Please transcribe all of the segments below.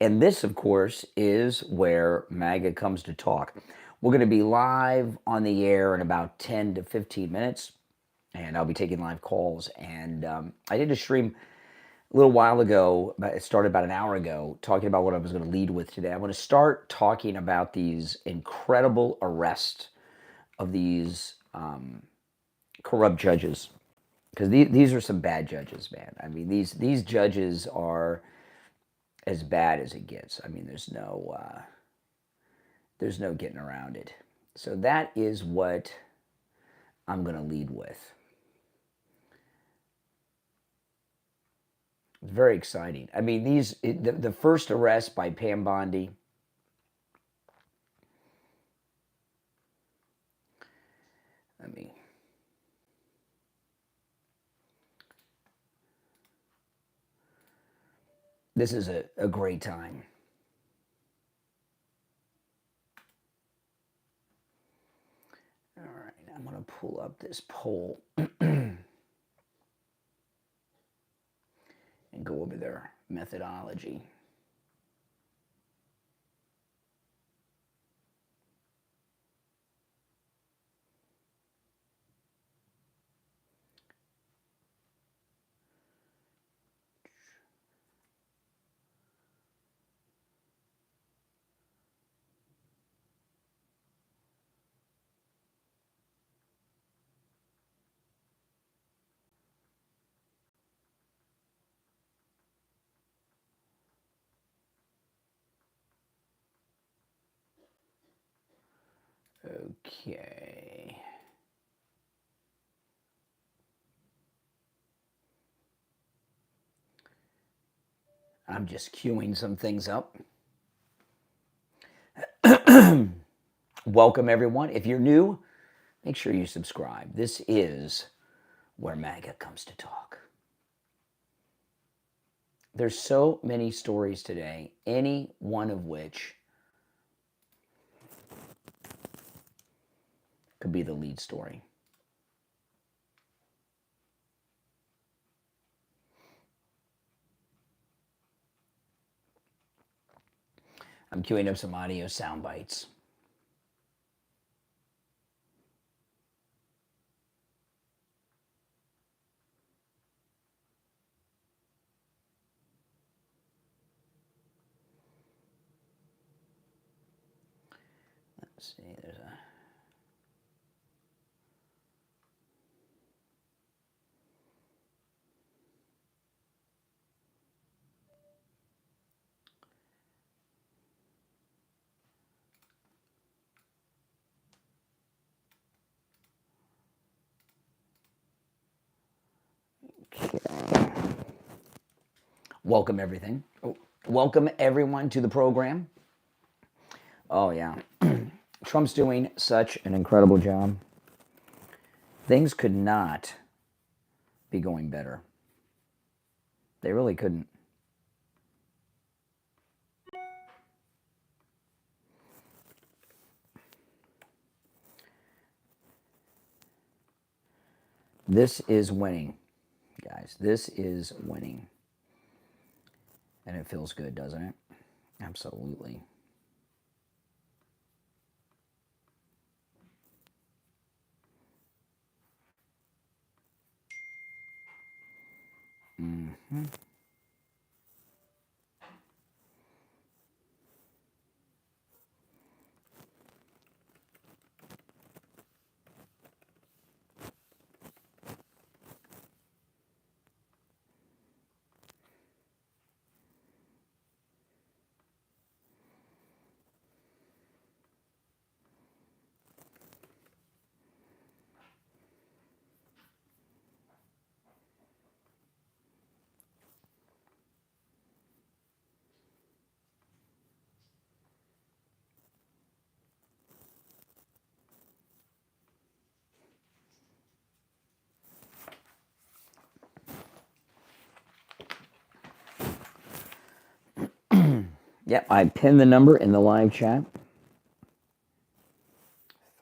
And this, of course, is where MAGA comes to talk. We're going to be live on the air in about 10 to 15 minutes, and I'll be taking live calls. And I did a stream a little while ago, it started about an hour ago, talking about what I was going to lead with today. I want to start talking about these incredible arrests of these corrupt judges, because these are some bad judges, man. I mean, these judges are as bad as it gets. I mean, there's no getting around it. So that is what I'm going to lead with. It's very exciting. I mean, the first arrest by Pam Bondi. This is a great time. All right, I'm going to pull up this poll and go over their methodology. Okay. I'm just queuing some things up. Welcome, everyone. If you're new, make sure you subscribe. This is where MAGA comes to talk. There's so many stories today, any one of which could be the lead story. I'm queuing up some audio sound bites. Let's see, there's a... Okay. Welcome everything. Welcome everyone to the program. Oh yeah. Trump's doing such an incredible job. Things could not be going better. They really couldn't. This is winning, guys. This is winning. And it feels good, doesn't it? Absolutely. Mm-hmm. Yep, I pinned the number in the live chat.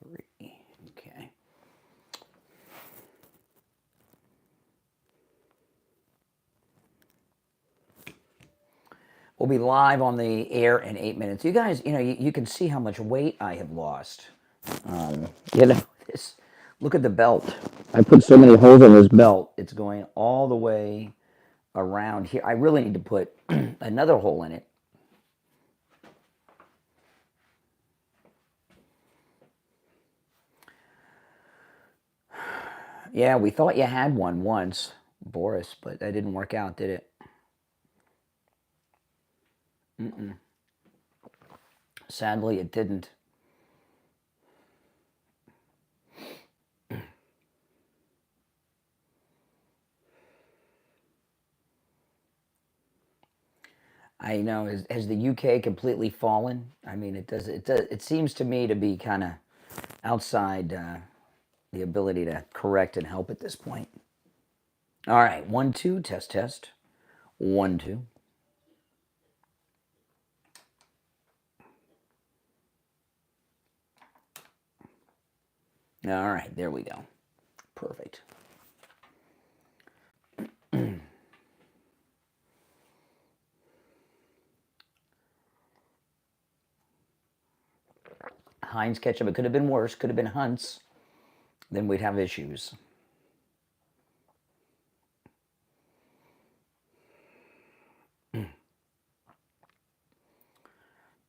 3. Okay. We'll be live on the air in 8 minutes. You guys, you can see how much weight I have lost. This. Look at the belt. I put so many holes in this belt. It's going all the way around here. I really need to put another hole in it. Yeah, we thought you had one once, Boris, but that didn't work out, did it? Sadly, it didn't. I know. Has the UK completely fallen? I mean, it does. It seems to me to be kind of outside the ability to correct and help at this point. All right, 1 2 test test. 1 2. All right, there we go. Perfect. Heinz ketchup. It could have been worse. Could have been Hunt's. Then we'd have issues.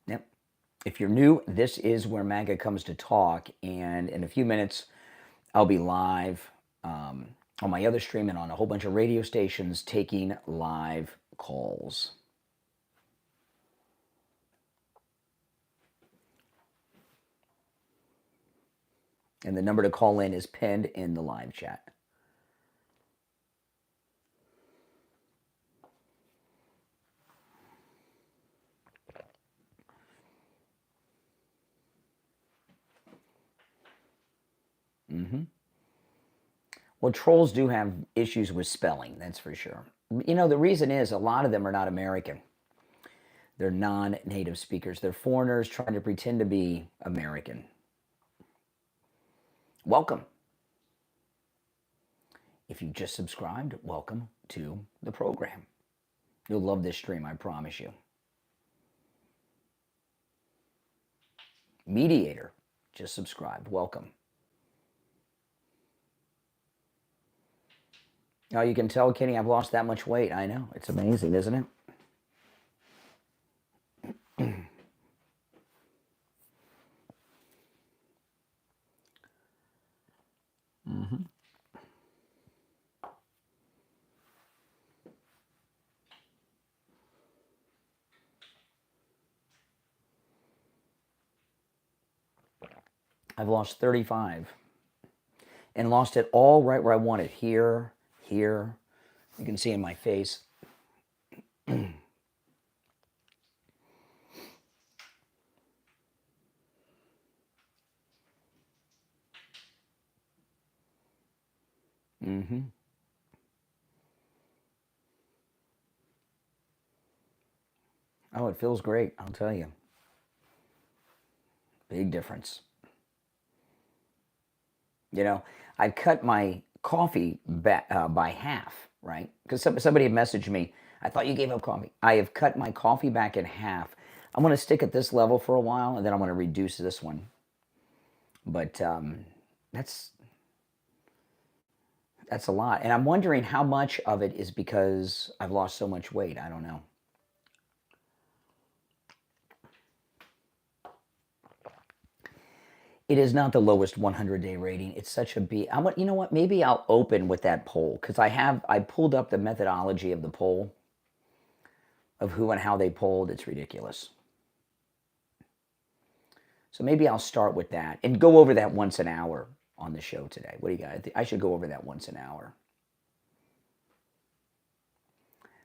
Yep. If you're new, this is where MAGA comes to talk. And in a few minutes, I'll be live on my other stream and on a whole bunch of radio stations taking live calls. And the number to call in is pinned in the live chat. Well, trolls do have issues with spelling, that's for sure. The reason is a lot of them are not American. They're non-native speakers. They're foreigners trying to pretend to be American. Welcome. If you just subscribed, welcome to the program. You'll love this stream, I promise you. Mediator, just subscribed. Welcome. Oh, you can tell, Kenny, I've lost that much weight. I know. It's amazing, isn't it? I've lost 35 and lost it all right where I want it. Here. You can see in my face. Oh, it feels great, I'll tell you. Big difference. I cut my coffee by half, right? Because somebody had messaged me, I thought you gave up coffee. I have cut my coffee back in half. I'm going to stick at this level for a while, and then I'm going to reduce this one. But that's a lot. And I'm wondering how much of it is because I've lost so much weight. I don't know. It is not the lowest 100-day rating. It's such a B. You know what? Maybe I'll open with that poll because I pulled up the methodology of the poll of who and how they polled. It's ridiculous. So maybe I'll start with that and go over that once an hour on the show today. What do you got? I should go over that once an hour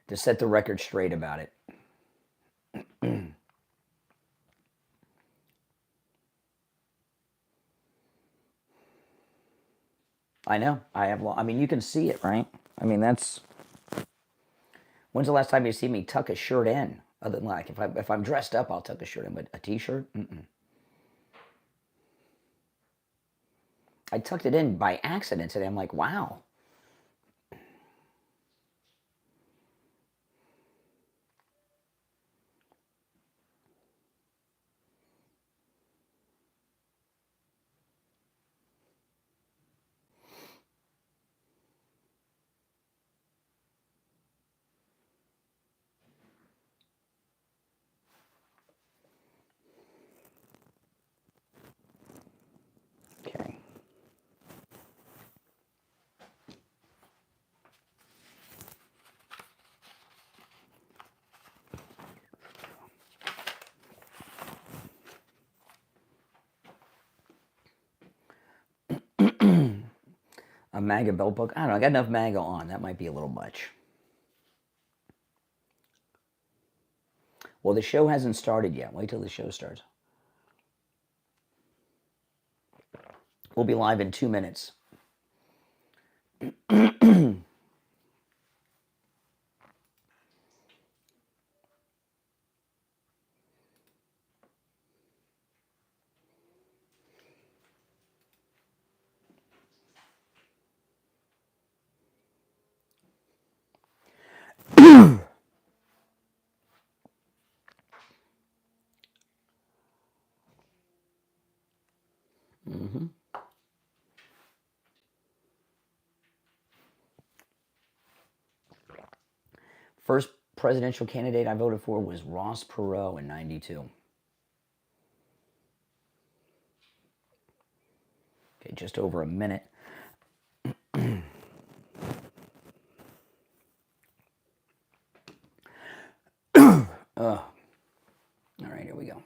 to set the record straight about it. I know. You can see it, right? That's... When's the last time you see me tuck a shirt in? Other than if I'm dressed up, I'll tuck a shirt in, but a t-shirt? I tucked it in by accident today. I'm like, wow. MAGA belt buckle. I don't know. I got enough MAGA on. That might be a little much. Well, the show hasn't started yet. Wait till the show starts. We'll be live in 2 minutes. Mm-hmm. First presidential candidate I voted for was Ross Perot in '92. Okay, just over a minute. All right, here we go.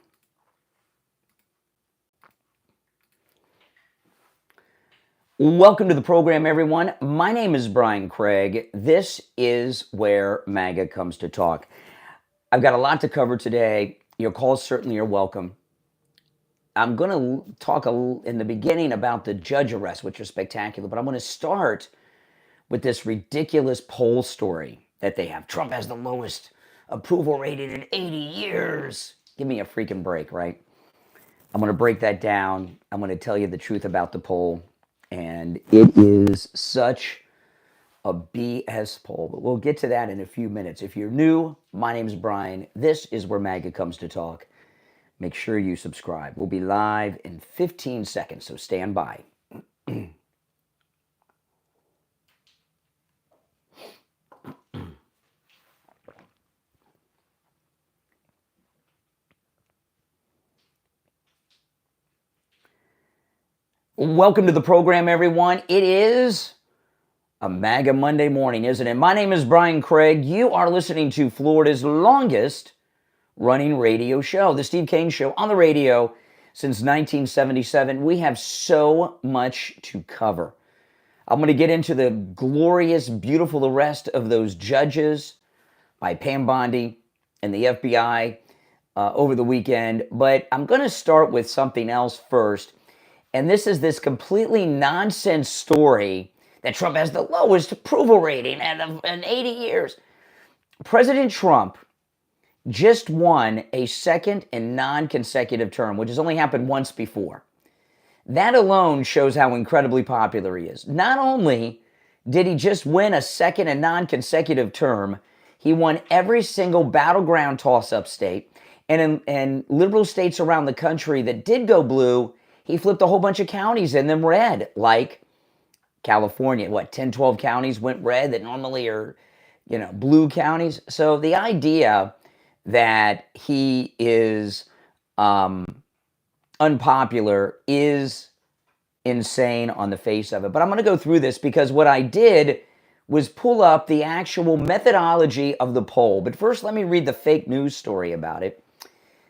Welcome to the program, everyone. My name is Brian Craig. This is where MAGA comes to talk. I've got a lot to cover today. Your calls certainly are welcome. I'm going to talk in the beginning about the judge arrests, which are spectacular, but I'm going to start with this ridiculous poll story that they have. Trump has the lowest approval rating in 80 years. Give me a freaking break, right? I'm going to break that down. I'm going to tell you the truth about the poll. And it is such a BS poll, but we'll get to that in a few minutes. If you're new, my name's Brian. This is where MAGA comes to talk. Make sure you subscribe. We'll be live in 15 seconds, so stand by. Welcome to the program, everyone. It is a MAGA Monday morning, isn't it? My name is Brian Craig. You are listening to Florida's longest running radio show, the Steve Kane Show, on the radio since 1977. We have so much to cover. I'm going to get into the glorious, beautiful arrest of those judges by Pam Bondi and the FBI over the weekend. But I'm going to start with something else first. And this is this completely nonsense story that Trump has the lowest approval rating in 80 years. President Trump just won a second and non-consecutive term, which has only happened once before. That alone shows how incredibly popular he is. Not only did he just win a second and non-consecutive term, he won every single battleground toss-up state. And in liberal states around the country that did go blue, he flipped a whole bunch of counties in them red, like California. 10, 12 counties went red that normally are, blue counties. So the idea that he is unpopular is insane on the face of it. But I'm going to go through this because what I did was pull up the actual methodology of the poll. But first, let me read the fake news story about it.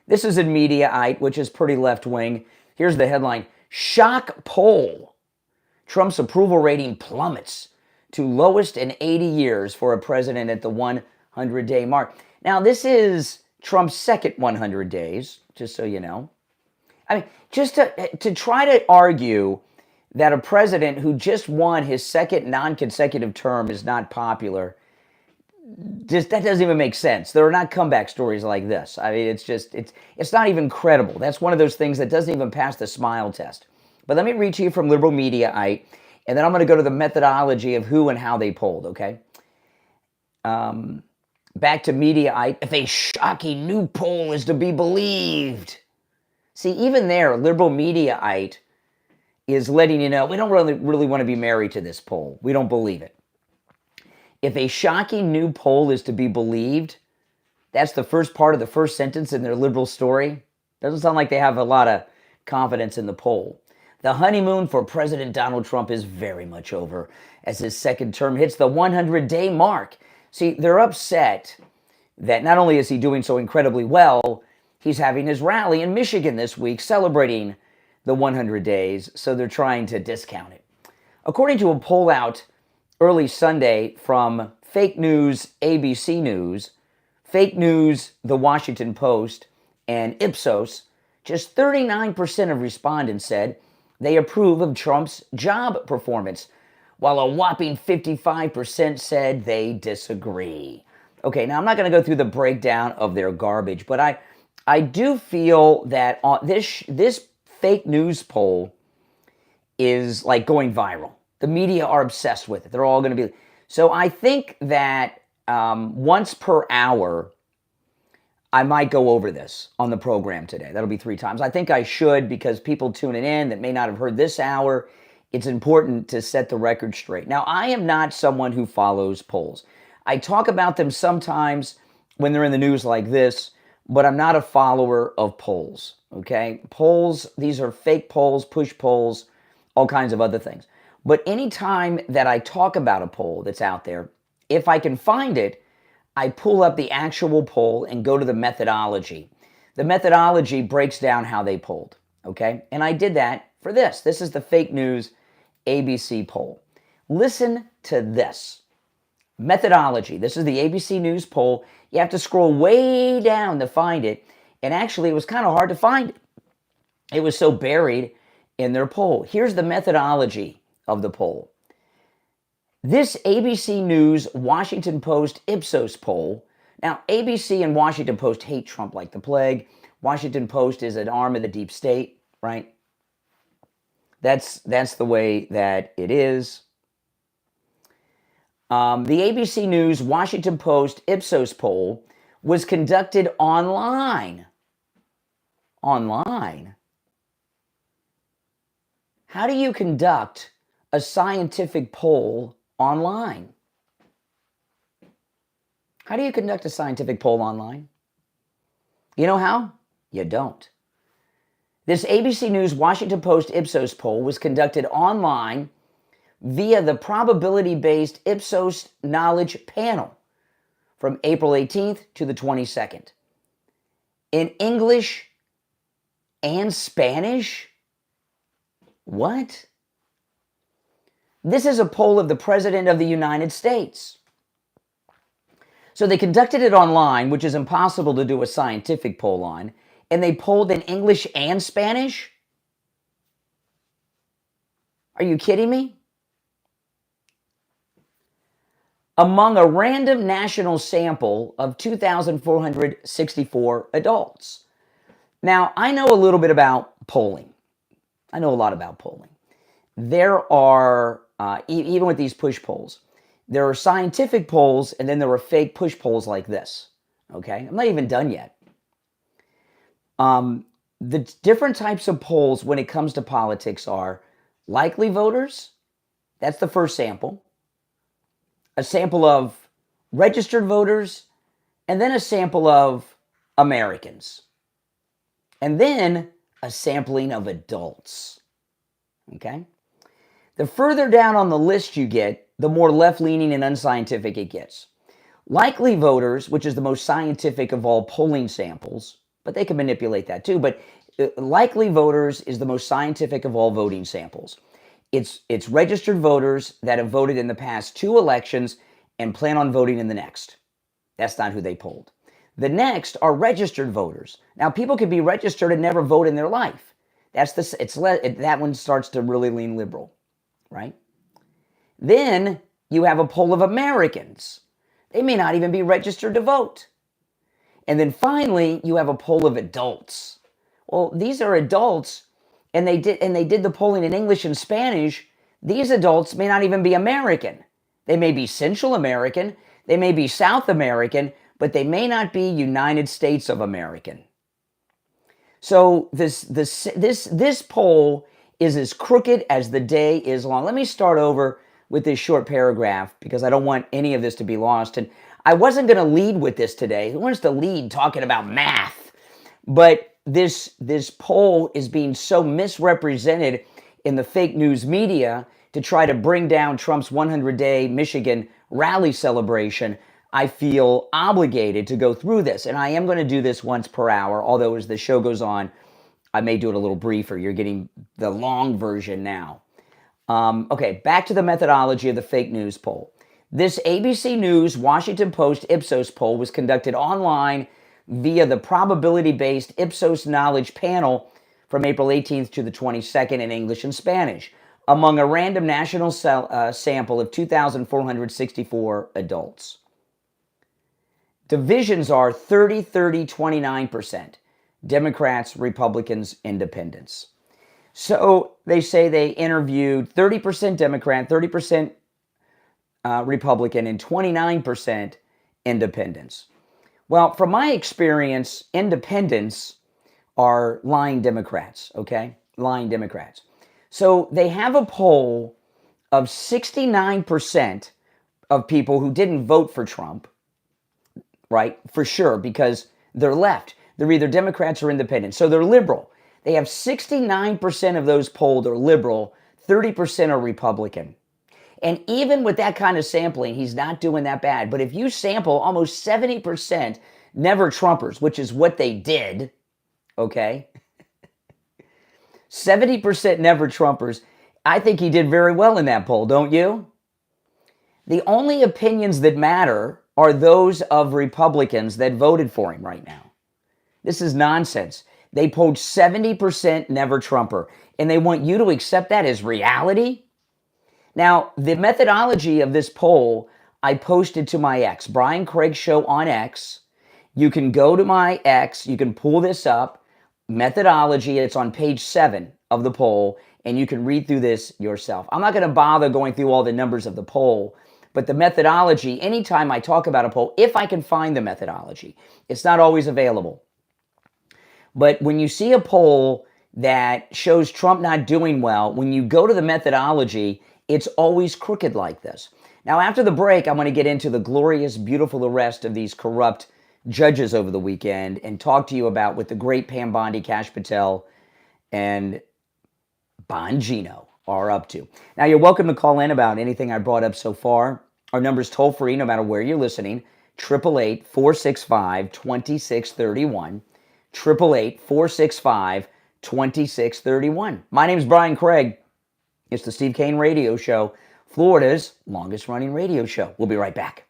This is in Mediaite, which is pretty left-wing. Here's the headline: Shock poll. Trump's approval rating plummets to lowest in 80 years for a president at the 100-day mark. Now, this is Trump's second 100 days, just so you know. I mean, just to try to argue that a president who just won his second non-consecutive term is not popular, that doesn't even make sense. There are not comeback stories like this. I mean, it's not even credible. That's one of those things that doesn't even pass the smile test. But let me read to you from Liberal Mediaite, and then I'm going to go to the methodology of who and how they polled, okay? Back to Mediaite. If a shocking new poll is to be believed. See, even there, Liberal Mediaite is letting you know, we don't really want to be married to this poll. We don't believe it. If a shocking new poll is to be believed, that's the first part of the first sentence in their liberal story. Doesn't sound like they have a lot of confidence in the poll. The honeymoon for President Donald Trump is very much over as his second term hits the 100-day mark. See, they're upset that not only is he doing so incredibly well, he's having his rally in Michigan this week celebrating the 100 days, so they're trying to discount it. According to a poll out early Sunday from Fake News ABC News, Fake News The Washington Post, and Ipsos, just 39% of respondents said they approve of Trump's job performance, while a whopping 55% said they disagree. Okay, now I'm not going to go through the breakdown of their garbage, but I do feel that this fake news poll is like going viral. The media are obsessed with it. They're all going to be. So I think that once per hour, I might go over this on the program today. That'll be 3 times. I think I should, because people tuning in that may not have heard this hour, it's important to set the record straight. Now, I am not someone who follows polls. I talk about them sometimes when they're in the news like this, but I'm not a follower of polls, okay? Polls, these are fake polls, push polls, all kinds of other things. But anytime that I talk about a poll that's out there, if I can find it, I pull up the actual poll and go to the methodology. The methodology breaks down how they polled, okay? And I did that for this. This is the Fake News ABC poll. Listen to this. Methodology. This is the ABC News poll. You have to scroll way down to find it. And actually, it was kind of hard to find it. It was so buried in their poll. Here's the methodology of the poll. This ABC News Washington Post Ipsos poll. Now, ABC and Washington Post hate Trump like the plague. Washington Post is an arm of the deep state, right? That's the way that it is. The ABC News Washington Post Ipsos poll was conducted online. Online? How do you conduct a scientific poll online? How do you conduct a scientific poll online? You know how? You don't. This ABC News Washington Post Ipsos poll was conducted online via the probability-based Ipsos Knowledge Panel from April 18th to the 22nd. In English and Spanish? What? This is a poll of the President of the United States. So they conducted it online, which is impossible to do a scientific poll on, and they polled in English and Spanish? Are you kidding me? Among a random national sample of 2,464 adults. Now, I know a little bit about polling. I know a lot about polling. There are, even with these push polls, there are scientific polls, and then there are fake push polls like this. Okay? I'm not even done yet. The different types of polls when it comes to politics are likely voters. That's the first sample. A sample of registered voters, and then a sample of Americans. And then a sampling of adults. Okay? The further down on the list you get, the more left-leaning and unscientific it gets. Likely voters, which is the most scientific of all polling samples, but they can manipulate that too, but likely voters is the most scientific of all voting samples. It's registered voters that have voted in the past 2 elections and plan on voting in the next. That's not who they polled. The next are registered voters. Now, people could be registered and never vote in their life. That one starts to really lean liberal, right? Then you have a poll of Americans. They may not even be registered to vote. And then finally, you have a poll of adults. Well, these are adults, and they did the polling in English and Spanish. These adults may not even be American. They may be Central American, they may be South American, but they may not be United States of American. So this poll is as crooked as the day is long. Let me start over with this short paragraph because I don't want any of this to be lost. And I wasn't going to lead with this today. Who wants to lead talking about math? But this poll is being so misrepresented in the fake news media to try to bring down Trump's 100-day Michigan rally celebration. I feel obligated to go through this. And I am going to do this once per hour, although as the show goes on, I may do it a little briefer. You're getting the long version now. Okay, back to the methodology of the fake news poll. This ABC News Washington Post Ipsos poll was conducted online via the probability-based Ipsos Knowledge Panel from April 18th to the 22nd in English and Spanish among a random national sample of 2,464 adults. Divisions are 30, 30, 29%. Democrats, Republicans, Independents. So they say they interviewed 30% Democrat, 30% Republican, and 29% Independents. Well, from my experience, Independents are lying Democrats, okay? Lying Democrats. So they have a poll of 69% of people who didn't vote for Trump, right? For sure, because they're left. They're either Democrats or Independents. So they're liberal. They have 69% of those polled are liberal, 30% are Republican. And even with that kind of sampling, he's not doing that bad. But if you sample almost 70% never Trumpers, which is what they did, okay? 70% never Trumpers. I think he did very well in that poll, don't you? The only opinions that matter are those of Republicans that voted for him right now. This is nonsense. They polled 70% never Trumper, and they want you to accept that as reality? Now, the methodology of this poll, I posted to my X, Brian Craig Show on X. You can go to my X, you can pull this up, methodology, it's on page 7 of the poll, and you can read through this yourself. I'm not going to bother going through all the numbers of the poll, but the methodology, anytime I talk about a poll, if I can find the methodology, it's not always available. But when you see a poll that shows Trump not doing well, when you go to the methodology, it's always crooked like this. Now, after the break, I'm going to get into the glorious, beautiful arrest of these corrupt judges over the weekend and talk to you about what the great Pam Bondi, Kash Patel, and Bongino are up to. Now, you're welcome to call in about anything I brought up so far. Our number's toll free no matter where you're listening, 888-465-2631, 888-465-2631. My name's Brian Craig. It's the Steve Kane Radio Show, Florida's longest running radio show. We'll be right back.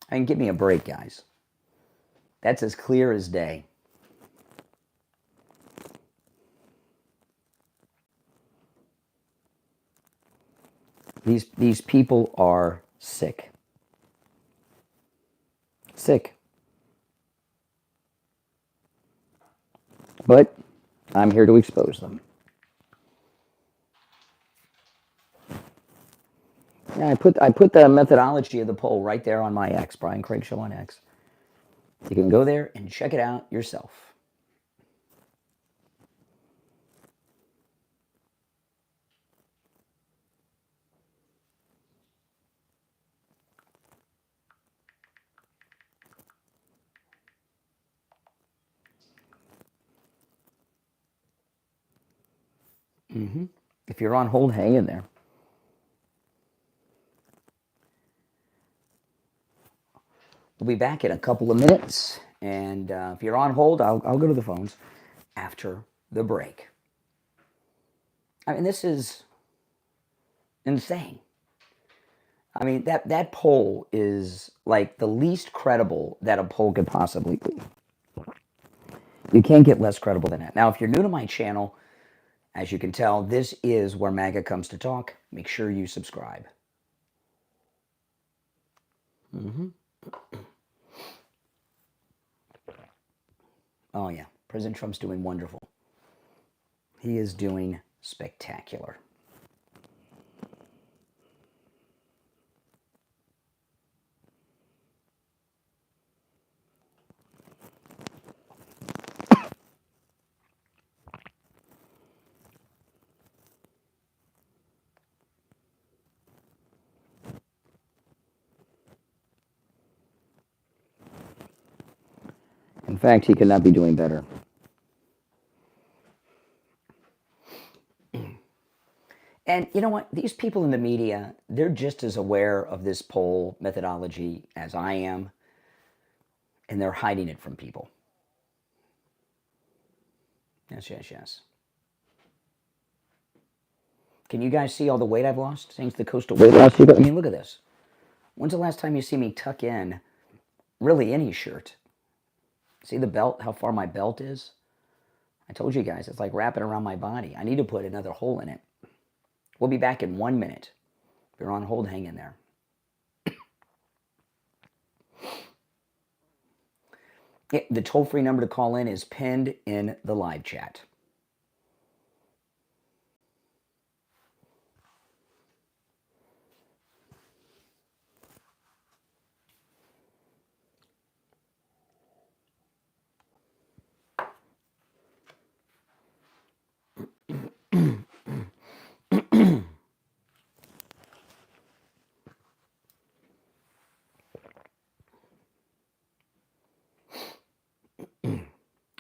And give me a break, guys. That's as clear as day. These people are sick. Sick. But I'm here to expose them. Yeah, I put the methodology of the poll right there on my X, Brian Craig Show on X. You can go there and check it out yourself. If you're on hold, hang in there. We'll be back in a couple of minutes. And if you're on hold, I'll go to the phones after the break. I mean, this is insane. I mean, that poll is like the least credible that a poll could possibly be. You can't get less credible than that. Now, if you're new to my channel, as you can tell, this is where MAGA comes to talk. Make sure you subscribe. Oh, yeah. President Trump's doing wonderful. He is doing spectacular. In fact, he could not be doing better. And you know what? These people in the media, they're just as aware of this poll methodology as I am, and they're hiding it from people. Yes, yes, yes. Can you guys see all the weight I've lost thanks to the coastal weight loss? I mean, look at this. When's the last time you see me tuck in really any shirt? See the belt, how far my belt is? I told you guys, it's like wrapping around my body. I need to put another hole in it. We'll be back in 1 minute. If you're on hold, hang in there. The toll-free number to call in is pinned in the live chat.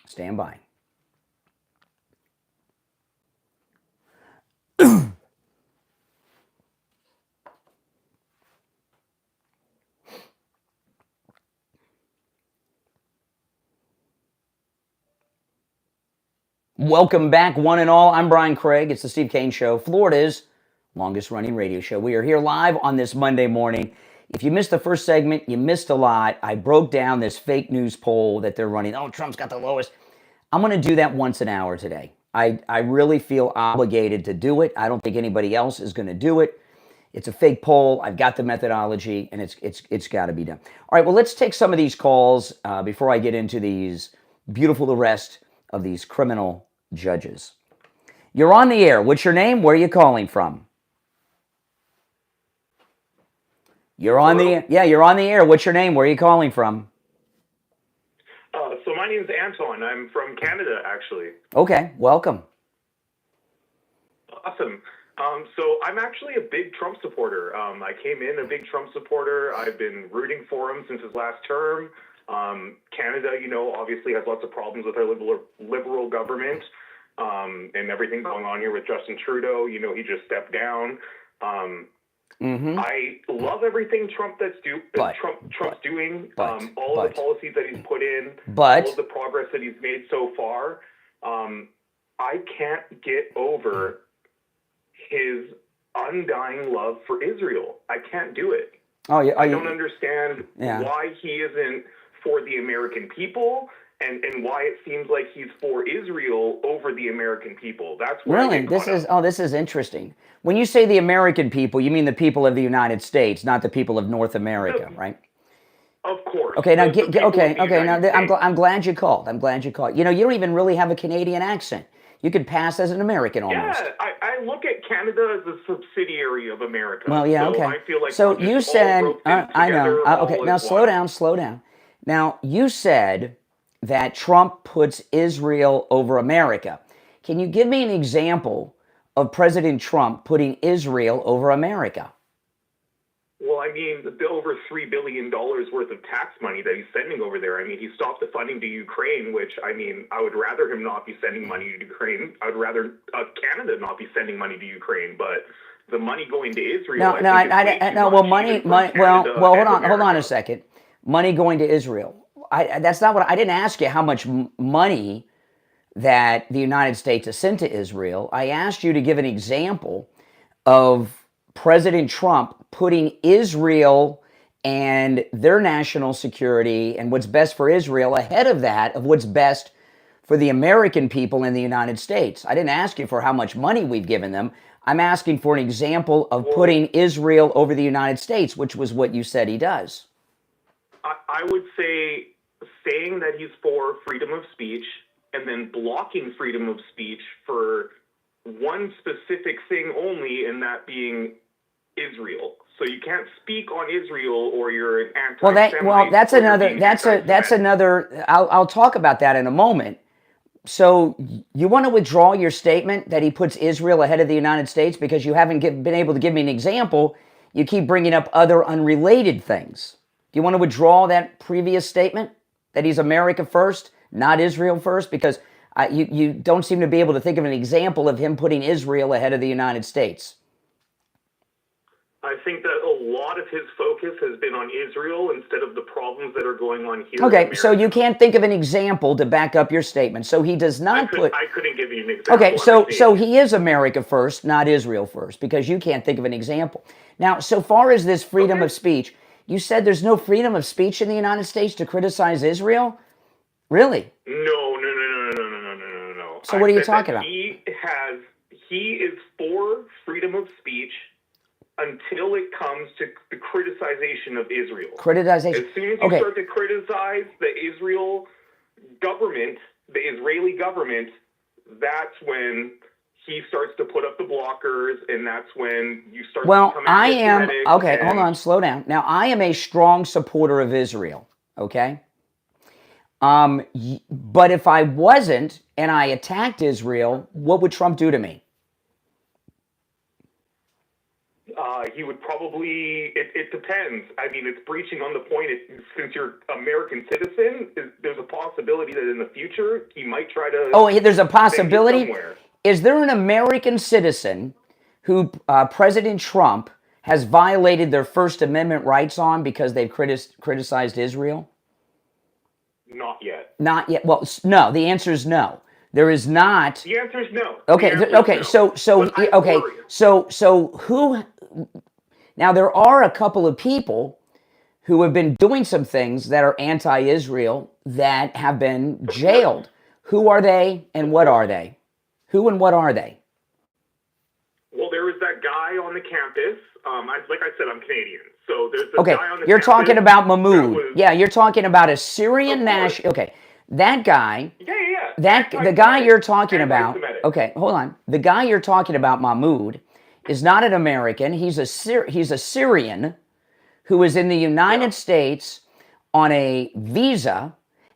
Stand by. Welcome back, one and all. I'm Brian Craig. It's the Steve Kane Show, Florida's longest running radio show. We are here live on this Monday morning. If you missed the first segment, you missed a lot. I broke down this fake news poll that they're running. Oh, Trump's got the lowest. I'm going to do that once an hour today. I really feel obligated to do it. I don't think anybody else is going to do it. It's a fake poll. I've got the methodology, and it's got to be done. All right, well, let's take some of these calls before I get into these beautiful arrest of these criminal judges. You're on the air. What's your name? Where are you calling from? You're on the you're on the air. What's your name? Where are you calling from? So my name's Anton. I'm from Canada, actually. Okay, welcome. Awesome. So I'm actually a big Trump supporter. I came in a big Trump supporter. I've been rooting for him since his last term. Canada, obviously has lots of problems with our liberal government and everything going on here with Justin Trudeau. He just stepped down. I love everything Trump's doing. All of the policies that he's put in, all of the progress that he's made so far. I can't get over his undying love for Israel. I can't do it. I don't understand why he isn't for the American people and why it seems like he's for Israel over the American people. That's where really this is interesting. When you say the American people, you mean the people of the United States, not the people of North America, right? Of course. Okay, now I'm glad you called. You don't even really have a Canadian accent. You could pass as an American almost. Yeah, I look at Canada as a subsidiary of America. Well, yeah, okay. I feel like so you said, I know. Okay, now slow down. Now, you said that Trump puts Israel over America. Can you give me an example of President Trump putting Israel over America? Well, I mean, the over $3 billion worth of tax money that he's sending over there. I mean, he stopped the funding to Ukraine, which, I mean, I would rather him not be sending money to Ukraine. I would rather Canada not be sending money to Ukraine, but the money going to Israel. Hold on a second. Money going to Israel. That's not what I didn't ask you. How much money that the United States has sent to Israel? I asked you to give an example of President Trump putting Israel and their national security and what's best for Israel ahead of that of what's best for the American people in the United States. I didn't ask you for how much money we've given them. I'm asking for an example of putting Israel over the United States, which was what you said he does. I would say saying that he's for freedom of speech and then blocking freedom of speech for one specific thing only, and that being Israel. So you can't speak on Israel, or you're an anti-Semite. That's another. I'll talk about that in a moment. So you want to withdraw your statement that he puts Israel ahead of the United States because you haven't been able to give me an example. You keep bringing up other unrelated things. Do you want to withdraw that previous statement that he's America first, not Israel first? Because You don't seem to be able to think of an example of him putting Israel ahead of the United States. I think that a lot of his focus has been on Israel instead of the problems that are going on here. Okay, so you can't think of an example to back up your statement. So he does not I couldn't give you an example. Okay, so he is America first, not Israel first, because you can't think of an example. Now, so far as this freedom of speech, you said there's no freedom of speech in the United States to criticize Israel? Really? No. So what are you talking about? He is for freedom of speech until it comes to the criticization of Israel. Criticization. As soon as you start to criticize the Israel government, the Israeli government, that's when he starts to put up the blockers, and that's when you start to become anti-Semitic. Okay, hold on, slow down. Now, I am a strong supporter of Israel, okay? But if I wasn't and I attacked Israel, what would Trump do to me? He would probably, it depends. I mean, it's breaching on the point. Since you're American citizen, there's a possibility that in the future he might try to... Oh, there's a possibility? Is there an American citizen who President Trump has violated their First Amendment rights on because they've criticized Israel? Not yet. Not yet. Well, no, the answer is no. There is not. The answer is no. Okay, so who... Now, there are a couple of people who have been doing some things that are anti-Israel that have been jailed. Who are they and what are they? Who and what are they? Well, there was that guy on the campus. Like I said, I'm Canadian. So there's the guy on the campus. You're talking about Mahmoud. You're talking about a Syrian national... Okay, that guy... The guy you're talking about... Okay, hold on. The guy you're talking about, Mahmoud, is not an American. He's a Syrian who is in the United States on a visa,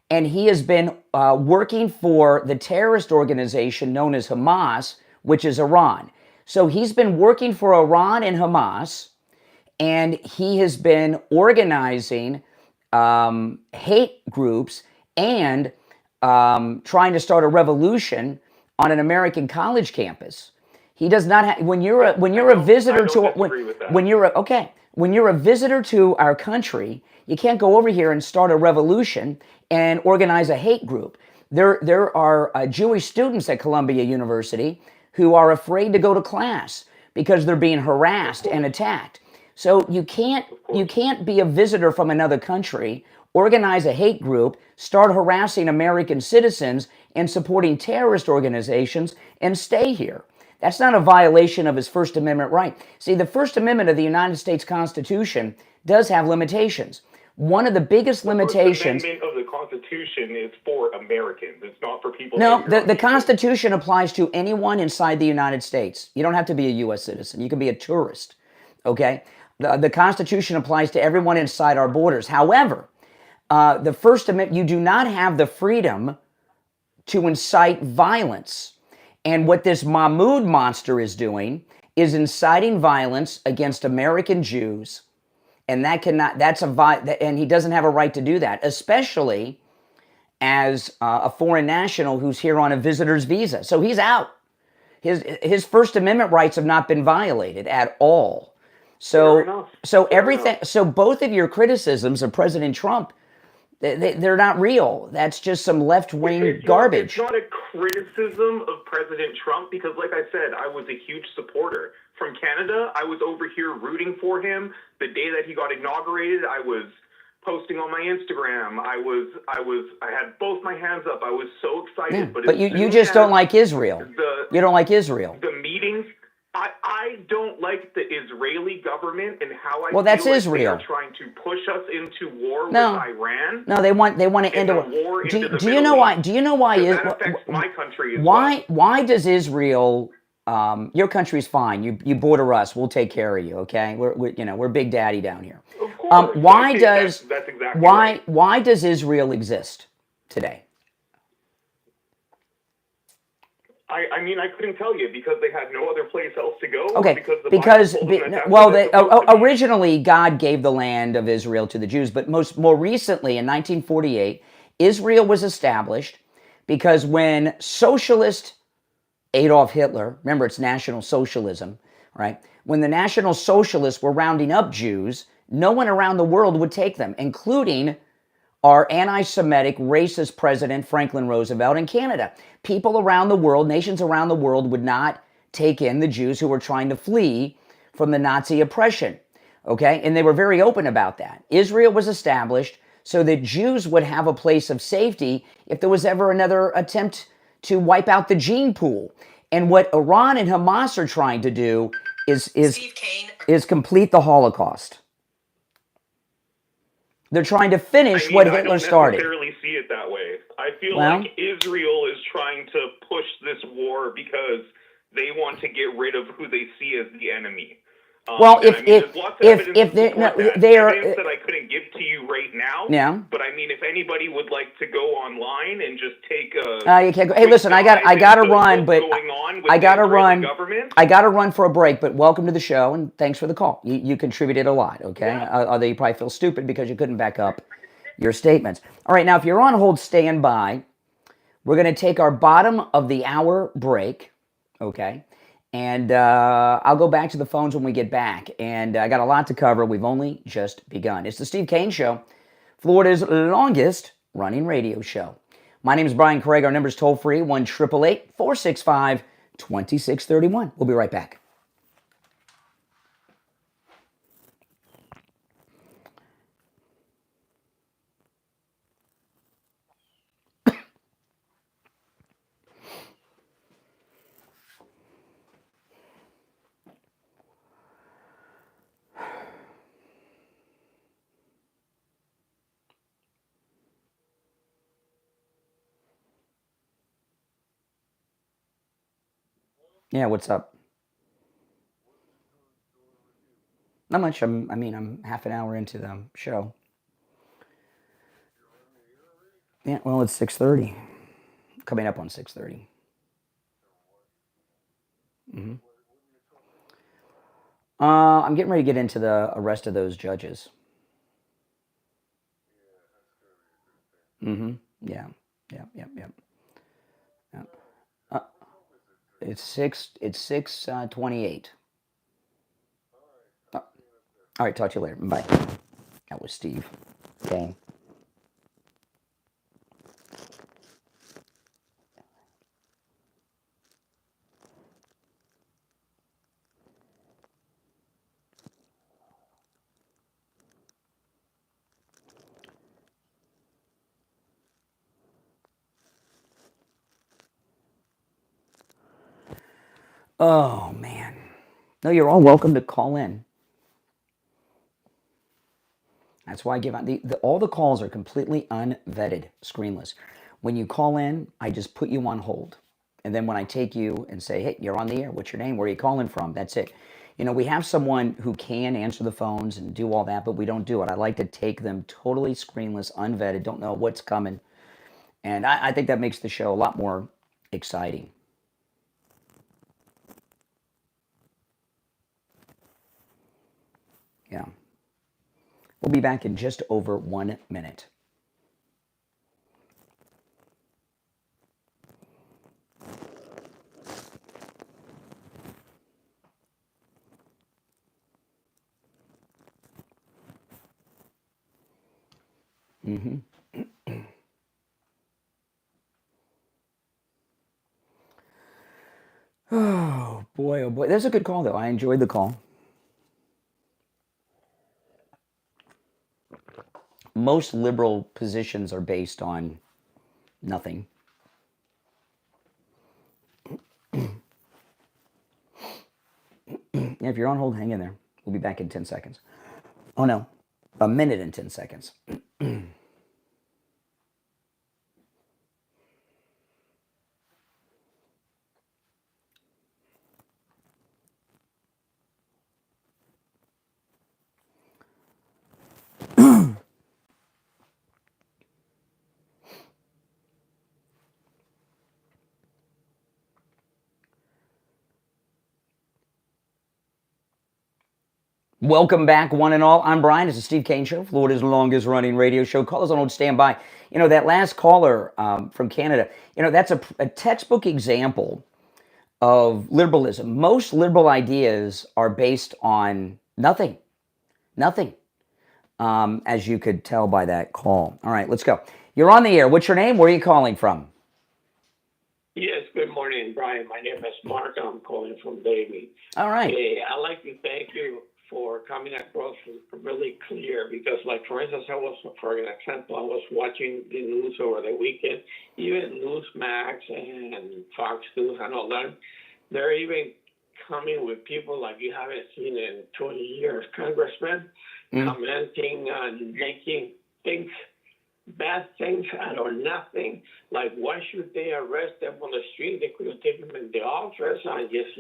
and he has been working for the terrorist organization known as Hamas, which is Iran. So he's been working for Iran and Hamas, and he has been organizing hate groups and trying to start a revolution on an American college campus. He does not have. When you're a visitor to our country, you can't go over here and start a revolution and organize a hate group. There are Jewish students at Columbia University who are afraid to go to class because they're being harassed and attacked. So you can't be a visitor from another country, organize a hate group, start harassing American citizens and supporting terrorist organizations, and stay here. That's not a violation of his First Amendment right. See, the First Amendment of the United States Constitution does have limitations. One of the biggest limitations... The Amendment of the Constitution is for Americans. It's not for people... No, the Constitution applies to anyone inside the United States. You don't have to be a U.S. citizen. You can be a tourist, okay? The Constitution applies to everyone inside our borders. However, the First Amendment, you do not have the freedom to incite violence. And what this Mahmoud monster is doing is inciting violence against American Jews, and and he doesn't have a right to do that, especially as a foreign national who's here on a visitor's visa. So he's out. His First Amendment rights have not been violated at all. So both of your criticisms of President Trump, they're not real. That's just some left-wing garbage. It's not a criticism of President Trump because, like I said, I was a huge supporter. From Canada, I was over here rooting for him. The day that he got inaugurated, I was posting on my Instagram. I had both my hands up. I was so excited. Yeah, but you just don't like Israel. You don't like Israel. The meetings... I don't like the Israeli government and how I feel that's Israel. They're trying to push us into war with Iran. No, they want to end a war. Do you know why? Do you know why? That affects my country as well. Why does Israel? Your country's fine. You border us. We'll take care of you. Okay, we're Big Daddy down here. Of course. That's exactly right. Why does Israel exist today? I mean, I couldn't tell you because they had no other place else to go. Okay, originally God gave the land of Israel to the Jews, but more recently in 1948, Israel was established Because when socialist Adolf Hitler, remember it's National Socialism, right? When the National Socialists were rounding up Jews, no one around the world would take them, including our anti-Semitic, racist president, Franklin Roosevelt, in Canada. People around the world, nations around the world would not take in the Jews who were trying to flee from the Nazi oppression, okay? And they were very open about that. Israel was established so that Jews would have a place of safety if there was ever another attempt to wipe out the gene pool. And what Iran and Hamas are trying to do is complete the Holocaust. They're trying to finish what Hitler started. I don't necessarily see it that way. I feel like Israel is trying to push this war because they want to get rid of who they see as the enemy. Well, if they are evidence that I couldn't give to you right now. Yeah. But I mean, if anybody would like to go online and just take a you can't go. Hey, listen, I got to run, but I got to run. I got to run for a break. But welcome to the show, and thanks for the call. You contributed a lot. Okay, although you probably feel stupid because you couldn't back up your statements. All right, now if you're on hold, stand by. We're going to take our bottom of the hour break. Okay. And I'll go back to the phones when we get back. And I got a lot to cover. We've only just begun. It's the Steve Kane Show, Florida's longest running radio show. My name is Brian Craig. Our number is toll free, 1-888-465-2631. We'll be right back. Yeah, what's up? Not much. I'm half an hour into the show. Yeah, well, it's 6:30. Coming up on 6:30. Mm-hmm. I'm getting ready to get into the arrest of those judges. Mm-hmm. Yeah. It's 6:28. All right, talk to you later. Bye. That was Steve Kane. Oh, man. No, you're all welcome to call in. That's why I give out all the calls are completely unvetted, screenless. When you call in, I just put you on hold. And then when I take you and say, hey, you're on the air, what's your name? Where are you calling from? That's it. You know, we have someone who can answer the phones and do all that, but we don't do it. I like to take them totally screenless, unvetted, don't know what's coming. And I think that makes the show a lot more exciting. Yeah. We'll be back in just over 1 minute. Mm-hmm. Oh boy. That's a good call, though. I enjoyed the call. Most liberal positions are based on nothing. Yeah, if you're on hold, hang in there. We'll be back in 10 seconds. Oh, no. 1 minute and 10 seconds. Welcome back, one and all. I'm Brian. It's the Steve Kane Show, Florida's longest running radio show. Callers on hold, stand by. You know, that last caller from Canada, you know, that's a textbook example of liberalism. Most liberal ideas are based on nothing, as you could tell by that call. All right, let's go. You're on the air. What's your name? Where are you calling from? Yes, good morning, Brian. My name is Mark. I'm calling from Davie. All right. Hey, I'd like to thank you for coming across really clear because, like, for instance, for example, I was watching the news over the weekend, even Newsmax and Fox News and all that. They're even coming with people like you haven't seen in 20 years, congressmen, commenting on making things, bad things out of nothing. Like, why should they arrest them on the street? They could have taken them in the office and just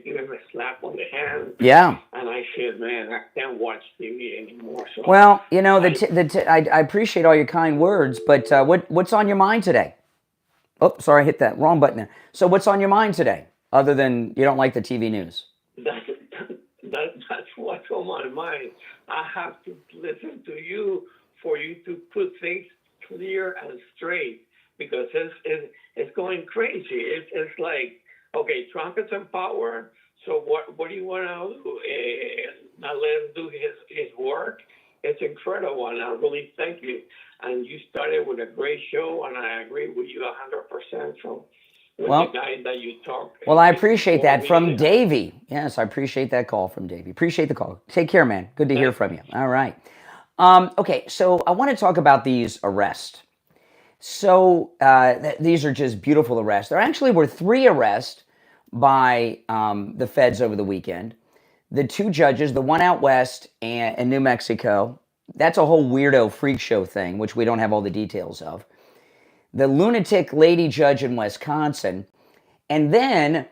give them a slap on the hand. Yeah. And I said, man, I can't watch TV anymore. So well, you know, I appreciate all your kind words, but what's on your mind today? Oh, sorry, I hit that wrong button there. So what's on your mind today, other than you don't like the TV news? That's what's on my mind. I have to listen to you for you to put things clear and straight because it's going crazy. It's like, okay, Trump is in power, so what do you want to do? Not let him do his work? It's incredible, and I really thank you. And you started with a great show, and I agree with you 100% from the guy that you talked. Well, I appreciate that from Davey. Yes, I appreciate that call from Davey. Appreciate the call. Take care, man. Good to hear from you. All right. Okay, so I want to talk about these arrests. So these are just beautiful arrests. There actually were 3 arrests by the feds over the weekend. The 2 judges, the one out west in New Mexico, that's a whole weirdo freak show thing, which we don't have all the details of. The lunatic lady judge in Wisconsin, and then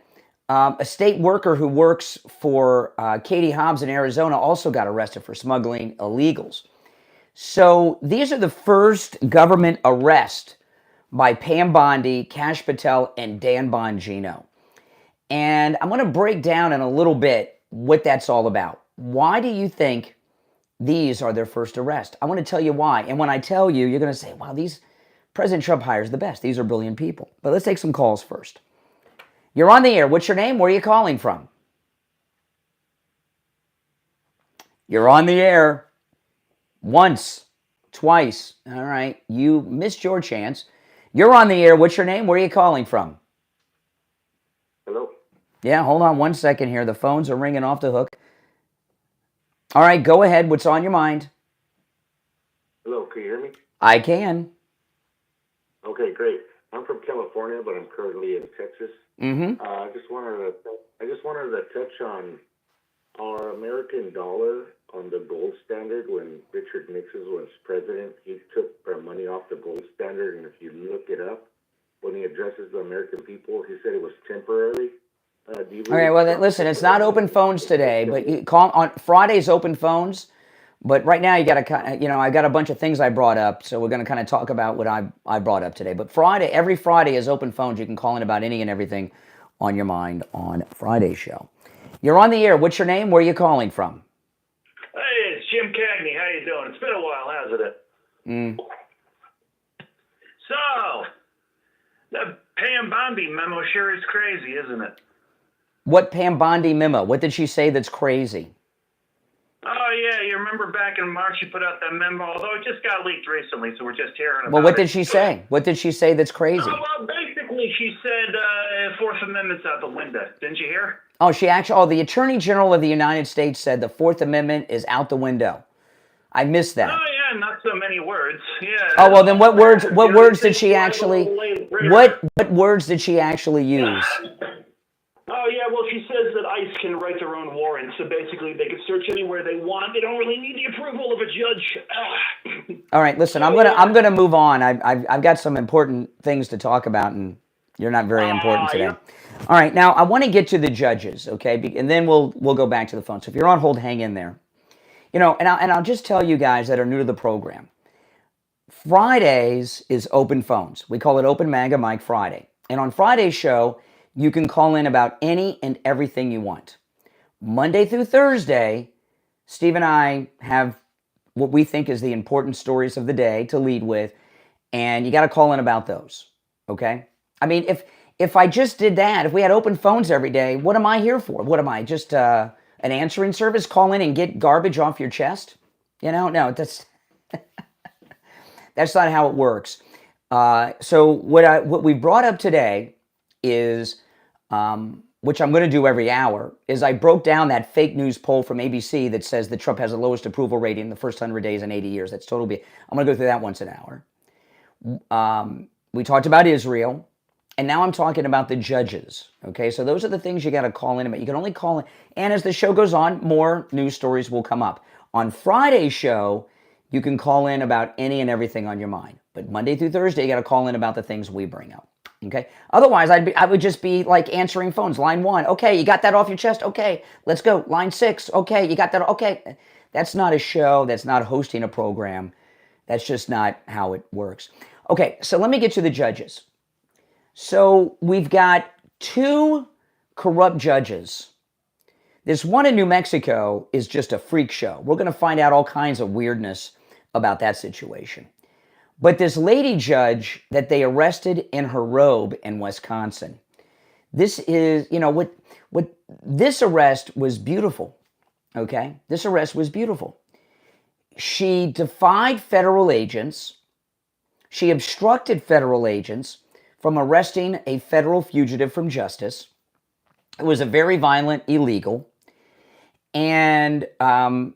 a state worker who works for Katie Hobbs in Arizona also got arrested for smuggling illegals. So these are the first government arrest by Pam Bondi, Kash Patel, and Dan Bongino. And I'm going to break down in a little bit what that's all about. Why do you think these are their first arrest? I want to tell you why. And when I tell you, you're going to say, wow, President Trump hires the best. These are brilliant people. But let's take some calls first. You're on the air. What's your name? Where are you calling from? You're on the air. Once, twice. All right. You missed your chance. You're on the air. What's your name? Where are you calling from? Hello? Yeah, hold on one second here. The phones are ringing off the hook. All right, go ahead. What's on your mind? Hello, can you hear me? I can. Okay, great. I'm from California, but I'm currently in Texas. Mm-hmm. I just wanted to touch on our American dollar on the gold standard. When Richard Nixon was president, he took our money off the gold standard, and if you look it up, when he addresses the American people, he said it was temporary. Okay, well, listen, it's not open phones today, but you call on Friday's open phones. But right now, you got to, I got a bunch of things I brought up, so we're going to kind of talk about what I brought up today. But every Friday is open phones. You can call in about any and everything on your mind on Friday's show. You're on the air. What's your name? Where are you calling from? Hey, it's Jim Cagney. How you doing? It's been a while, hasn't it? So, the Pam Bondi memo sure is crazy, isn't it? What Pam Bondi memo? What did she say that's crazy? Oh, yeah, you remember back in March she put out that memo, although it just got leaked recently, so we're just hearing about it. Well, what did she say? What did she say that's crazy? Oh, well, basically she said Fourth Amendment's out the window. Didn't you hear? Oh, the Attorney General of the United States said the Fourth Amendment is out the window. I missed that. Oh, yeah, not so many words. Yeah. Oh, well, then what words did she actually, what words did she actually use? Oh, yeah, well, she says that ICE can write their own warrants, so basically they can search anywhere they want. They don't really need the approval of a judge. All right, listen, I'm gonna move on. I've got some important things to talk about, and you're not very important today. Yeah. All right, now I want to get to the judges, okay, and then we'll go back to the phone. So if you're on hold, hang in there. And I'll just tell you guys that are new to the program. Fridays is open phones. We call it Open MAGA Mike Friday, and on Friday's show, you can call in about any and everything you want. Monday through Thursday, Steve and I have what we think is the important stories of the day to lead with, and you got to call in about those, okay? I mean, if I just did that, if we had open phones every day, what am I here for? What am I, just an answering service? Call in and get garbage off your chest? You know, no, that's not how it works. So what we brought up today is, which I'm going to do every hour, is I broke down that fake news poll from ABC that says that Trump has the lowest approval rating in the first 100 days in 80 years. That's total B. I'm going to go through that once an hour. We talked about Israel, and now I'm talking about the judges. Okay, so those are the things you got to call in about. You can only call in, and as the show goes on, more news stories will come up. On Friday's show, you can call in about any and everything on your mind. But Monday through Thursday, you got to call in about the things we bring up. Okay. Otherwise, I would just be like answering phones. Line 1, okay, you got that off your chest? Okay, let's go. Line 6, okay, you got that? Okay. That's not a show. That's not hosting a program. That's just not how it works. Okay, so let me get to the judges. So we've got 2 corrupt judges. This one in New Mexico is just a freak show. We're going to find out all kinds of weirdness about that situation. But this lady judge that they arrested in her robe in Wisconsin, this is, you know, what this arrest was beautiful, okay? This arrest was beautiful. She defied federal agents. She obstructed federal agents from arresting a federal fugitive from justice. It was a very violent, illegal. And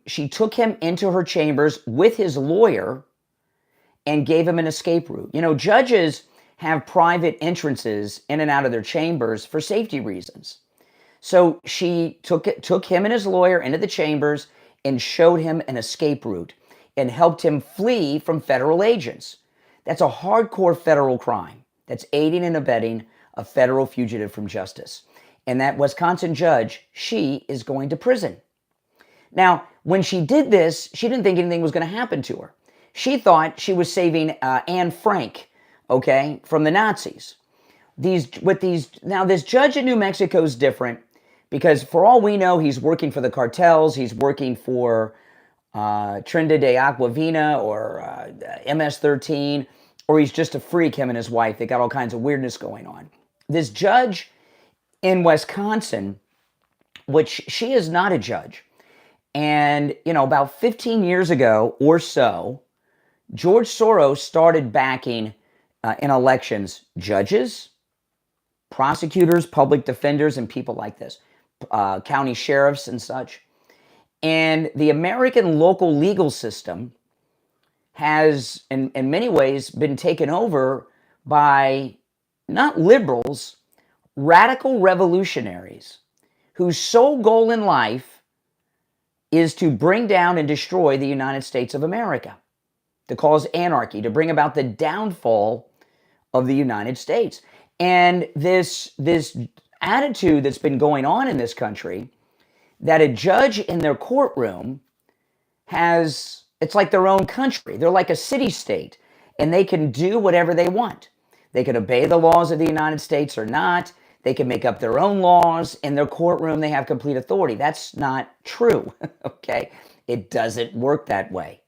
she took him into her chambers with his lawyer and gave him an escape route. You know, judges have private entrances in and out of their chambers for safety reasons. So she took him and his lawyer into the chambers and showed him an escape route and helped him flee from federal agents. That's a hardcore federal crime. That's aiding and abetting a federal fugitive from justice. And that Wisconsin judge, she is going to prison. Now, when she did this, she didn't think anything was going to happen to her. She thought she was saving Anne Frank, okay, from the Nazis. Now, this judge in New Mexico is different because for all we know, he's working for the cartels. He's working for Trinidad de Aquavina or MS-13, or he's just a freak, him and his wife. They got all kinds of weirdness going on. This judge in Wisconsin, which she is not a judge. And, you know, about 15 years ago or so, George Soros started backing in elections judges, prosecutors, public defenders, and people like this, county sheriffs and such. And the American local legal system has, in many ways, been taken over by not liberals, radical revolutionaries whose sole goal in life is to bring down and destroy the United States of America, to cause anarchy, to bring about the downfall of the United States. And this attitude that's been going on in this country, that a judge in their courtroom has, it's like their own country. They're like a city-state, and they can do whatever they want. They can obey the laws of the United States or not. They can make up their own laws. In their courtroom, they have complete authority. That's not true, okay? It doesn't work that way.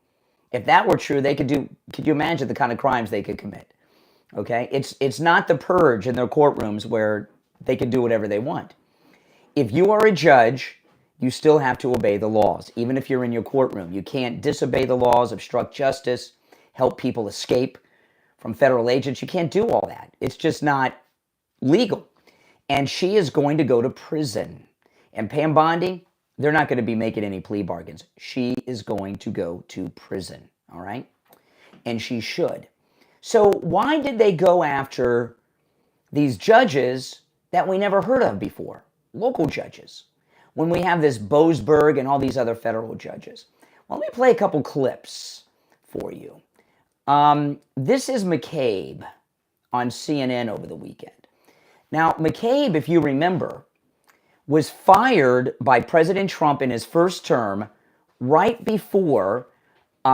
If that were true, they could you imagine the kind of crimes they could commit, okay? It's not the purge in their courtrooms where they can do whatever they want. If you are a judge, you still have to obey the laws, even if you're in your courtroom. You can't disobey the laws, obstruct justice, help people escape from federal agents. You can't do all that. It's just not legal. And she is going to go to prison. And Pam Bondi, they're not going to be making any plea bargains. She is going to go to prison, all right? And she should. So why did they go after these judges that we never heard of before? Local judges. When we have this Boasberg and all these other federal judges. Well, let me play a couple clips for you. This is McCabe on CNN over the weekend. Now, McCabe, if you remember, was fired by President Trump in his first term right before he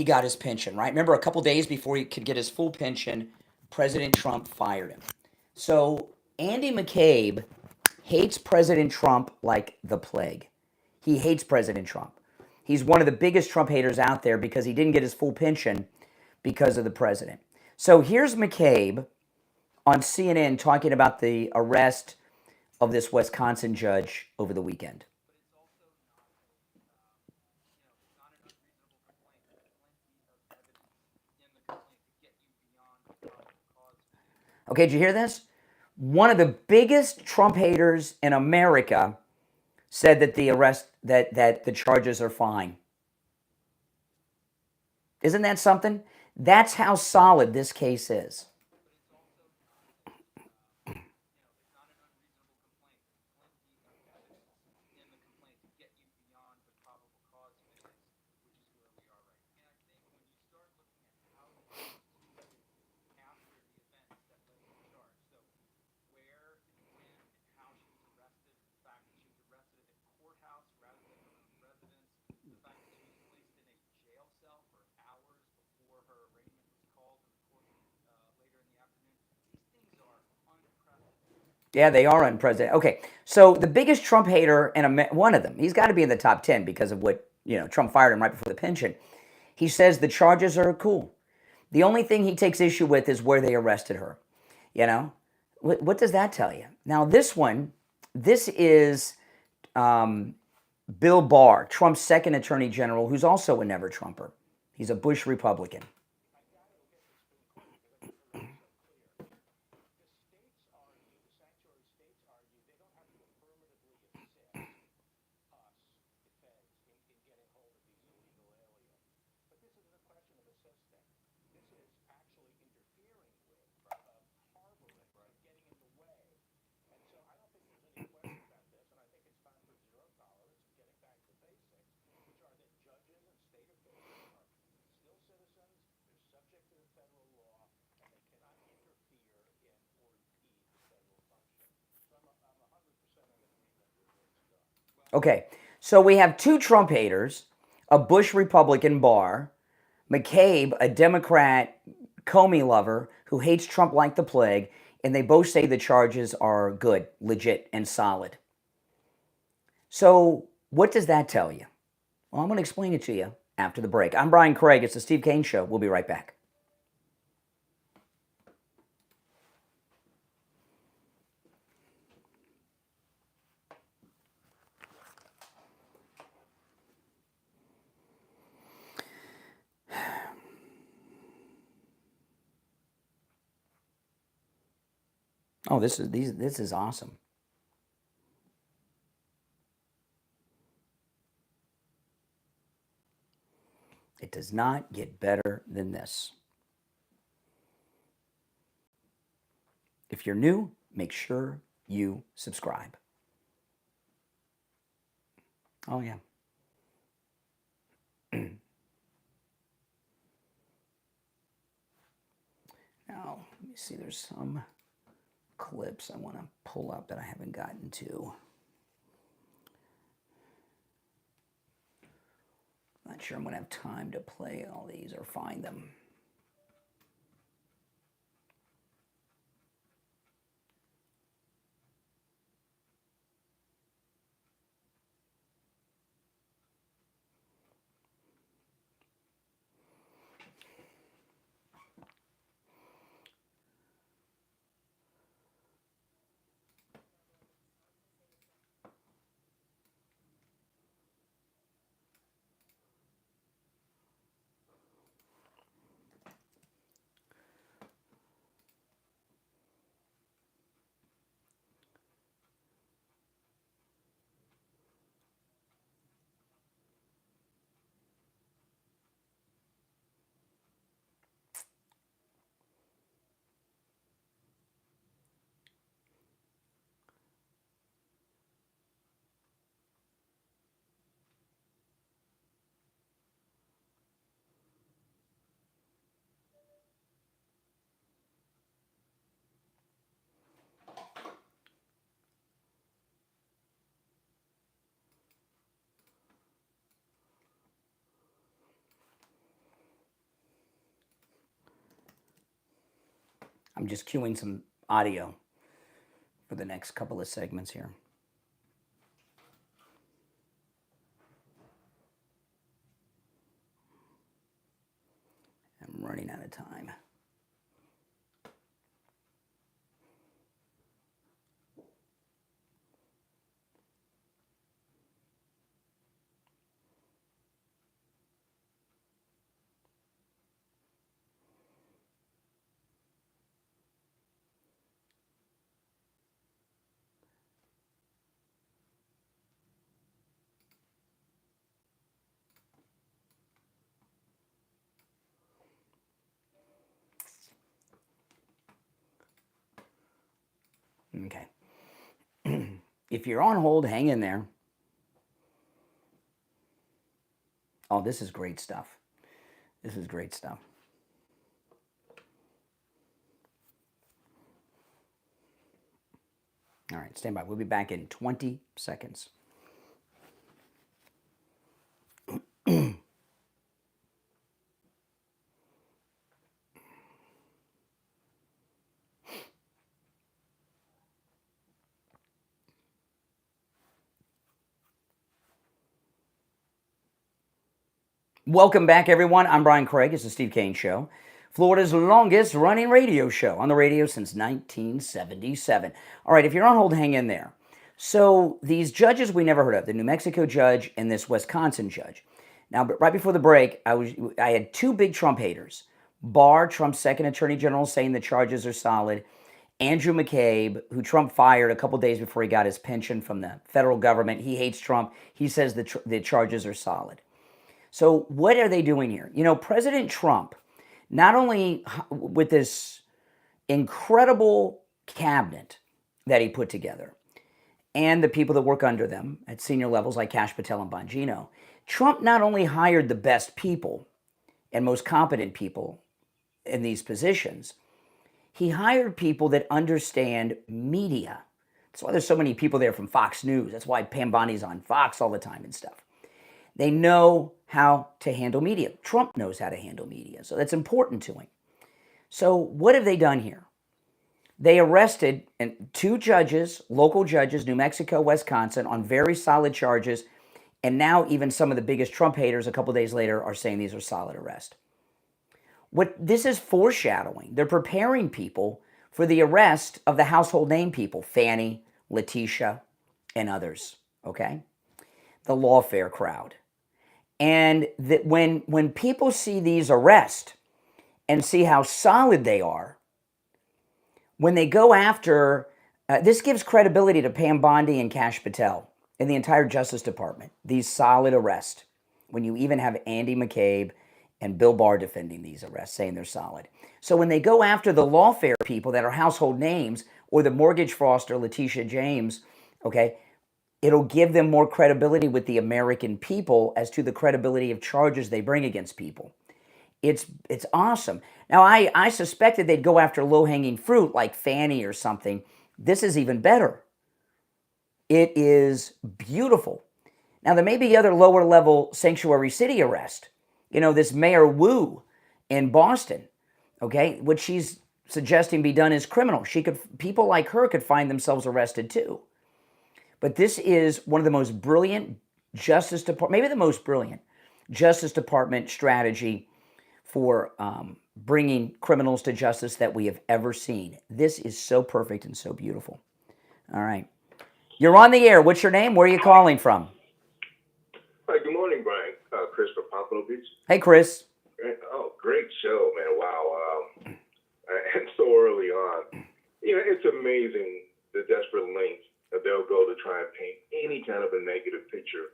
got his pension, right? Remember, a couple days before he could get his full pension, President Trump fired him. So Andy McCabe hates President Trump like the plague. He hates President Trump. He's one of the biggest Trump haters out there because he didn't get his full pension because of the president. So here's McCabe on CNN talking about the arrest of this Wisconsin judge over the weekend. Okay, did you hear this? One of the biggest Trump haters in America said that that the charges are fine. Isn't that something? That's how solid this case is. Yeah, they are unprecedented. Okay, so the biggest Trump hater, and one of them, he's got to be in the top 10 because of what, Trump fired him right before the pension. He says the charges are cool. The only thing he takes issue with is where they arrested her. What does that tell you? Now, this is Bill Barr, Trump's second attorney general, who's also a never-Trumper. He's a Bush Republican. Okay, so we have two Trump haters, a Bush Republican, Barr, McCabe, a Democrat Comey lover who hates Trump like the plague, and they both say the charges are good, legit, and solid. So what does that tell you? Well, I'm going to explain it to you after the break. I'm Brian Craig. It's the Steve Kane Show. We'll be right back. Oh, this is awesome. It does not get better than this. If you're new, make sure you subscribe. Oh, yeah. Now, let me see, there's some clips I want to pull up that I haven't gotten to. Not sure I'm going to have time to play all these or find them. I'm just cueing some audio for the next couple of segments here. I'm running out of time. Okay. If you're on hold, hang in there. Oh, this is great stuff. This is great stuff. All right, stand by. We'll be back in 20 seconds. Welcome back, everyone. I'm Brian Craig. It's the Steve Kane Show, Florida's longest running radio show, on the radio since 1977. All right, if you're on hold, hang in there. So these judges we never heard of, the New Mexico judge and this Wisconsin judge. Now, right before the break, I had two big Trump haters. Barr, Trump's second attorney general, saying the charges are solid. Andrew McCabe, who Trump fired a couple days before he got his pension from the federal government. He hates Trump. He says the charges are solid. So what are they doing here? You know, President Trump, not only with this incredible cabinet that he put together and the people that work under them at senior levels like Kash Patel and Bongino, Trump not only hired the best people and most competent people in these positions, he hired people that understand media. That's why there's so many people there from Fox News. That's why Pam Bondi's on Fox all the time and stuff. They know how to handle media. Trump knows how to handle media, so that's important to him. So what have they done here? They arrested two judges, local judges, New Mexico, Wisconsin, on very solid charges, and now even some of the biggest Trump haters a couple days later are saying these are solid arrests. What this is foreshadowing, they're preparing people for the arrest of the household name people, Fannie, Letitia, and others, okay? The lawfare crowd. And that when people see these arrests and see how solid they are, when they go after, this gives credibility to Pam Bondi and Kash Patel and the entire Justice Department, these solid arrests, when you even have Andy McCabe and Bill Barr defending these arrests, saying they're solid. So when they go after the lawfare people that are household names, or the mortgage fraudster, Letitia James, okay, it'll give them more credibility with the American people as to the credibility of charges they bring against people. It's awesome. Now, I suspected they'd go after low-hanging fruit like Fannie or something. This is even better. It is beautiful. Now, there may be other lower-level sanctuary city arrest. You know, this Mayor Wu in Boston, okay, what she's suggesting be done is criminal. People like her could find themselves arrested too. But this is one of the most brilliant Justice Department, maybe the most brilliant Justice Department strategy for bringing criminals to justice that we have ever seen. This is so perfect and so beautiful. All right. You're on the air. What's your name? Where are you calling from? Hi, good morning, Brian. Chris from Pompano Beach. Hey, Chris. Oh, great show, man. Wow. And so early on. You know, it's amazing the desperate lengths that they'll go to try and paint any kind of a negative picture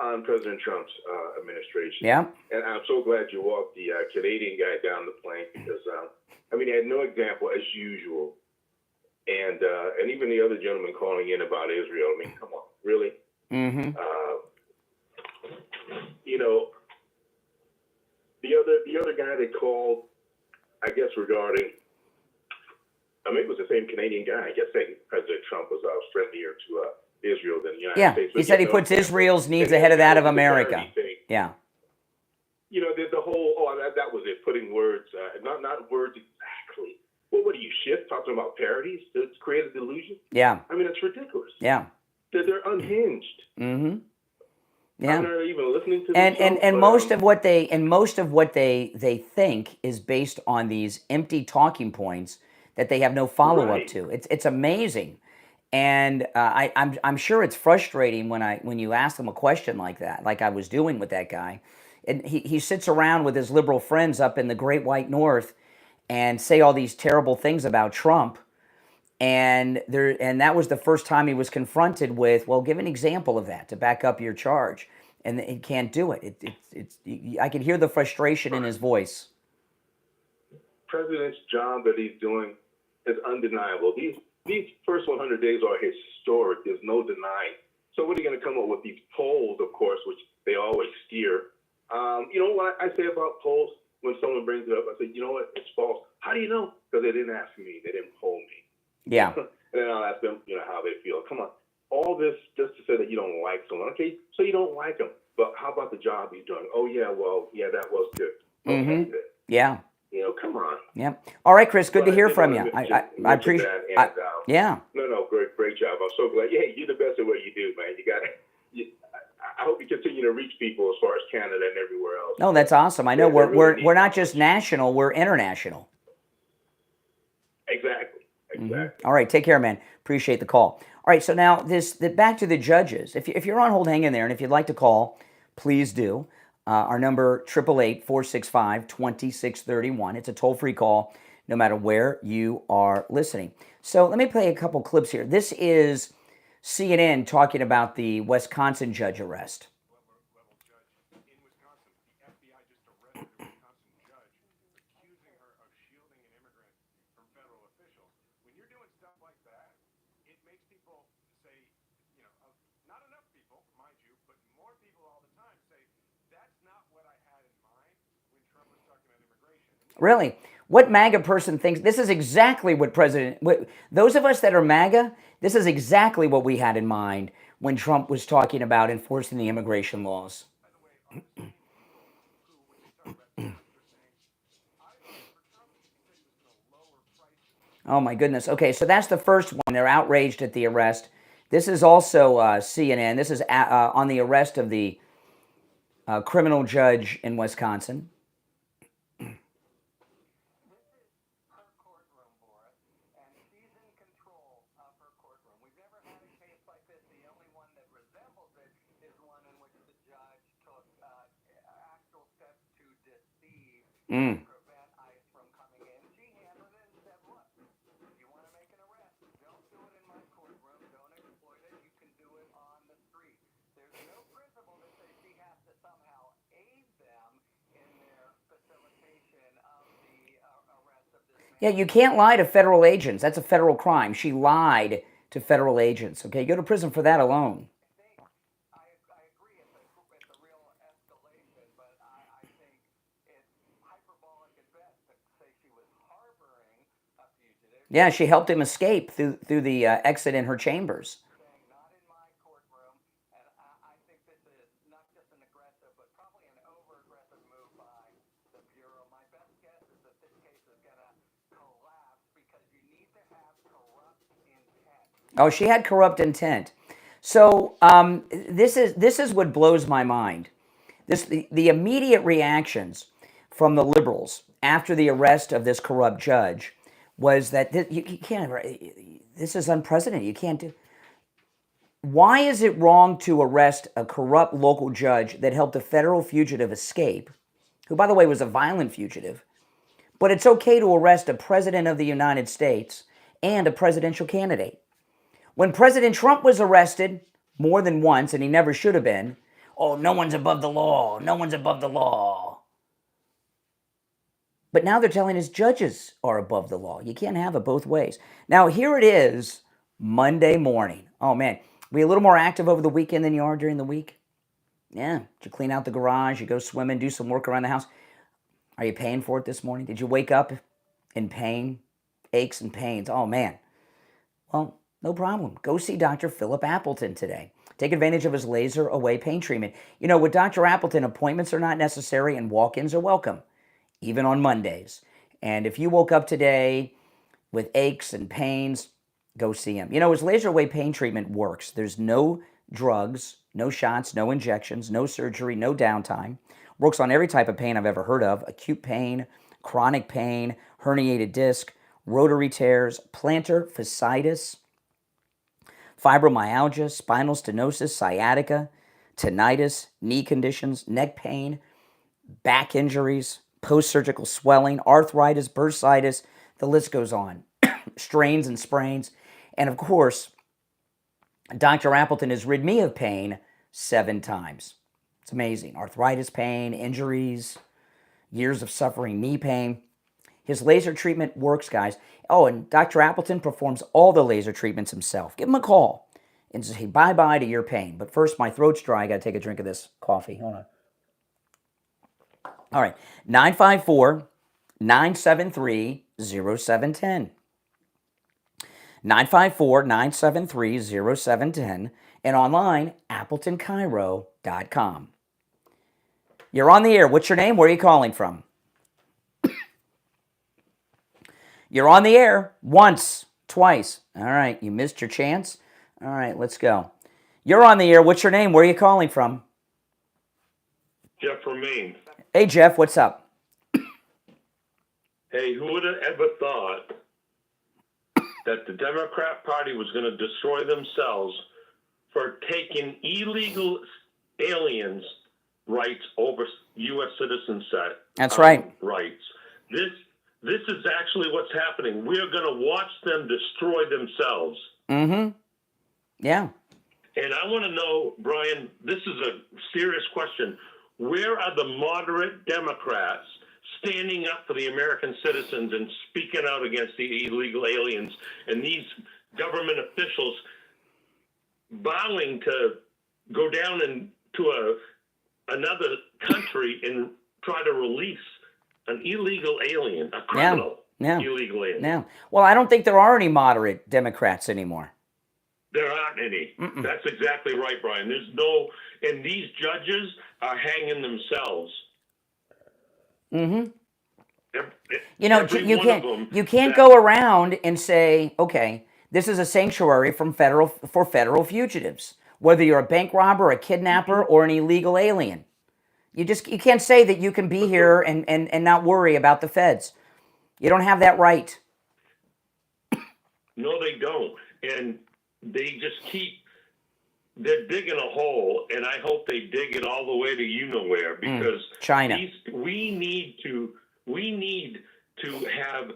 on President Trump's administration. Yeah. And I'm so glad you walked the Canadian guy down the plank because, I mean, he had no example as usual. And even the other gentleman calling in about Israel, I mean, come on, really? Mm-hmm. You know, the other guy that called, I guess, regarding, I mean, it was the same Canadian guy, I guess, saying President Trump was friendlier to Israel than the United States. He said he puts Israel's needs ahead of that of America. Yeah. You know, the whole, that was it, putting words, not words exactly. Well, what are you, Schiff talking about parodies to create a delusion. Yeah. I mean, it's ridiculous. Yeah. They're unhinged. Mm-hmm. Yeah. I'm not even listening to and most of what they think is based on these empty talking points that they have no follow up to. It's amazing, and I'm sure it's frustrating when you ask them a question like that, like I was doing with that guy, and he sits around with his liberal friends up in the Great White North, and say all these terrible things about Trump. And that was the first time he was confronted with, well, give an example of that to back up your charge, and he can't do it. I can hear the frustration in his voice. President's job that he's doing is undeniable. These first 100 days are historic. There's no denying. So what are you going to come up with these polls, of course, which they always steer? You know what I say about polls when someone brings it up? I say, you know what? It's false. How do you know? Because they didn't ask me. They didn't poll me. Yeah. And then I'll ask them, how they feel. Come on. All this just to say that you don't like someone. Okay, so you don't like him. But how about the job he's doing? Oh, yeah, well, yeah, that was good. Okay, Mm-hmm. good. Yeah. Come on. Yeah. All right, Chris, good to hear from you. I appreciate that. Yeah. No, great job. I'm so glad. Yeah, you're the best at what you do, man. I hope you continue to reach people as far as Canada and everywhere else. No, that's awesome. I know we're not just national, we're international. Exactly. Mm-hmm. All right, take care, man. Appreciate the call. All right, so now back to the judges. If you're on hold, hang in there, and if you'd like to call, please do. Our number 888-465-2631. It's a toll-free call, no matter where you are listening. So let me play a couple clips here. This is CNN talking about the Wisconsin judge arrest. Really? What MAGA person thinks? This is exactly what those of us that are MAGA, this is exactly what we had in mind when Trump was talking about enforcing the immigration laws. Oh my goodness. Okay, so that's the first one. They're outraged at the arrest. This is also CNN. This is on the arrest of the criminal judge in Wisconsin. Mm. Yeah, you can't lie to federal agents. That's a federal crime. She lied to federal agents. Okay, go to prison for that alone. Yeah, she helped him escape through the exit in her chambers. Oh, she had corrupt intent. So this is what blows my mind. The immediate reactions from the liberals after the arrest of this corrupt judge was that you can't. This is unprecedented. You can't do. Why is it wrong to arrest a corrupt local judge that helped a federal fugitive escape, who, by the way, was a violent fugitive, but it's okay to arrest a president of the United States and a presidential candidate? When President Trump was arrested more than once, and he never should have been, oh, no one's above the law. No one's above the law. But now they're telling us judges are above the law. You can't have it both ways. Now, here it is, Monday morning. Oh, man. Were you a little more active over the weekend than you are during the week? Yeah. Did you clean out the garage? You go swimming, do some work around the house? Are you paying for it this morning? Did you wake up in pain? Aches and pains? Oh, man. Well, no problem. Go see Dr. Philip Appleton today. Take advantage of his laser away pain treatment. You know, with Dr. Appleton, appointments are not necessary and walk-ins are welcome, even on Mondays. And if you woke up today with aches and pains, go see him. You know, his laser wave pain treatment works. There's no drugs, no shots, no injections, no surgery, no downtime. Works on every type of pain I've ever heard of: acute pain, chronic pain, herniated disc, rotary tears, plantar fasciitis, fibromyalgia, spinal stenosis, sciatica, tinnitus, knee conditions, neck pain, back injuries, post-surgical swelling, arthritis, bursitis, the list goes on. Strains and sprains. And of course, Dr. Appleton has rid me of pain 7 times. It's amazing. Arthritis pain, injuries, years of suffering knee pain. His laser treatment works, guys. Oh, and Dr. Appleton performs all the laser treatments himself. Give him a call and say bye-bye to your pain. But first, my throat's dry. I got to take a drink of this coffee. Hold on. All right, 954-973-0710. 954-973-0710. And online, AppletonCairo.com. You're on the air. What's your name? Where are you calling from? You're on the air once, twice. All right, you missed your chance. All right, let's go. You're on the air. What's your name? Where are you calling from? Jeff from Maine. Hey, Jeff, what's up? Hey, who would have ever thought that the Democrat Party was going to destroy themselves for taking illegal aliens' rights over U.S. citizens' That's right. Rights. This is actually what's happening. We are going to watch them destroy themselves. Mm-hmm. Yeah. And I want to know, Brian, this is a serious question. Where are the moderate Democrats standing up for the American citizens and speaking out against the illegal aliens and these government officials vowing to go down into another country and try to release an illegal alien, a criminal illegal alien? Yeah. Well, I don't think there are any moderate Democrats anymore. There aren't any. Mm-mm. That's exactly right, Brian. There's no, and these judges are hanging themselves. Mm-hmm. You know, you can't go around and say, okay, this is a sanctuary for federal fugitives, whether you're a bank robber, a kidnapper, or an illegal alien. You can't say that you can be here and not worry about the feds. You don't have that right. No, they don't. And they just they're digging a hole, and I hope they dig it all the way to you-know-where, because China. We need to have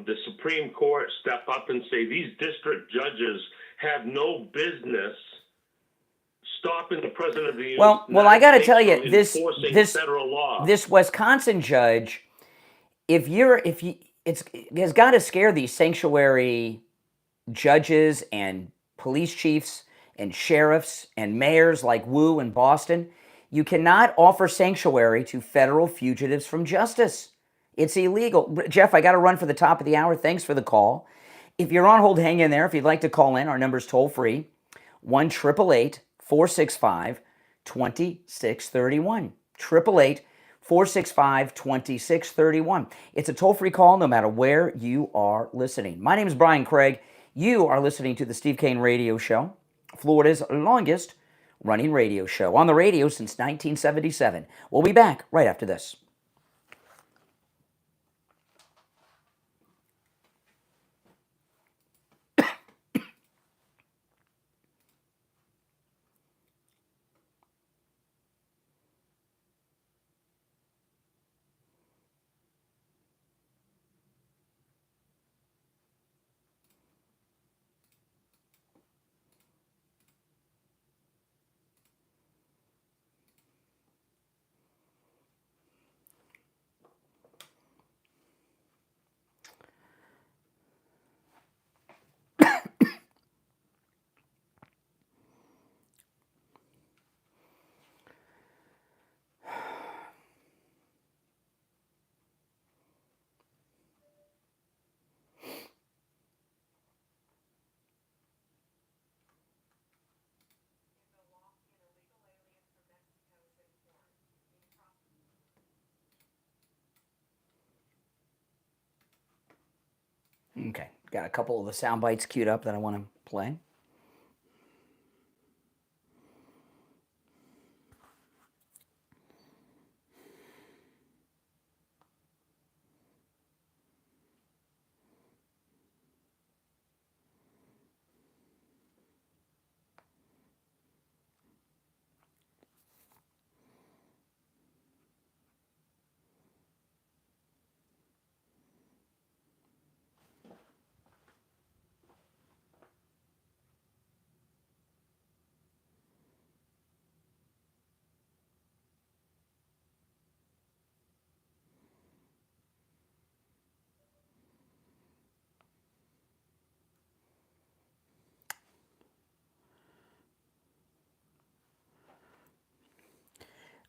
the Supreme Court step up and say these district judges have no business stopping the president of the United States. Well, I got to tell you, this federal law. This Wisconsin judge, has got to scare these sanctuary judges and police chiefs and sheriffs and mayors like Wu in Boston. You cannot offer sanctuary to federal fugitives from justice. It's illegal. Jeff, I got to run for the top of the hour. Thanks for the call. If you're on hold, hang in there. If you'd like to call in, our number's toll free, 1-888-465-2631. 888-465-2631. It's a toll-free call no matter where you are listening. My name is Brian Craig. You are listening to the Steve Kane Radio Show, Florida's longest running radio show, on the radio since 1977. We'll be back right after this. Okay, got a couple of the sound bites queued up that I want to play.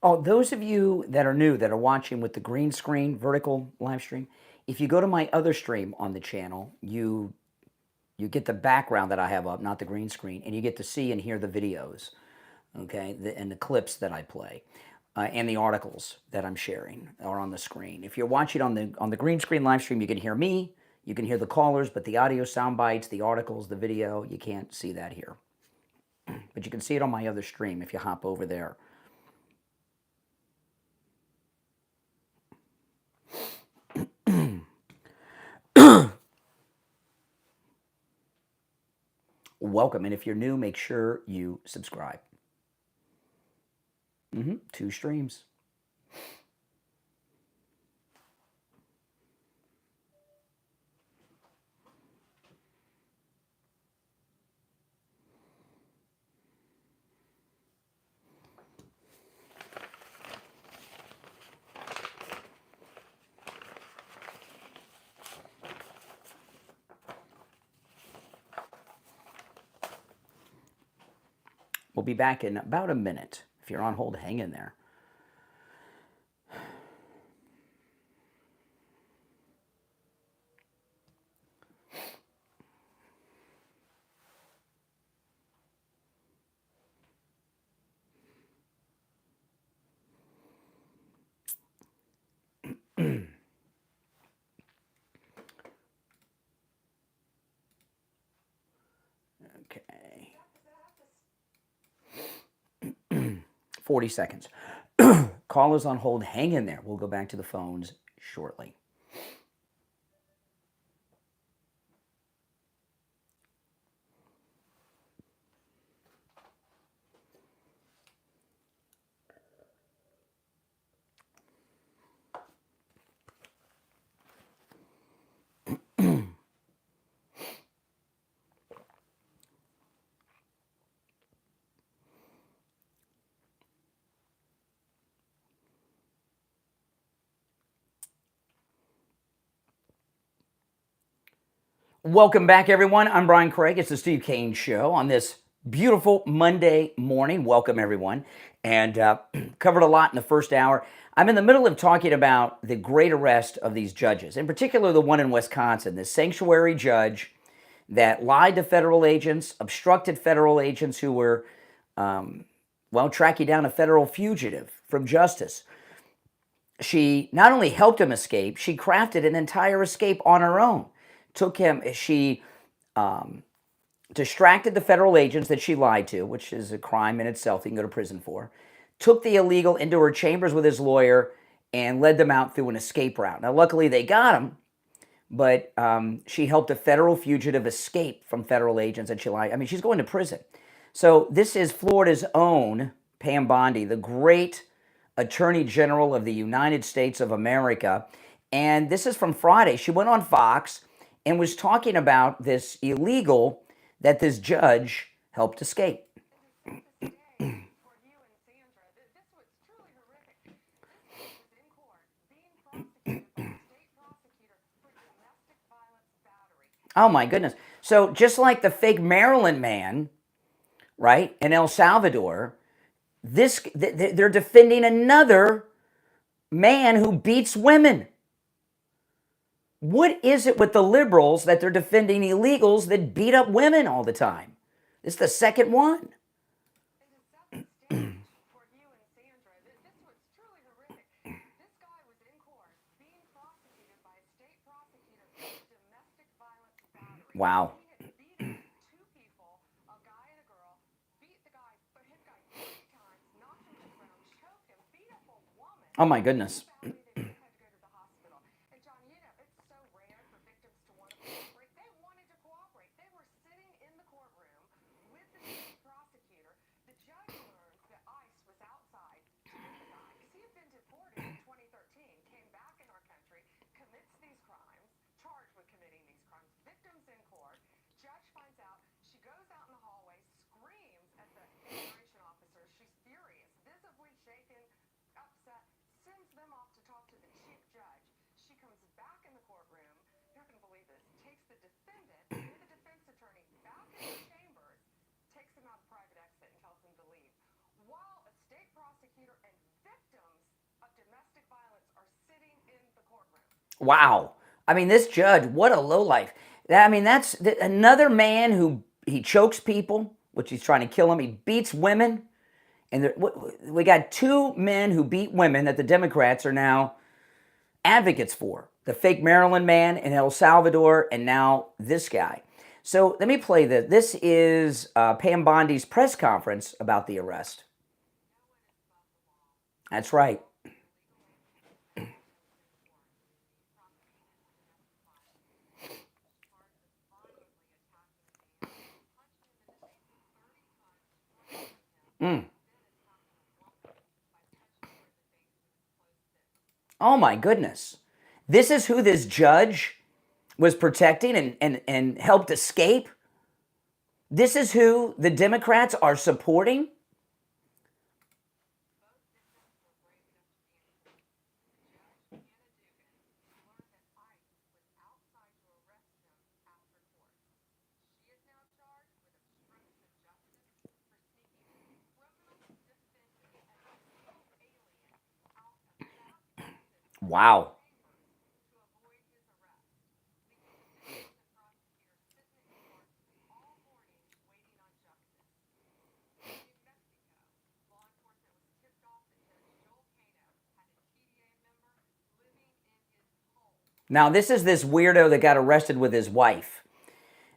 Oh, those of you that are new, that are watching with the green screen, vertical live stream, if you go to my other stream on the channel, you get the background that I have up, not the green screen, and you get to see and hear the videos, okay, and the clips that I play, and the articles that I'm sharing are on the screen. If you're watching on the green screen live stream, you can hear me, you can hear the callers, but the audio sound bites, the articles, the video, you can't see that here. But you can see it on my other stream if you hop over there. Welcome, and if you're new, make sure you subscribe. 2 streams. We'll be back in about a minute. If you're on hold, hang in there. Okay. 40 seconds. Callers on hold, hang in there. We'll go back to the phones shortly. Welcome back, everyone. I'm Brian Craig. It's the Steve Kane Show on this beautiful Monday morning. Welcome, everyone. And covered a lot in the first hour. I'm in the middle of talking about the great arrest of these judges, in particular the one in Wisconsin, the sanctuary judge that lied to federal agents, obstructed federal agents who were, tracking down a federal fugitive from justice. She not only helped him escape, she crafted an entire escape on her own. She distracted the federal agents that she lied to, which is a crime in itself you can go to prison for, took the illegal into her chambers with his lawyer, and led them out through an escape route. Now, luckily, they got him, but she helped a federal fugitive escape from federal agents that she lied. I mean, she's going to prison. So this is Florida's own Pam Bondi, the great Attorney General of the United States of America. And this is from Friday. She went on Fox and was talking about this illegal that this judge helped escape. Oh my goodness. So just like the fake Maryland man, right, in El Salvador, they're defending another man who beats women. What is it with the liberals that they're defending illegals that beat up women all the time? It's the second one. Wow. Oh my goodness. Wow. I mean, this judge, what a lowlife. I mean, that's another man who he chokes people, which he's trying to kill them. He beats women. And we got two men who beat women that the Democrats are now advocates for. The fake Maryland man in El Salvador, and now this guy. So let me play this. This is Pam Bondi's press conference about the arrest. That's right. Oh my goodness. This is who this judge was protecting and helped escape? This is who the Democrats are supporting? Wow. Now, this is this weirdo that got arrested with his wife.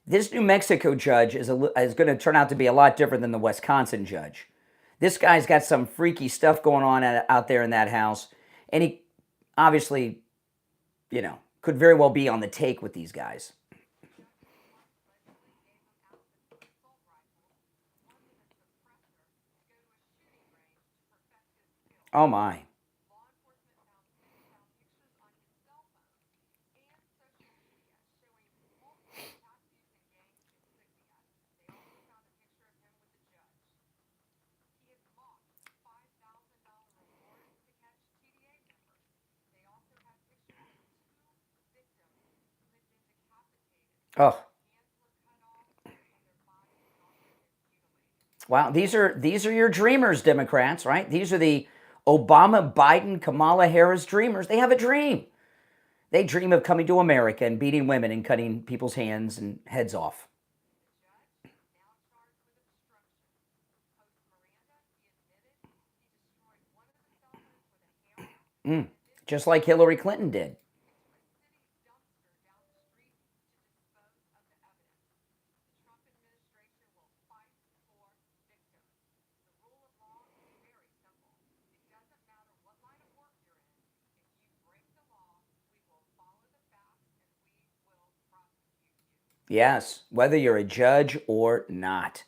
This New Mexico judge is going to turn out to be a lot different than the Wisconsin judge. This guy's got some freaky stuff going on out there in that house. And he obviously, could very well be on the take with these guys. Oh, my. Oh. Wow, these are your dreamers, Democrats, right? These are the Obama, Biden, Kamala Harris dreamers. They have a dream. They dream of coming to America and beating women and cutting people's hands and heads off. Just like Hillary Clinton did. Yes, whether you're a judge or not.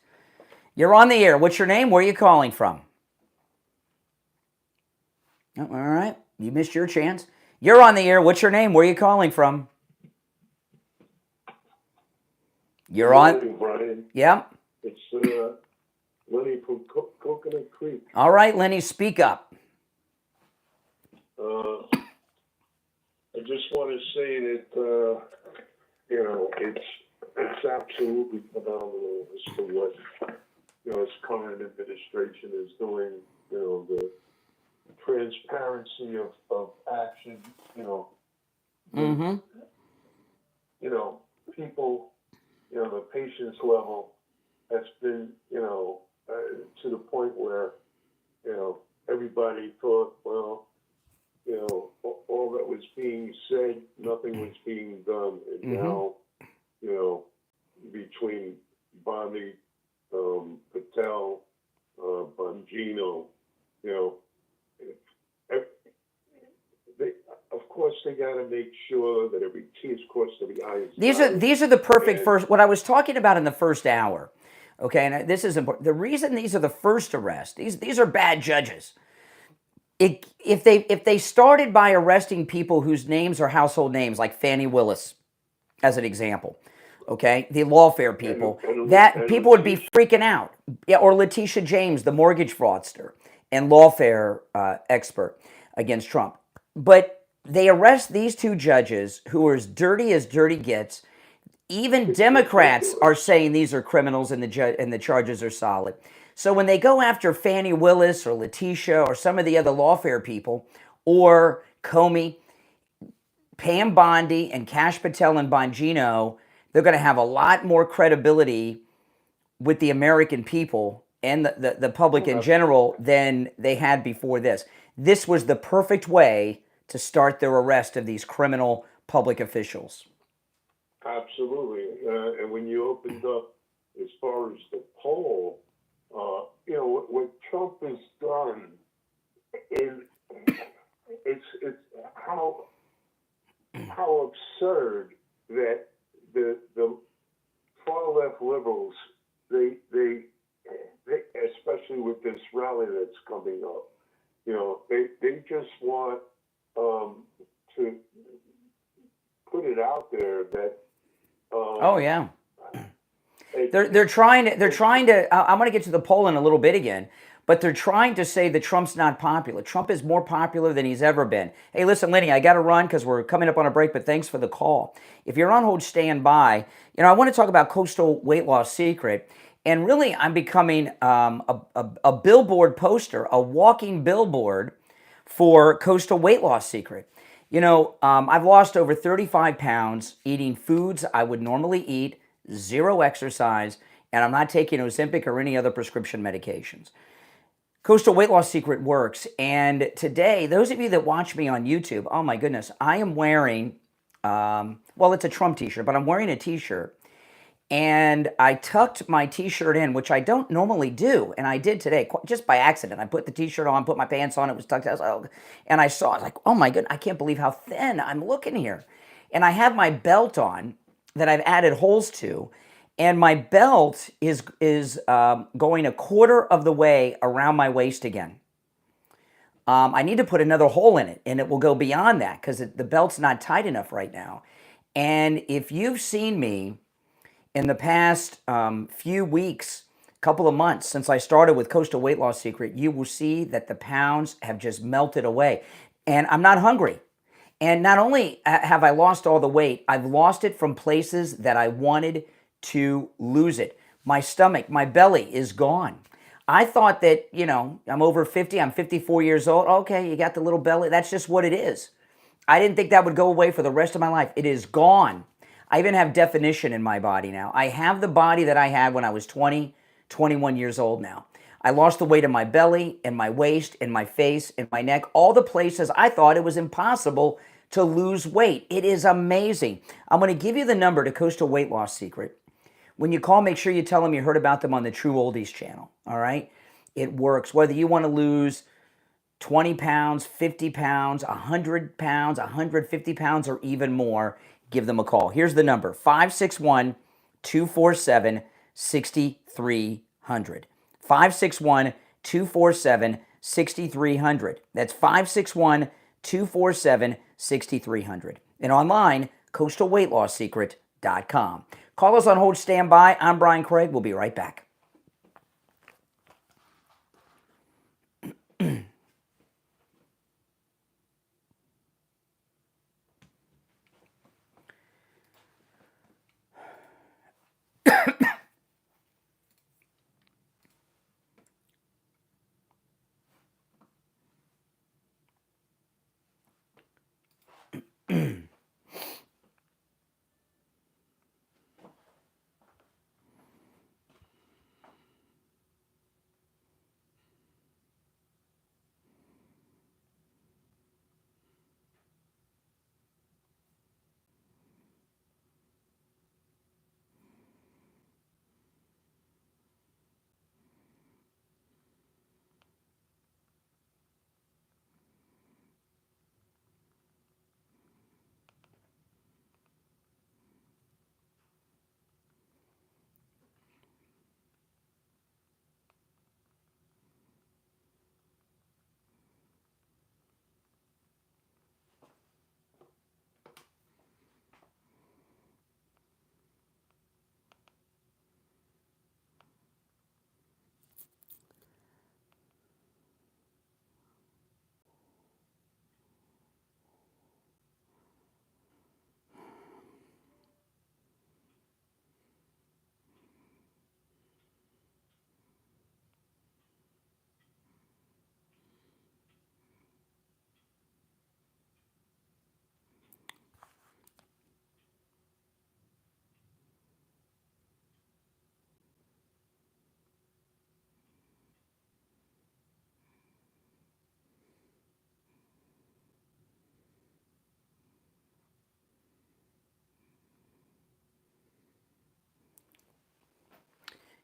You're on the air. What's your name? Where are you calling from? Oh, all right. You missed your chance. You're on the air. What's your name? Where are you calling from? You're on. Good morning, Brian. Yeah. It's Lenny from Coconut Creek. All right, Lenny, speak up. I just want to say that it's absolutely phenomenal as to what this current administration is doing. The transparency of action. People. The patience level has been, to the point where, everybody thought, well, all that was being said, nothing was being done. And now, between Bonnie, Patel, Bongino, of course they got to make sure that every T is crossed, every I is These are the perfect first. What I was talking about in the first hour, okay, and this is important. The reason these are the first arrests, these are bad judges. If they started by arresting people whose names are household names, like Fannie Willis, as an example, okay, the lawfare people, that people would be freaking out. Yeah, or Letitia James, the mortgage fraudster and lawfare expert against Trump. But they arrest these two judges who are as dirty gets. Even Democrats are saying these are criminals and the charges are solid. So when they go after Fannie Willis or Letitia or some of the other lawfare people, or Comey, Pam Bondi and Cash Patel and Bongino, they're going to have a lot more credibility with the American people and the public in general than they had before this. This was the perfect way to start their arrest of these criminal public officials. Absolutely. And when you opened up as far as the poll, what Trump has done is it's how absurd that the far left liberals they especially with this rally that's coming up, they just want to put it out there that oh yeah. They're trying to I'm going to get to the poll in a little bit again, but they're trying to say that Trump's not popular. Trump is more popular than he's ever been. Hey, listen, Lenny, I got to run because we're coming up on a break, but thanks for the call. If you're on hold, stand by. I want to talk about Coastal Weight Loss Secret, and really I'm becoming a billboard poster, a walking billboard for Coastal Weight Loss Secret. I've lost over 35 pounds eating foods I would normally eat, zero exercise, and I'm not taking Ozempic or any other prescription medications. Coastal Weight Loss Secret works, and today, those of you that watch me on YouTube, oh my goodness, I am wearing, it's a Trump t-shirt, but I'm wearing a t-shirt, and I tucked my t-shirt in, which I don't normally do, and I did today, just by accident. I put the t-shirt on, put my pants on, it was tucked out, and I saw, I was like, oh my goodness, I can't believe how thin I'm looking here. And I have my belt on that I've added holes to, and my belt is going a quarter of the way around my waist again. I need to put another hole in it, and it will go beyond that because the belt's not tight enough right now. And if you've seen me in the past few weeks, couple of months since I started with Coastal Weight Loss Secret, you will see that the pounds have just melted away, and I'm not hungry. And not only have I lost all the weight, I've lost it from places that I wanted to lose it. My stomach, my belly is gone. I thought that, I'm over 50, I'm 54 years old. Okay, you got the little belly. That's just what it is. I didn't think that would go away for the rest of my life. It is gone. I even have definition in my body now. I have the body that I had when I was 20, 21 years old now. I lost the weight in my belly, in my waist, in my face, in my neck, all the places I thought it was impossible to lose weight. It is amazing. I'm going to give you the number to Coastal Weight Loss Secret. When you call, make sure you tell them you heard about them on the True Oldies channel, all right? It works. Whether you want to lose 20 pounds, 50 pounds, 100 pounds, 150 pounds, or even more, give them a call. Here's the number, 561-247-6300. 561-247-6300. That's 561-247-6300. And online, coastalweightloss.secret.com. Call us on hold, stand by. I'm Brian Craig. We'll be right back.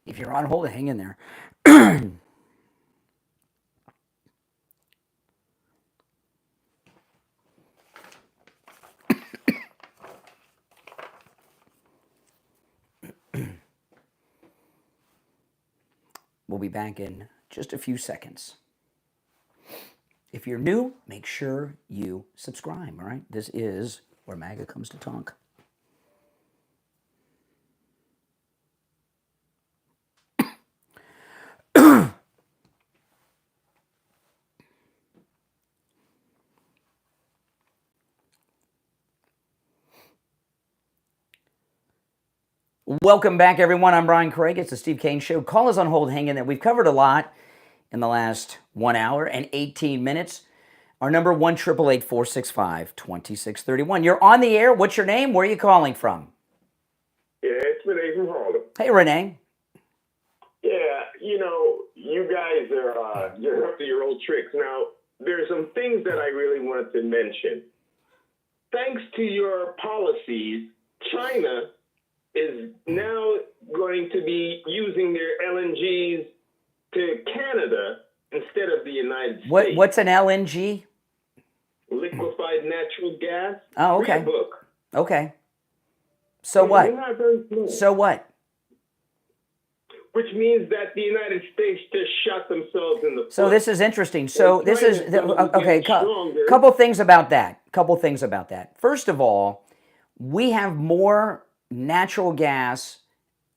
If you're on hold, hang in there. We'll be back in just a few seconds. If you're new, make sure you subscribe, all right? This is where MAGA comes to talk. Welcome back, everyone. I'm Brian Craig. It's the Steve Kane Show. Call us on hold, hang in there. We've covered a lot in the last 1 hour and 18 minutes. Our number 1-888-465-2631. You're on the air. What's your name? Where are you calling from? Yeah, it's Renee from Harlem. Hey, Renee. Yeah, you guys are you're up to your old tricks. Now, there's some things that I really wanted to mention. Thanks to your policies, China is now going to be using their LNGs to Canada instead of the United States. What's an LNG? Liquefied natural gas. Oh, okay. Read a book. Okay. So what? You're not very smart. So what? Which means that the United States just shot themselves in the foot. So this is interesting. So this is okay. Couple things about that. First of all, we have more natural gas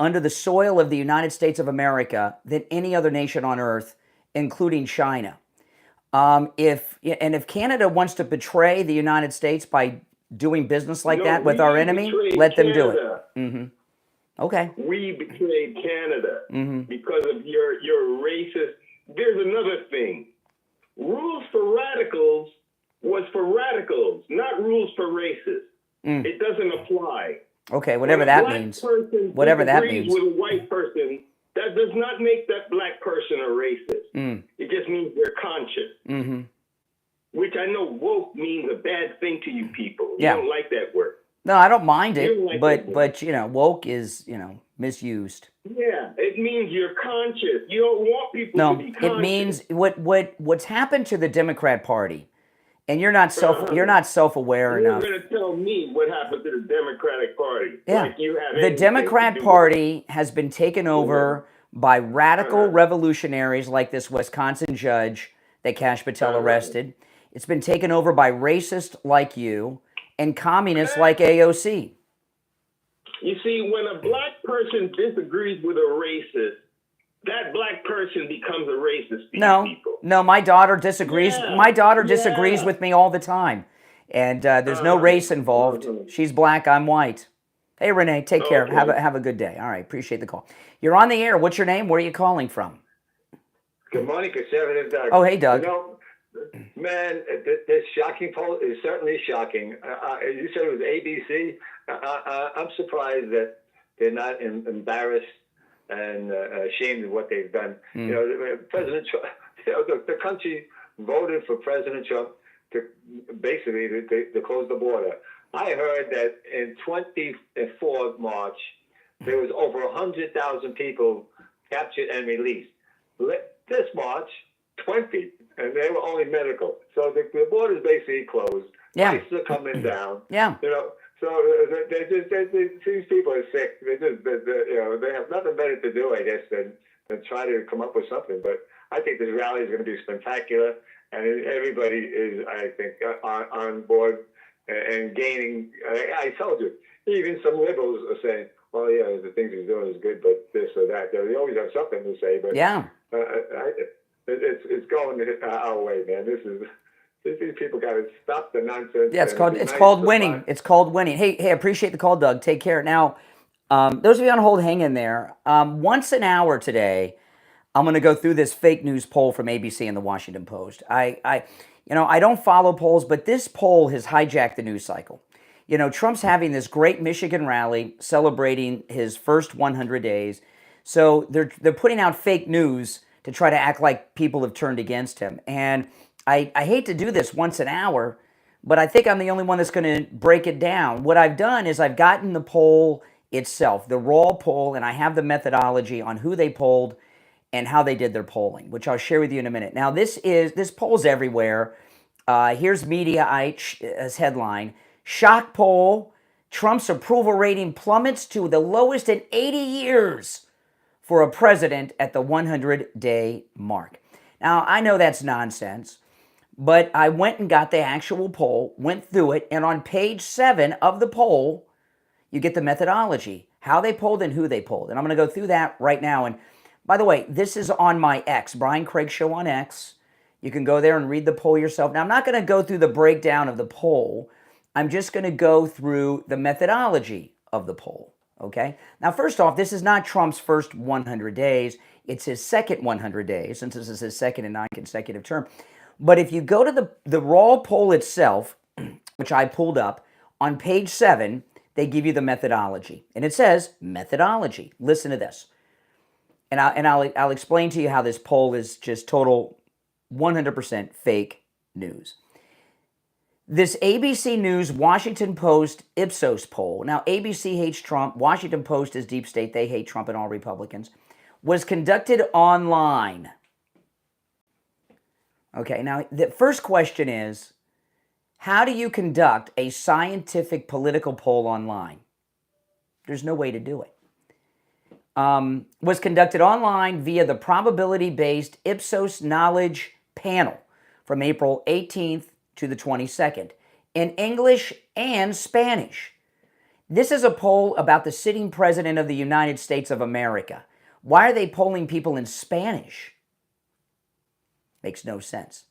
under the soil of the United States of America than any other nation on earth, including China. If Canada wants to betray the United States by doing business like that with our enemy, let them do it. Mm-hmm. Okay. We betrayed Canada because of your racist. There's another thing. Rules for radicals was for radicals, not rules for racists. It doesn't apply. Okay, whatever that means. Whatever that means. With a white person, that does not make that black person a racist. It just means they're conscious. Which I know woke means a bad thing to you people. You don't like that word. No, I don't mind it, but woke is, misused. Yeah, it means you're conscious. You don't want people to be conscious. It means what's happened to the Democrat Party, and you're not self-aware enough. You're going to tell me what happened to the Democratic Party. Yeah, like you have the Democrat Party has been taken over by radical revolutionaries like this Wisconsin judge that Kash Patel arrested. It's been taken over by racists like you and communists like AOC. You see, when a black person disagrees with a racist, that black person becomes a racist. No, my daughter disagrees. My daughter disagrees with me all the time, and there's no race involved. She's black, I'm white. Hey, Renee, take care. Have a good day. All right, appreciate the call. You're on the air. What's your name? Where are you calling from? Good morning, conservative Doug. Oh, hey, Doug. Man, this shocking poll is certainly shocking. You said it was ABC. I'm surprised that they're not embarrassed and ashamed of what they've done. President Trump, the country voted for President Trump to basically to close the border. I heard that in 24 March, there was over 100,000 people captured and released. This March, 20, and they were only medical. So the border is basically closed. Prices are coming down. So these people are sick. They have nothing better to do, I guess, than try to come up with something. But I think this rally is going to be spectacular, and everybody is, I think, on board and gaining. I told you, even some liberals are saying, "Well, yeah, the things he's doing is good, but this or that." They always have something to say, but it's going our way, man. These people got to stop the nonsense. Yeah, it's called winning. It's called winning. Hey, I appreciate the call, Doug. Take care. Now, those of you on hold, hang in there. Once an hour today, I'm going to go through this fake news poll from ABC and the Washington Post. I don't follow polls, but this poll has hijacked the news cycle. Trump's having this great Michigan rally celebrating his first 100 days. So they're putting out fake news to try to act like people have turned against him. And I hate to do this once an hour, but I think I'm the only one that's going to break it down. What I've done is I've gotten the poll itself, the raw poll, and I have the methodology on who they polled and how they did their polling, which I'll share with you in a minute. Now, this poll's everywhere. Here's Mediaite's headline: shock poll, Trump's approval rating plummets to the lowest in 80 years for a president at the 100-day mark. Now, I know that's nonsense, but I went and got the actual poll, went through it, and on page 7 of the poll, you get the methodology, how they polled and who they polled. And I'm going to go through that right now. And by the way, this is on my X, Brian Craig Show on X. You can go there and read the poll yourself. Now, I'm not going to go through the breakdown of the poll. I'm just going to go through the methodology of the poll, okay? Now, first off, this is not Trump's first 100 days. It's his second 100 days, since this is his second and non-consecutive term. But if you go to the raw poll itself, which I pulled up, on page 7, they give you the methodology. And it says, methodology. Listen to this. And I'll explain to you how this poll is just total 100% fake news. This ABC News Washington Post Ipsos poll, now ABC hates Trump, Washington Post is deep state, they hate Trump and all Republicans, was conducted online. Okay, now the first question is, how do you conduct a scientific political poll online? There's no way to do it. Was conducted online via the probability-based Ipsos Knowledge Panel from April 18th to the 22nd in English and Spanish. This is a poll about the sitting president of the United States of America. Why are they polling people in Spanish? Makes no sense.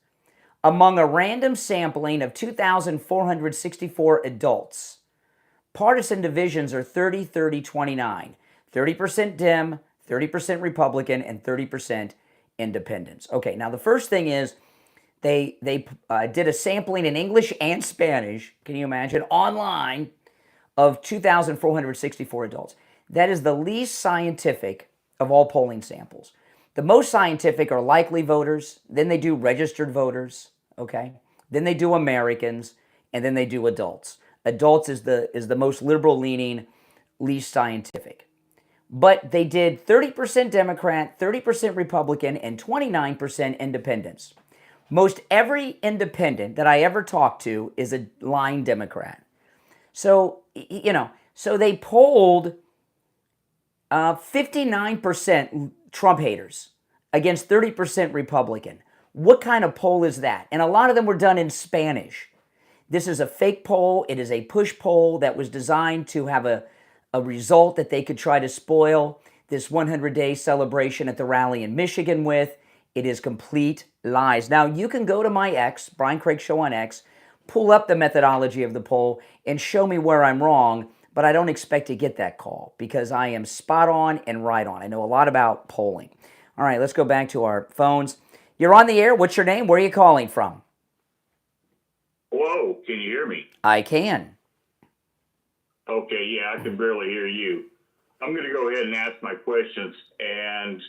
Among a random sampling of 2,464 adults, partisan divisions are 30, 30, 29. 30% Dem, 30% Republican, and 30% Independents. Okay, now the first thing is they did a sampling in English and Spanish, can you imagine, online of 2,464 adults. That is the least scientific of all polling samples. The most scientific are likely voters, then they do registered voters, okay? Then they do Americans, and then they do adults. Adults is the most liberal-leaning, least scientific. But they did 30% Democrat, 30% Republican, and 29% Independents. Most every independent that I ever talked to is a lying Democrat. So, so they polled 59% Trump haters against 30% Republican. What kind of poll is that? And a lot of them were done in Spanish. This is a fake poll. It is a push poll that was designed to have a result that they could try to spoil this 100-day celebration at the rally in Michigan with. It is complete lies. Now, you can go to my X, Brian Craig Show on X, pull up the methodology of the poll, and show me where I'm wrong, but I don't expect to get that call because I am spot on and right on. I know a lot about polling. All right, let's go back to our phones. You're on the air. What's your name? Where are you calling from? Hello, can you hear me? I can. Okay, yeah, I can barely hear you. I'm going to go ahead and ask my questions, and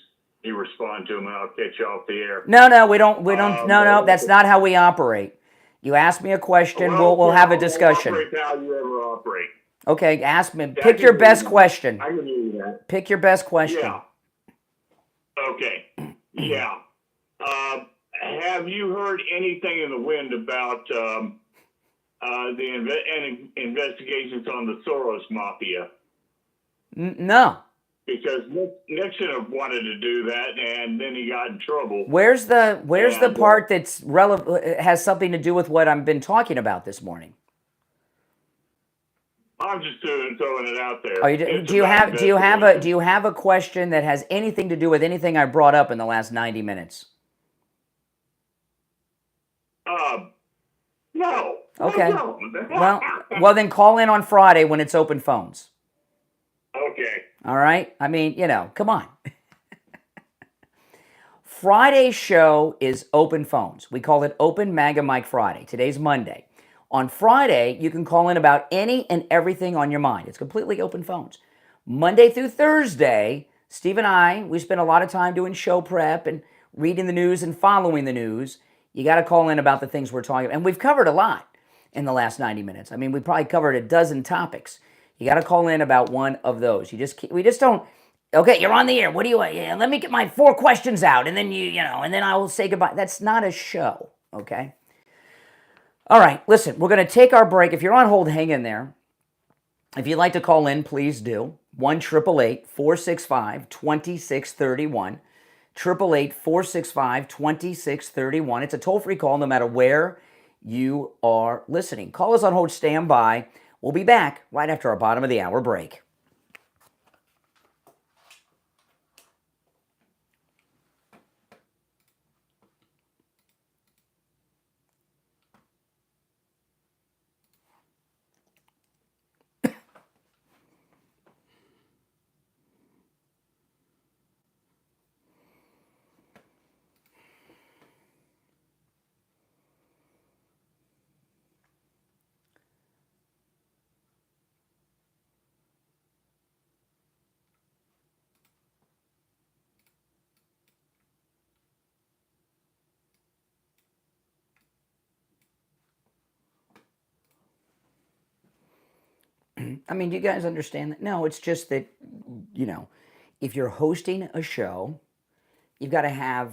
you respond to them, and I'll catch you off the air. No, we don't. No, that's not how we operate. You ask me a question, we'll have a discussion. Operate how you ever operate. Okay, ask me. Pick your best question. I can hear that. Pick your best question. Yeah. Okay. Yeah. Have you heard anything in the wind about the investigations on the Soros Mafia? No. Because Nixon wanted to do that, and then he got in trouble. Where's the part that's relevant, has something to do with what I've been talking about this morning? I'm just throwing it out there. Do you have a question that has anything to do with anything I brought up in the last 90 minutes? No. Okay. No. Well, then call in on Friday when it's open phones. Okay. All right? I mean, come on. Friday's show is open phones. We call it Open MAGA Mike Friday. Today's Monday. On Friday, you can call in about any and everything on your mind. It's completely open phones. Monday through Thursday, Steve and I, we spend a lot of time doing show prep and reading the news and following the news. You got to call in about the things we're talking about. And we've covered a lot in the last 90 minutes. I mean, we probably covered a dozen topics. You got to call in about one of those. We just don't. Okay, you're on the air. What do you want? Yeah, let me get my 4 questions out, and then and then I will say goodbye. That's not a show, okay? All right, listen, we're going to take our break. If you're on hold, hang in there. If you'd like to call in, please do. 1-888-465-2631. 888-465-2631. It's a toll-free call no matter where you are listening. Call us on hold, stand by. We'll be back right after our bottom of the hour break. I mean, do you guys understand that? No, it's just that, if you're hosting a show, you've got to have,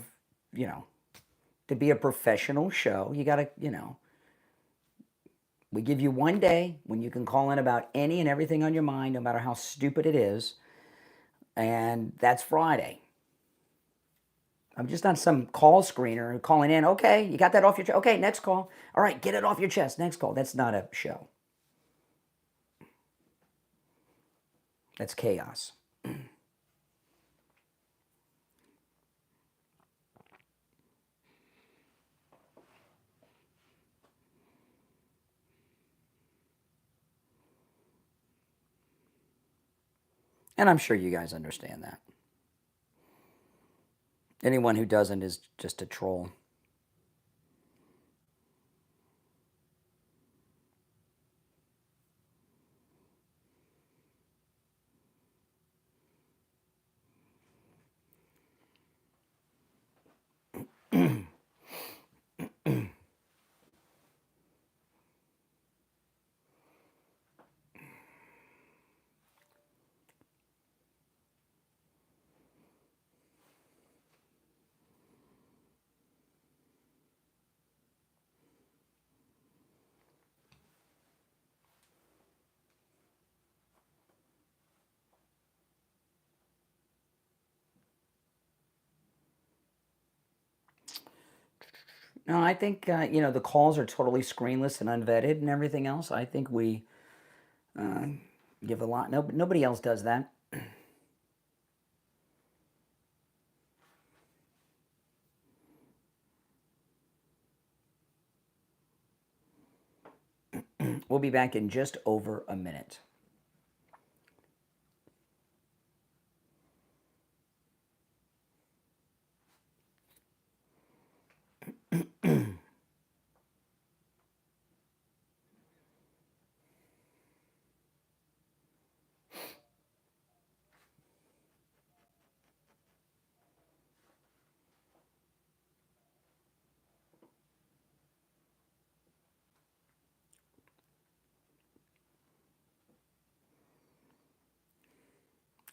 to be a professional show, you got to, we give you one day when you can call in about any and everything on your mind, no matter how stupid it is, and that's Friday. I'm just not some call screener calling in, okay, you got that off your chest, okay, next call. All right, get it off your chest, next call. That's not a show. That's chaos. And I'm sure you guys understand that. Anyone who doesn't is just a troll. No, I think, the calls are totally screenless and unvetted and everything else. I think we give a lot. No, nobody else does that. We'll be back in just over a minute.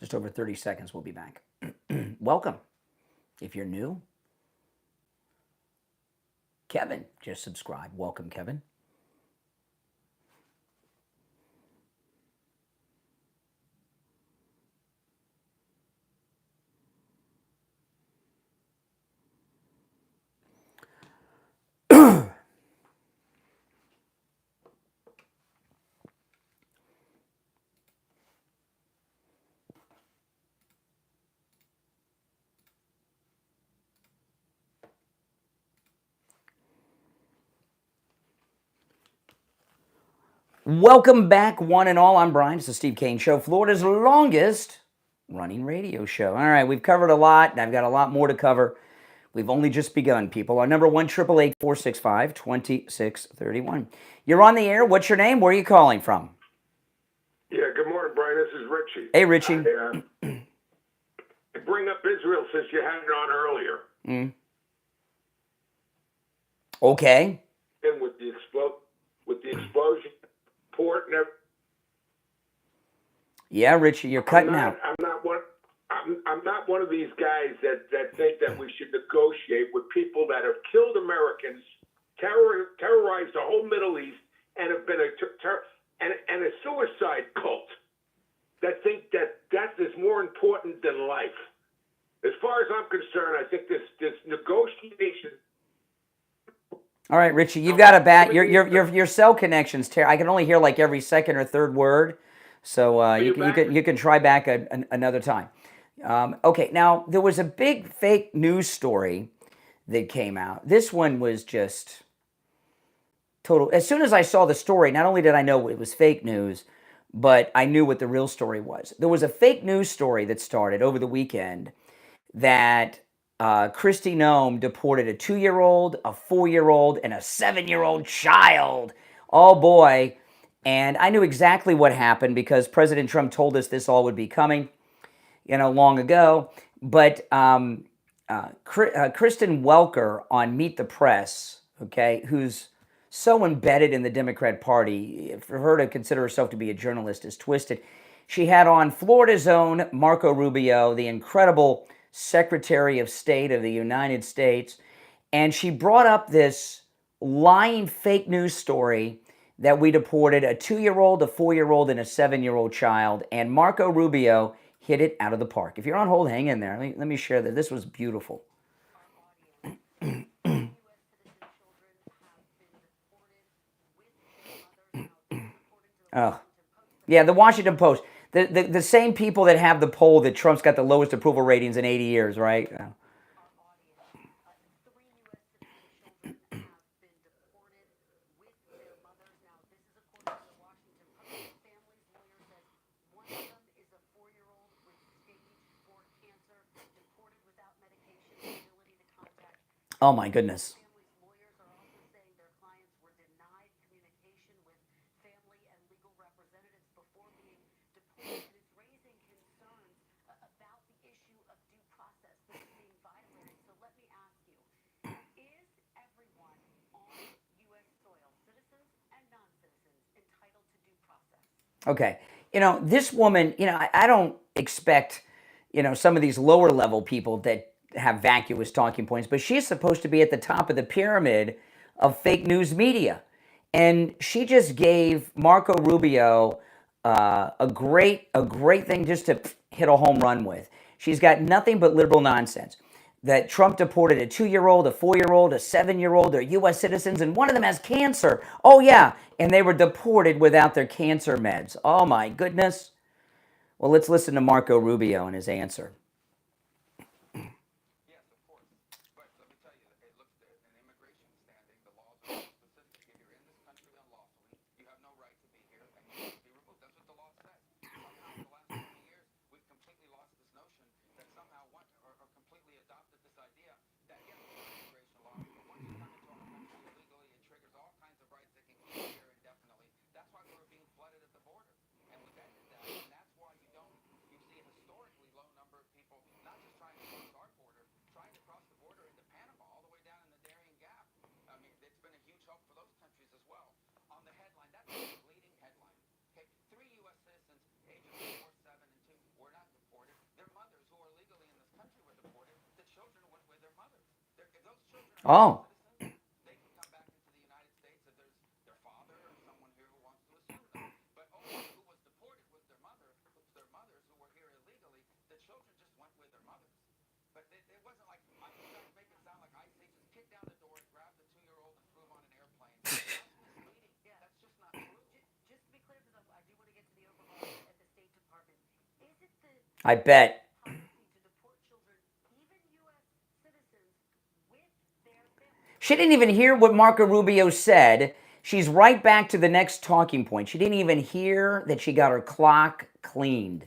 Just over 30 seconds, we'll be back. Welcome. If you're new, Kevin just subscribed. Welcome, Kevin. Welcome back, one and all. I'm Brian. It's the Steve Kane Show, Florida's longest running radio show. All right, we've covered a lot, and I've got a lot more to cover. We've only just begun, people. Our number 1-888-465-2631. You're on the air. What's your name? Where are you calling from? Yeah, good morning, Brian. This is Richie. Hey, Richie. I bring up Israel since you had it on earlier. Okay. And with the explosion, port and everything. Yeah, Richie, you're cutting out. I'm not one of these guys that think that we should negotiate with people that have killed Americans, terrorized the whole Middle East, and have been a suicide cult that think that death is more important than life. As far as I'm concerned, I think this negotiation. All right, Richie, you've got a bad. Your cell connection's terrible. I can only hear like every second or third word, so you can try back another time. Okay, now there was a big fake news story that came out. This one was just total. As soon as I saw the story, not only did I know it was fake news, but I knew what the real story was. There was a fake news story that started over the weekend that Christy deported a 2-year-old, a 4-year-old, and a 7-year-old child. Oh boy. And I knew exactly what happened because President Trump told us this all would be coming, long ago. But Kristen Welker on Meet the Press, okay, who's so embedded in the Democrat Party, for her to consider herself to be a journalist is twisted. She had on Florida's own Marco Rubio, the incredible Secretary of State of the United States, and she brought up this lying fake news story that we deported a 2-year-old, a 4-year-old, and a 7-year-old child, and Marco Rubio hit it out of the park. If you're on hold, hang in there. Let me share that. This was beautiful. Oh, yeah, the Washington Post. The same people that have the poll that Trump's got the lowest approval ratings in 80 years, right? Oh, my goodness. Okay. This woman, I don't expect, some of these lower level people that have vacuous talking points, but she's supposed to be at the top of the pyramid of fake news media. And she just gave Marco Rubio a great thing just to hit a home run with. She's got nothing but liberal nonsense. That Trump deported a 2-year-old, a 4-year-old, a 7-year-old. They're U.S. citizens, and one of them has cancer. Oh, yeah, and they were deported without their cancer meds. Oh, my goodness. Well, let's listen to Marco Rubio and his answer. Oh. I bet. She didn't even hear what Marco Rubio said. She's right back to the next talking point. She didn't even hear that she got her clock cleaned.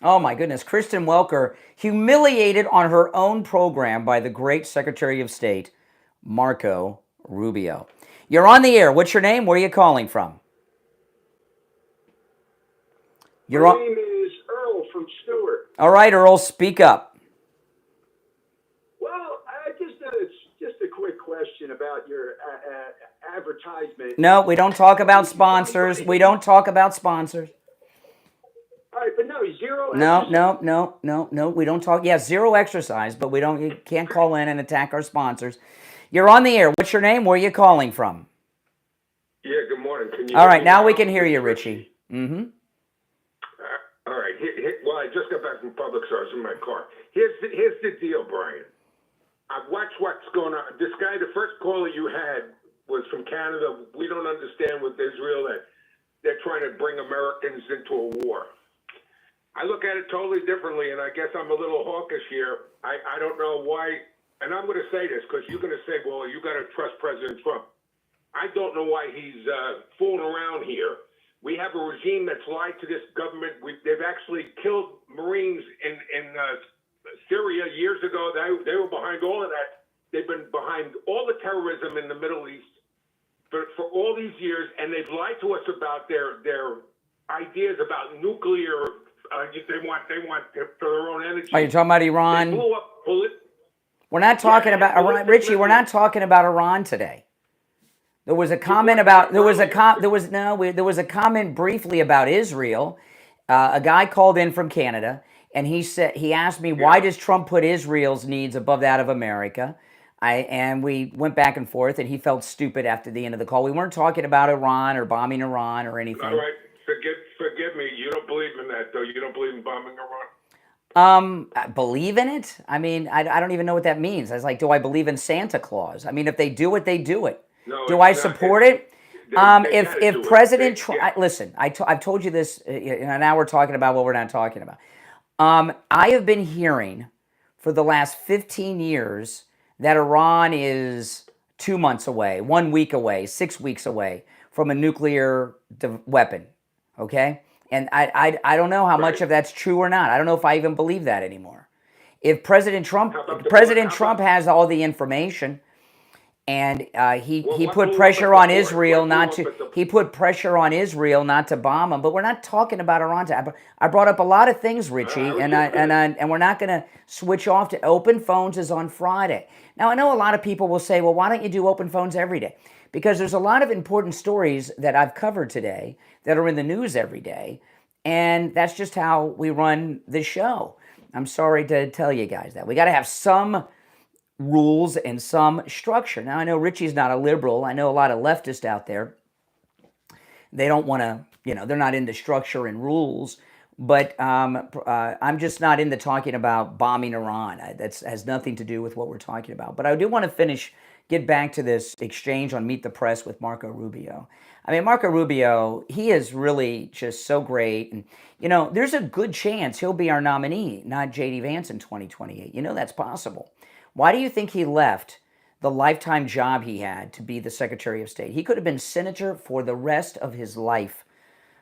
Oh my goodness. Kristen Welker humiliated on her own program by the great Secretary of State, Marco Rubio. You're on the air. What's your name? Where are you calling from? My name is Earl from Stewart. All right, Earl, speak up. Well, just a quick question about your advertisement. No, we don't talk about sponsors. We don't talk about sponsors. All right, but no, zero. No. We don't talk. Yeah, zero exercise, but we don't. You can't call in and attack our sponsors. You're on the air. What's your name? Where are you calling from? Yeah. Good morning. Can you? All right, now we can hear you, Richie. Mm-hmm. All right. Well, I just got back from public, so I was in my car. Here's the deal, Brian. I've watched what's going on. This guy, the first caller you had was from Canada. We don't understand with Israel that they're trying to bring Americans into a war. I look at it totally differently, and I guess I'm a little hawkish here. I don't know why, and I'm going to say this because you're going to say, well, you got to trust President Trump. I don't know why he's fooling around here. We have a regime that's lied to this government. They've actually killed Marines in Syria years ago. They were behind all of that. They've been behind all the terrorism in the Middle East for all these years, and they've lied to us about their ideas about nuclear. They want for their own energy. Are you talking about Iran? They blew up We're not talking about Iran, Richie. We're not talking about Iran today. There was a comment about there was a comment briefly about Israel. A guy called in from Canada, and he asked me, why does Trump put Israel's needs above that of America? And we went back and forth, and he felt stupid after the end of the call. We weren't talking about Iran or bombing Iran or anything. All right, forgive me. You don't believe in that, though. You don't believe in bombing Iran. I believe in it? I mean, I don't even know what that means. I was like, do I believe in Santa Claus? I mean, if they do it, they do it. No, do I support it? If President Trump, listen, I've told you this, and now we're talking about what we're not talking about. I have been hearing for the last 15 years that Iran is 2 months away, 1 week away, 6 weeks away from a nuclear weapon, okay? And I don't know how much of that's true or not. I don't know if I even believe that anymore. If President Trump has all the information, and he put pressure on Israel not to bomb them. But we're not talking about Iran. I brought up a lot of things, Richie, and we're not going to switch off to open phones is on Friday. Now I know a lot of people will say, well, why don't you do open phones every day? Because there's a lot of important stories that I've covered today that are in the news every day, and that's just how we run the show. I'm sorry to tell you guys that we got to have some rules and some structure. Now, I know Richie's not a liberal. I know a lot of leftists out there. They don't want to, they're not into structure and rules. But I'm just not into talking about bombing Iran. That has nothing to do with what we're talking about. But I do want to get back to this exchange on Meet the Press with Marco Rubio. I mean, Marco Rubio, he is really just so great. And, there's a good chance he'll be our nominee, not J.D. Vance in 2028. That's possible. Why do you think he left the lifetime job he had to be the Secretary of State? He could have been senator for the rest of his life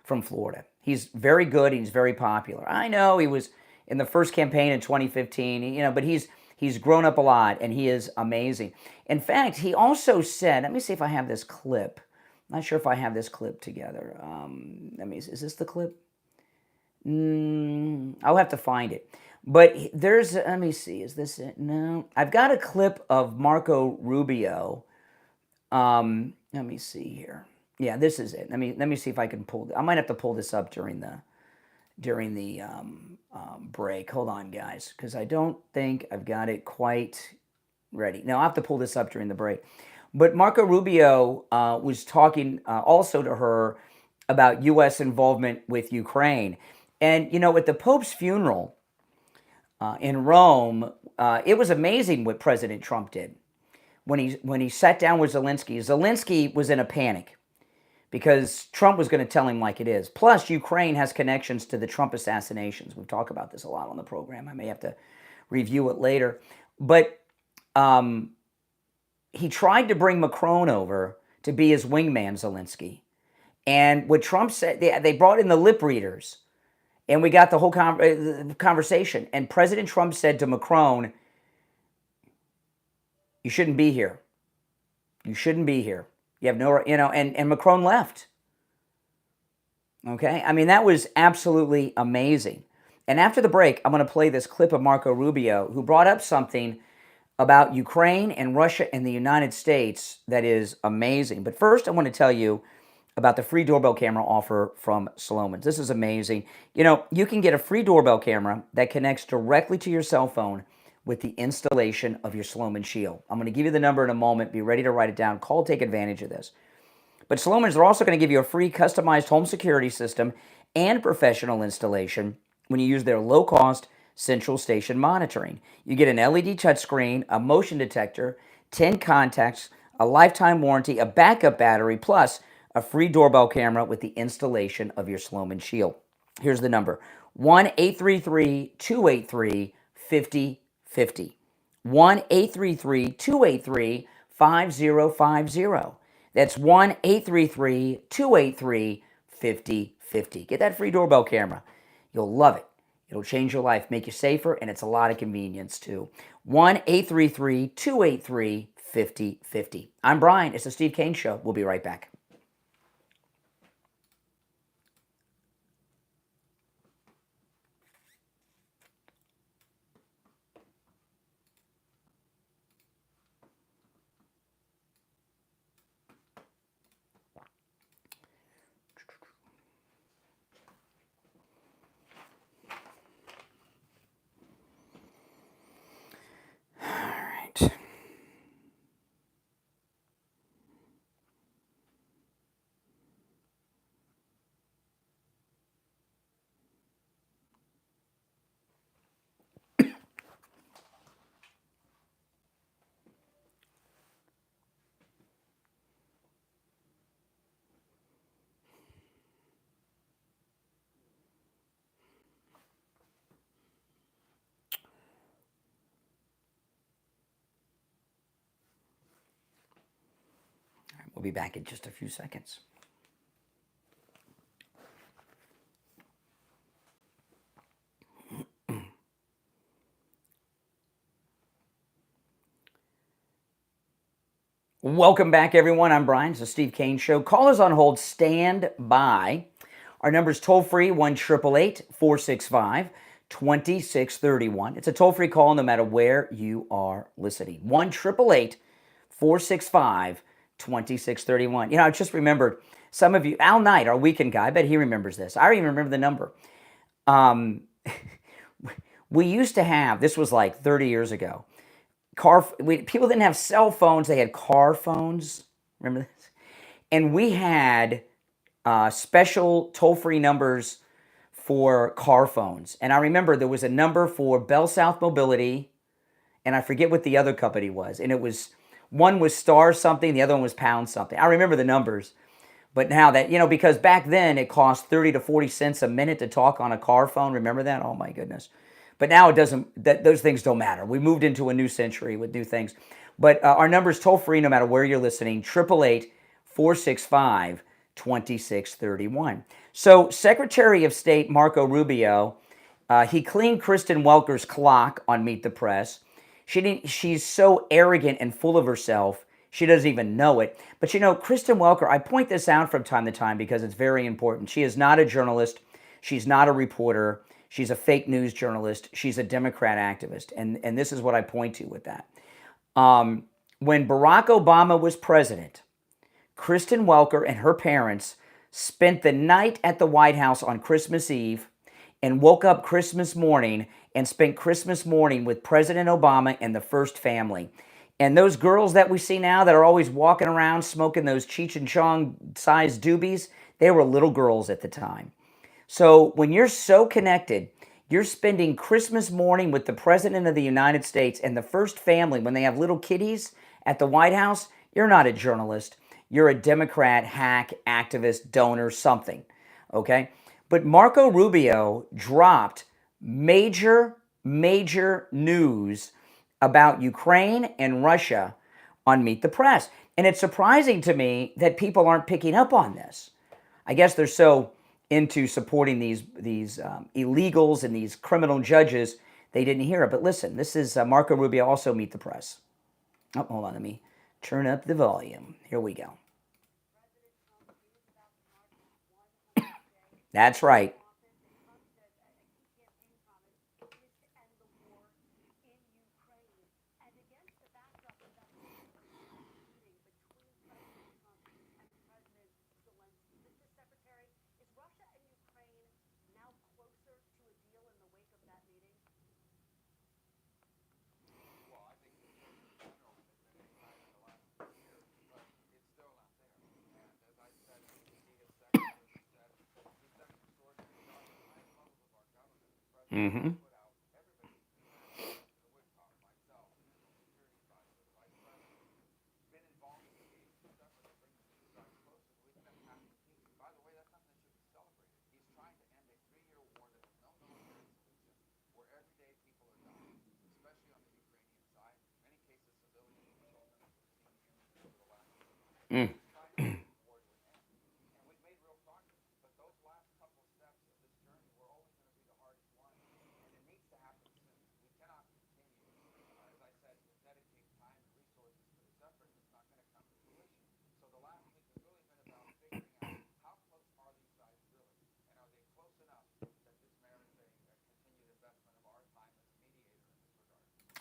from Florida. He's very good. He's very popular. I know he was in the first campaign in 2015, but he's grown up a lot, and he is amazing. In fact, he also said, let me see if I have this clip. I'm not sure if I have this clip together. Is this the clip? I'll have to find it. But let me see, is this it? No. I've got a clip of Marco Rubio. Let me see here. Yeah, this is it. Let me see if I can pull. I might have to pull this up during the break. Hold on, guys, because I don't think I've got it quite ready. No, I'll have to pull this up during the break. But Marco Rubio was talking also to her about U.S. involvement with Ukraine. And, at the Pope's funeral in Rome, it was amazing what President Trump did. When he sat down with Zelensky, Zelensky was in a panic because Trump was going to tell him like it is. Plus, Ukraine has connections to the Trump assassinations. We've talked about this a lot on the program. I may have to review it later. But he tried to bring Macron over to be his wingman, Zelensky. And what Trump said, they brought in the lip readers. And we got the whole conversation. And President Trump said to Macron, you shouldn't be here. You shouldn't be here. You have no, and Macron left. Okay? I mean, that was absolutely amazing. And after the break, I'm going to play this clip of Marco Rubio, who brought up something about Ukraine and Russia and the United States that is amazing. But first, I want to tell you about the free doorbell camera offer from Slomin's. This is amazing. You can get a free doorbell camera that connects directly to your cell phone with the installation of your Slomin Shield. I'm going to give you the number in a moment. Be ready to write it down. Call, take advantage of this. But Slomin's are also going to give you a free customized home security system and professional installation when you use their low-cost central station monitoring. You get an LED touchscreen, a motion detector, 10 contacts, a lifetime warranty, a backup battery, plus a free doorbell camera with the installation of your Slomin Shield. Here's the number: 1-833-283-5050. 1-833-283-5050. That's 1-833-283-5050. Get that free doorbell camera. You'll love it. It'll change your life, make you safer, and it's a lot of convenience too. 1-833-283-5050. I'm Brian. It's the Steve Kane Show. We'll be right back. We'll be back in just a few seconds. Welcome back, everyone. I'm Brian. It's the Steve Kane Show. Callers on hold, stand by. Our number is toll-free, 1-888-465-2631. It's a toll-free call no matter where you are listening. 1-888-465-2631. I just remembered, some of you, Al Knight, our weekend guy, I bet he remembers this. I even remember the number. We used to have, this was like 30 years ago, people didn't have cell phones, they had car phones. Remember this? And we had special toll-free numbers for car phones. And I remember there was a number for Bell South Mobility, and I forget what the other company was. And it was, one was star something, the other one was pound something. I remember the numbers. But now that, because back then it cost 30 to 40 cents a minute to talk on a car phone. Remember that? Oh my goodness. But now it doesn't, those things don't matter. We moved into a new century with new things. But our number is toll-free no matter where you're listening, 888-465-2631. So Secretary of State Marco Rubio, he cleaned Kristen Welker's clock on Meet the Press. She's so arrogant and full of herself, she doesn't even know it. But Kristen Welker, I point this out from time to time because it's very important. She is not a journalist. She's not a reporter. She's a fake news journalist. She's a Democrat activist. And this is what I point to with that. When Barack Obama was president, Kristen Welker and her parents spent the night at the White House on Christmas Eve and woke up Christmas morning and spent Christmas morning with President Obama and the first family. And those girls that we see now that are always walking around smoking those Cheech and Chong-sized doobies, they were little girls at the time. So when you're so connected, you're spending Christmas morning with the President of the United States and the first family when they have little kiddies at the White House, you're not a journalist. You're a Democrat, hack, activist, donor, something, okay? But Marco Rubio dropped major news about Ukraine and Russia on Meet the Press. And it's surprising to me that people aren't picking up on this. I guess they're so into supporting these illegals and these criminal judges, they didn't hear it. But listen, this is Marco Rubio, also Meet the Press. Oh, hold on, let me turn up the volume. Here we go. That's right. Mm-hmm. Mm.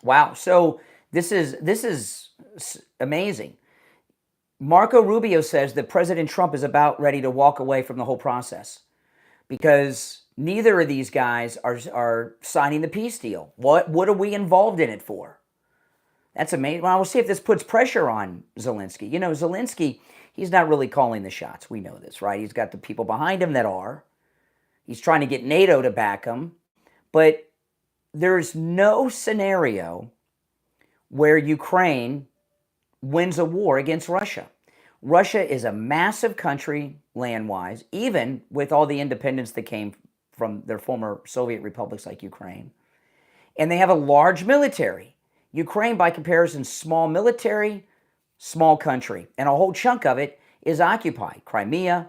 Wow. So this is amazing. Marco Rubio says that President Trump is about ready to walk away from the whole process because neither of these guys are signing the peace deal. What are we involved in it for? That's amazing. Well, we'll see if this puts pressure on Zelensky. You know, Zelensky, he's not really calling the shots. We know this, right? He's got the people behind him that are. He's trying to get NATO to back him. But there's no scenario where Ukraine wins a war against Russia. Russia is a massive country land-wise, even with all the independence that came from their former Soviet republics like Ukraine. And they have a large military. Ukraine, by comparison, small military, small country. And a whole chunk of it is occupied. Crimea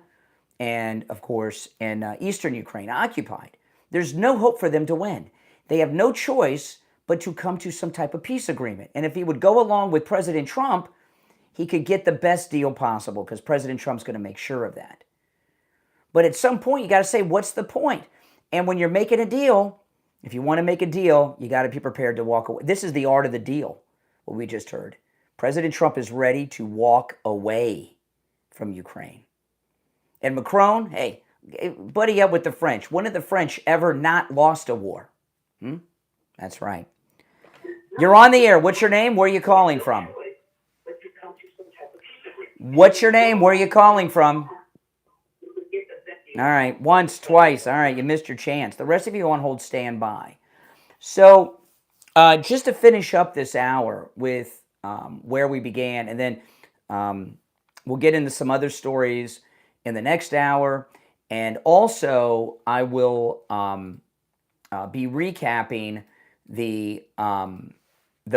and, of course, in eastern Ukraine, occupied. There's no hope for them to win. They have no choice but to come to some type of peace agreement. And if he would go along with President Trump, he could get the best deal possible because President Trump's going to make sure of that. But at some point, you got to say, what's the point? And when you're making a deal, if you want to make a deal, you got to be prepared to walk away. This is the art of the deal, what we just heard. President Trump is ready to walk away from Ukraine. And Macron, hey, buddy up with the French. When have the French ever not lost a war? That's right. You're on the air. What's your name? Where are you calling from? What's your name? Where are you calling from? All right. Once, twice. All right. You missed your chance. The rest of you on hold, stand by. So just to finish up this hour with where we began, and then we'll get into some other stories in the next hour. And also, I will be recapping the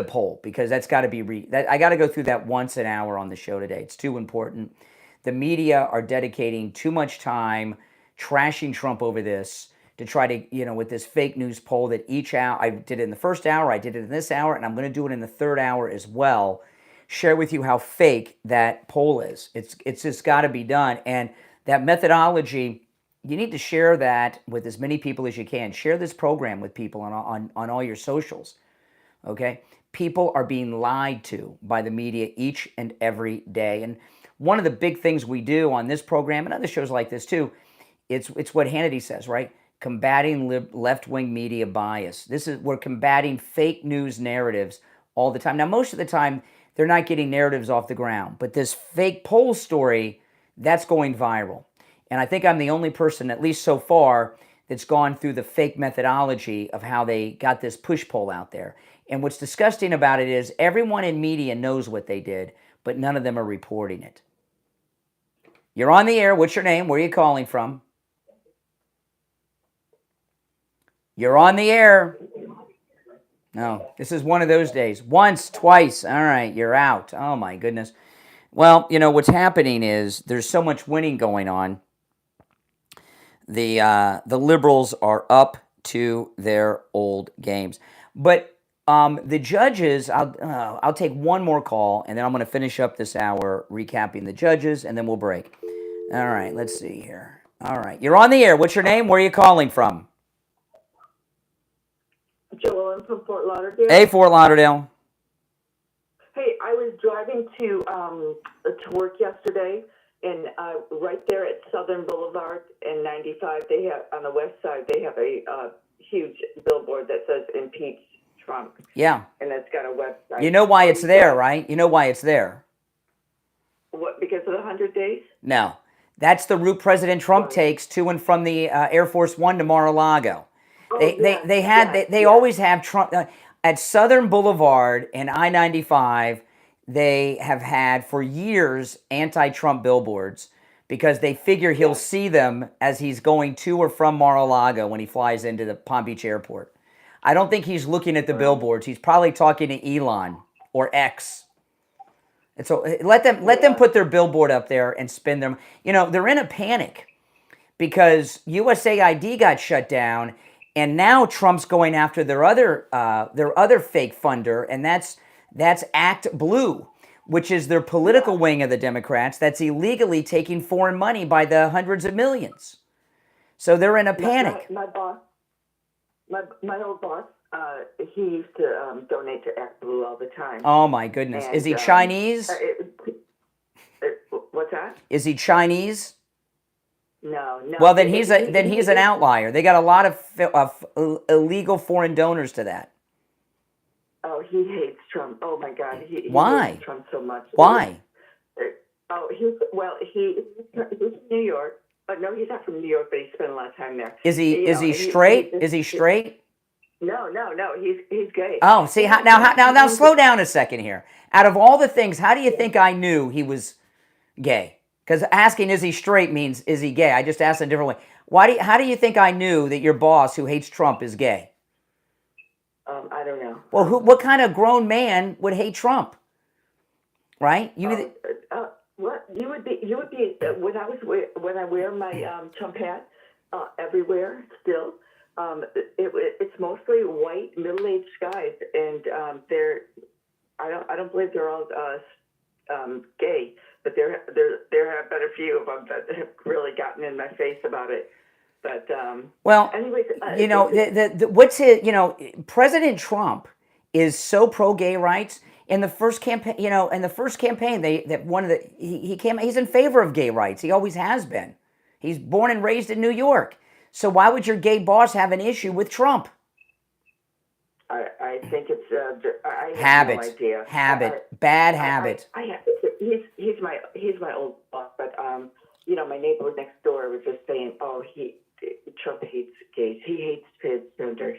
poll, because that's got to be I got to go through that once an hour on the show today. It's too important. The media are dedicating too much time trashing Trump over this to try to, with this fake news poll that each hour, I did it in the first hour, I did it in this hour, and I'm going to do it in the third hour as well. Share with you how fake that poll is. It's just got to be done. And that methodology, you need to share that with as many people as you can. Share this program with people on all your socials, okay? People are being lied to by the media each and every day. And one of the big things we do on this program and other shows like this too, it's what Hannity says, right? Combating left-wing media bias. We're combating fake news narratives all the time. Now, most of the time, they're not getting narratives off the ground. But this fake poll story, that's going viral. And I think I'm the only person, at least so far, that's gone through the fake methodology of how they got this push poll out there. And what's disgusting about it is everyone in media knows what they did, but none of them are reporting it. You're on the air. What's your name? Where are you calling from? You're on the air. No, this is one of those days. Once, twice. All right, you're out. Oh, my goodness. Well, what's happening is there's so much winning going on the liberals are up to their old games. But the judges, I'll take one more call, and then I'm going to finish up this hour recapping the judges, and then we'll break. All right, let's see here. All right, you're on the air. What's your name? Where are you calling from? Joel, I'm from Fort Lauderdale. Hey, Fort Lauderdale. Hey, I was driving to work yesterday, and right there at Southern Boulevard and 95, they have on the west side they have a huge billboard that says "Impeach Trump." Yeah. And it's got a website. You know why it's there, right? You know why it's there. What? Because of the 100 days? No, that's the route President Trump takes to and from the Air Force One to Mar-a-Lago. They always have Trump at Southern Boulevard and I-95. They have had for years anti-Trump billboards because they figure he'll see them as he's going to or from Mar-a-Lago when he flies into the Palm Beach airport. I don't think he's looking at the billboards. He's probably talking to Elon or X. And so let them put their billboard up there and spin them. You know, they're in a panic because USAID got shut down. And now Trump's going after their other fake funder, and that's Act Blue, which is their political wing of the Democrats that's illegally taking foreign money by the hundreds of millions. So they're in a panic. My boss, my old boss, he used to donate to Act Blue all the time. Oh my goodness! And, is he Chinese? What's that? Is he Chinese? No. Well, then he's an outlier. They got a lot of illegal foreign donors to that. Oh, he hates Trump. Oh my God, he Why? hates Trump so much. Why? He's from New York. No, he's not from New York, but he spent a lot of time there. Is he straight? Is he straight? No. He's gay. Oh, see now slow down a second here. Out of all the things, how do you think I knew he was gay? Because asking is he straight means is he gay? I just asked in a different way. How do you think I knew that your boss who hates Trump is gay? I don't know. Well, what kind of grown man would hate Trump? Right? What you would be when I wear my Trump hat everywhere still. It's mostly white middle-aged guys, and I don't believe they're all gay. But there have been a few of them that have really gotten in my face about it. But well, anyways, you know, what's his? You know, President Trump is so pro-gay rights. In the first campaign, he's in favor of gay rights. He always has been. He's born and raised in New York. So why would your gay boss have an issue with Trump? I think it's I have habit. No idea. Bad habit. He's my old boss, but you know, my neighbor next door was just saying, oh, Trump hates gays. He hates transgenders,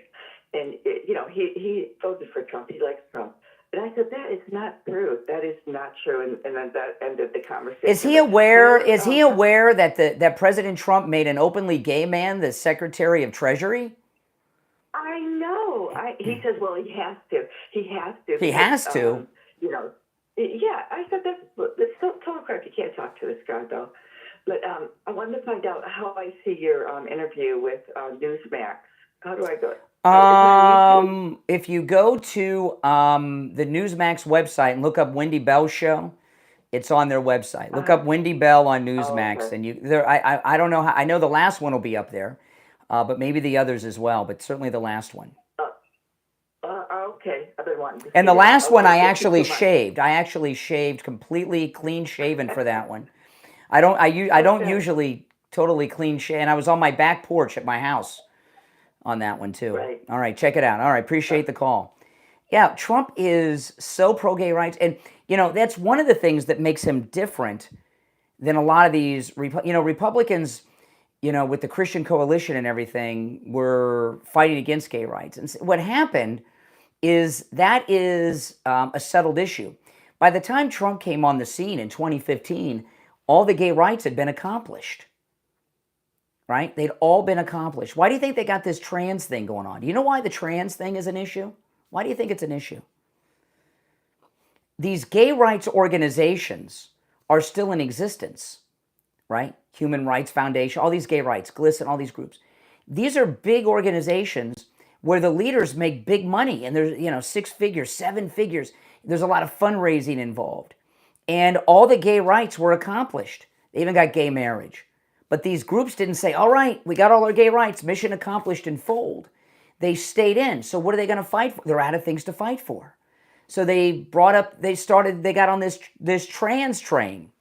and you know, he voted for Trump. He likes Trump. And I said, that is not true. That is not true. And then that ended the conversation. Is he aware? Is he aware that President Trump made an openly gay man the Secretary of Treasury? I know. He says, well, he has to. He has to. He has to. You know. Yeah, I said that's total crap. You can't talk to this guy though. But I wanted to find out how I see your interview with Newsmax. How do I go? If you go to the Newsmax website and look up Wendy Bell's show, it's on their website. Look up Wendy Bell on Newsmax, and I don't know how. I know the last one will be up there, but maybe the others as well. But certainly the last one. Okay, I've been wanting to see and the last one I thank you actually so much. shaved. I actually shaved completely clean shaven for that one. I don't usually totally clean shave, and I was on my back porch at my house on that one too. Right. All right, check it out. All right, appreciate the call. Yeah, Trump is so pro-gay rights, and you know that's one of the things that makes him different than a lot of these. Republicans, you know, with the Christian coalition and everything, were fighting against gay rights. And what happened is that is a settled issue. By the time Trump came on the scene in 2015, all the gay rights had been accomplished. Right? They'd all been accomplished. Why do you think they got this trans thing going on? Do you know why the trans thing is an issue? Why do you think it's an issue? These gay rights organizations are still in existence. right? Human Rights Foundation, all these gay rights, GLSEN, all these groups. These are big organizations where the leaders make big money, and there's 6 figures, 7 figures. There's a lot of fundraising involved. And all the gay rights were accomplished. They even got gay marriage. But these groups didn't say, all right, we got all our gay rights, mission accomplished, and fold. They stayed in. So what are they going to fight for? They're out of things to fight for. So they got on this trans train.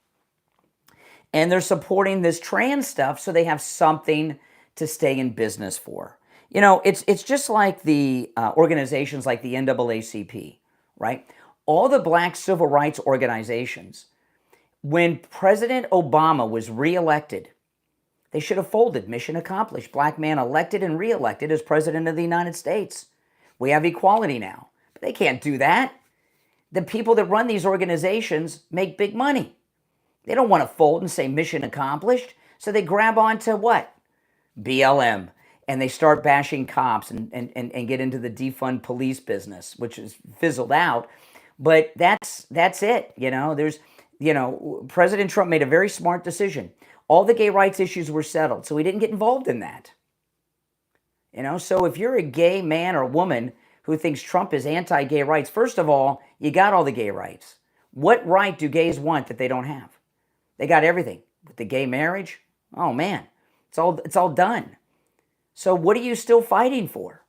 And they're supporting this trans stuff so they have something to stay in business for. It's just like the organizations like the NAACP, right? All the black civil rights organizations, when President Obama was reelected, they should have folded. Mission accomplished. Black man elected and reelected as president of the United States. We have equality now. But they can't do that. The people that run these organizations make big money. They don't want to fold and say mission accomplished. So they grab onto what? BLM. And they start bashing cops and get into the defund police business, which is fizzled out. But that's it. President Trump made a very smart decision. All the gay rights issues were settled, so he didn't get involved in that. So if you're a gay man or woman who thinks Trump is anti-gay rights, first of all, you got all the gay rights. What right do gays want that they don't have? They got everything. With the gay marriage, oh man, it's all done. So what are you still fighting for?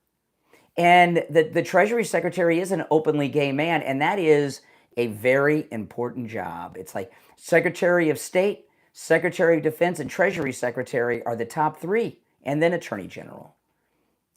And the Treasury Secretary is an openly gay man, and that is a very important job. It's like Secretary of State, Secretary of Defense, and Treasury Secretary are the top 3, and then Attorney General,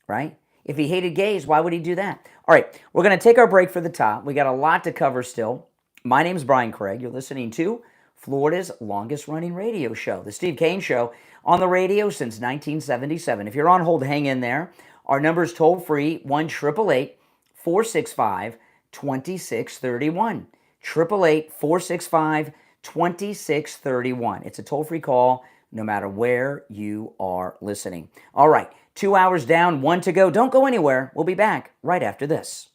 right? If he hated gays, why would he do that? All right, we're going to take our break for the top. We got a lot to cover still. My name's Brian Craig. You're listening to Florida's longest-running radio show, The Steve Kane Show, on the radio since 1977. If you're on hold, hang in there. Our number is toll-free, 1-888-465-2631. 888-465-2631. It's a toll-free call no matter where you are listening. All right, 2 hours down, 1 to go. Don't go anywhere. We'll be back right after this.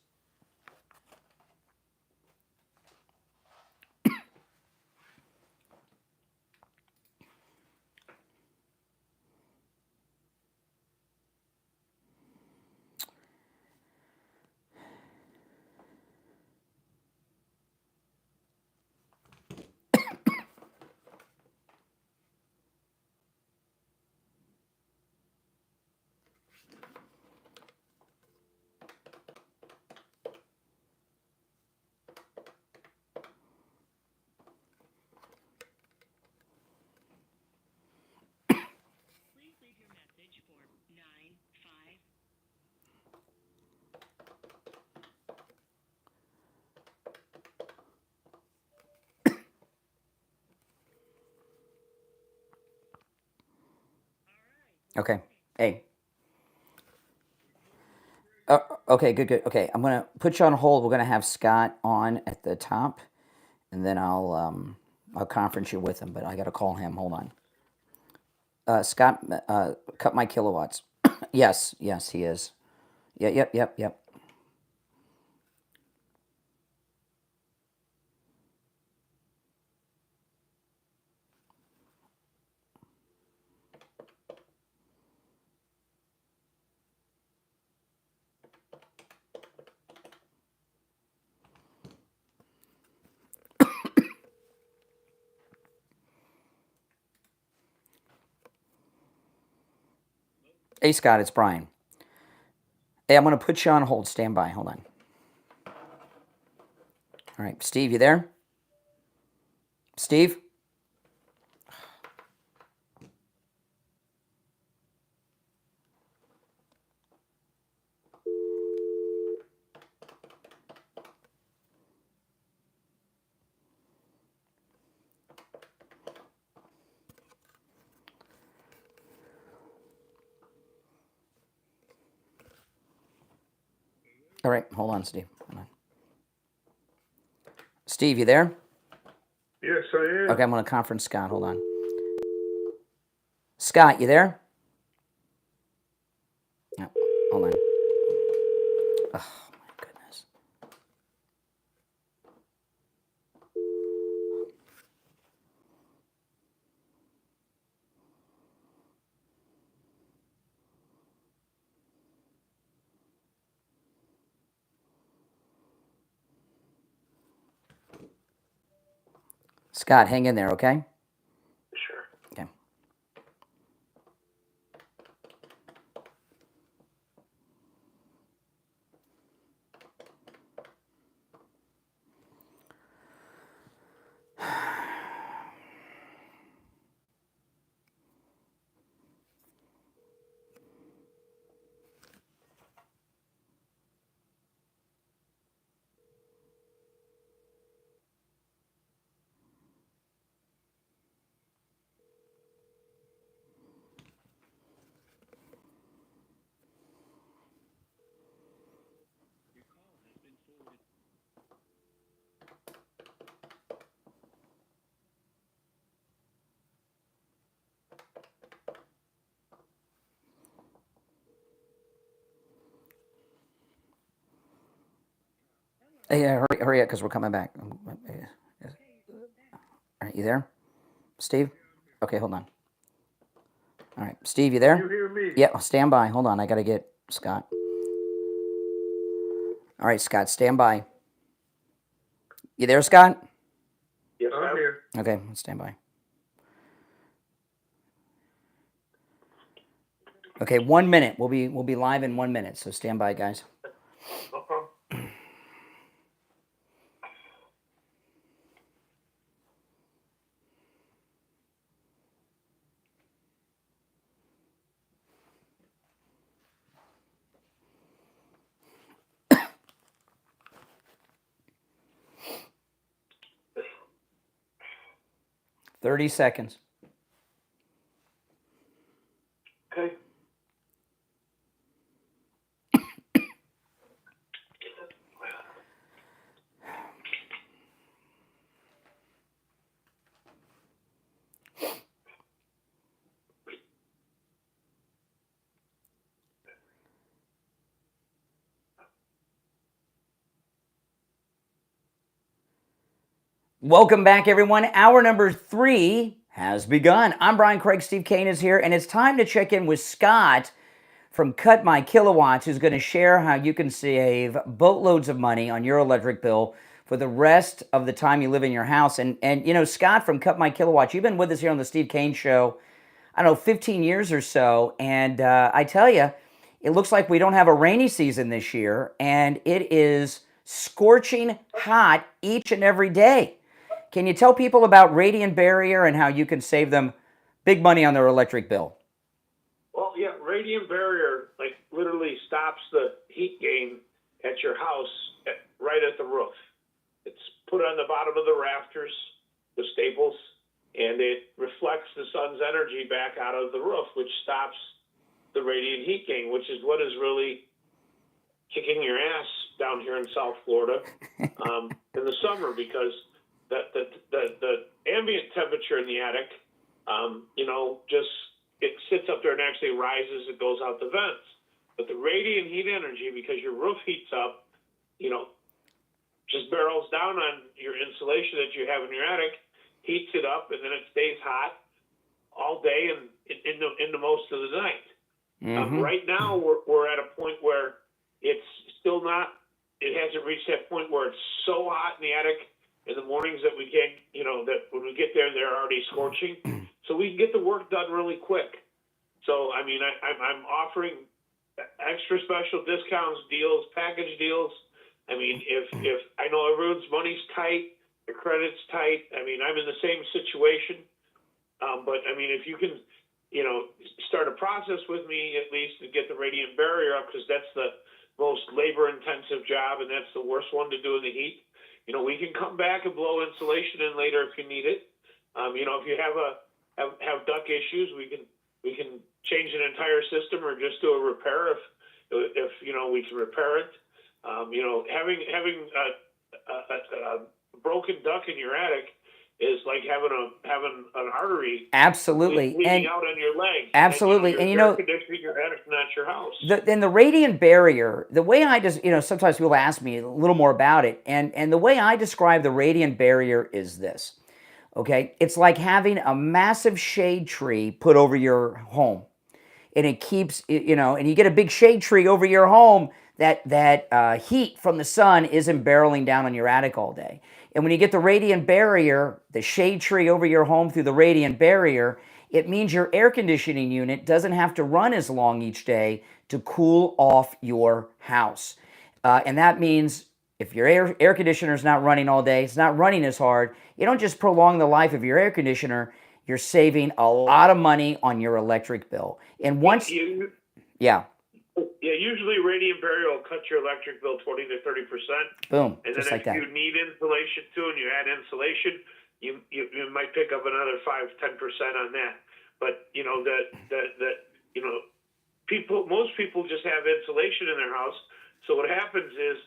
Okay. Hey. Okay, good. Okay, I'm going to put you on hold. We're going to have Scott on at the top, and then I'll conference you with him, but I got to call him. Hold on. Scott, cut my kilowatts. Yes, he is. Yeah, yep. Hey, Scott, it's Brian. Hey, I'm going to put you on hold. Stand by. Hold on. All right. Steve, you there? Steve? All right, hold on, Steve. Hold on. Steve, you there? Yes, I am. Okay, I'm going to conference Scott. Hold on. Scott, you there? No, hold on. Oh, my goodness. Scott, hang in there, okay? Sure. Okay. Hey, hurry up, because we're coming back. All right, you there? Steve? Okay, hold on. All right, Steve, you there? You hear me? Yeah, stand by. Hold on, I got to get Scott. All right, Scott, stand by. You there, Scott? Yes, I'm here. Okay, stand by. Okay, 1 minute. We'll be live in 1 minute, so stand by, guys. No problem. 30 seconds. Okay. Welcome back, everyone. Hour number 3 has begun. I'm Brian Craig. Steve Kane is here, and it's time to check in with Scott from Cut My Kilowatts, who's going to share how you can save boatloads of money on your electric bill for the rest of the time you live in your house. And you know, Scott from Cut My Kilowatts, you've been with us here on the Steve Kane Show, I don't know, 15 years or so. And I tell you, it looks like we don't have a rainy season this year, and it is scorching hot each and every day. Can you tell people about radiant barrier and how you can save them big money on their electric bill? Well, yeah, radiant barrier like literally stops the heat gain at your house right at the roof. It's put on the bottom of the rafters, the staples, and it reflects the sun's energy back out of the roof, which stops the radiant heat gain, which is what is really kicking your ass down here in South Florida in the summer, because the ambient temperature in the attic, just it sits up there and actually rises. It goes out the vents. But the radiant heat energy, because your roof heats up, just barrels down on your insulation that you have in your attic, heats it up, and then it stays hot all day and into most of the night. Mm-hmm. Right now, we're at a point where it's still not. It hasn't reached that point where it's so hot in the attic in the mornings that we can't, that when we get there, they're already scorching. So we can get the work done really quick. So, I mean, I'm offering extra special discounts, deals, package deals. I mean, if I know everyone's money's tight, the credit's tight. I mean, I'm in the same situation. But, I mean, if you can, start a process with me at least to get the radiant barrier up, because that's the most labor-intensive job, and that's the worst one to do in the heat. We can come back and blow insulation in later if you need it. If you have duct issues, we can change an entire system or just do a repair if we can repair it. Having a broken duct in your attic is like having an artery absolutely leading out on your leg. Absolutely, and your attic, not your house. The radiant barrier, the way I just sometimes people ask me a little more about it, and the way I describe the radiant barrier is this. Okay, it's like having a massive shade tree put over your home, and it keeps and you get a big shade tree over your home. That heat from the sun isn't barreling down on your attic all day. And when you get the radiant barrier, the shade tree over your home through the radiant barrier, it means your air conditioning unit doesn't have to run as long each day to cool off your house. And that means if your air conditioner is not running all day, it's not running as hard, you don't just prolong the life of your air conditioner, you're saving a lot of money on your electric bill. And once... Yeah. Yeah, usually radiant barrier will cut your electric bill 20 to 30%. Boom, and then just like that. If you need insulation too, and you add insulation, you might pick up another 5-10% on that. But you know most people just have insulation in their house. So what happens is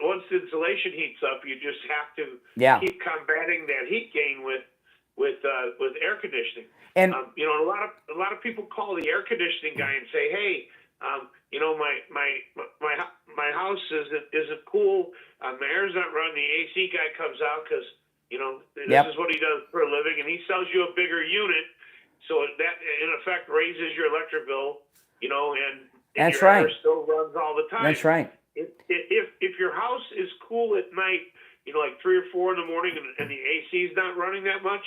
once the insulation heats up, you just have to keep combating that heat gain with air conditioning. And you know, a lot of people call the air conditioning guy and say, hey, you know, my house isn't cool. My air's not running. The AC guy comes out because, you know, this is what he does for a living, and he sells you a bigger unit. So that, in effect, raises your electric bill, you know, and That's your right. air still runs all the time. That's right. If your house is cool at night, you know, like 3 or 4 in the morning, and the AC is not running that much,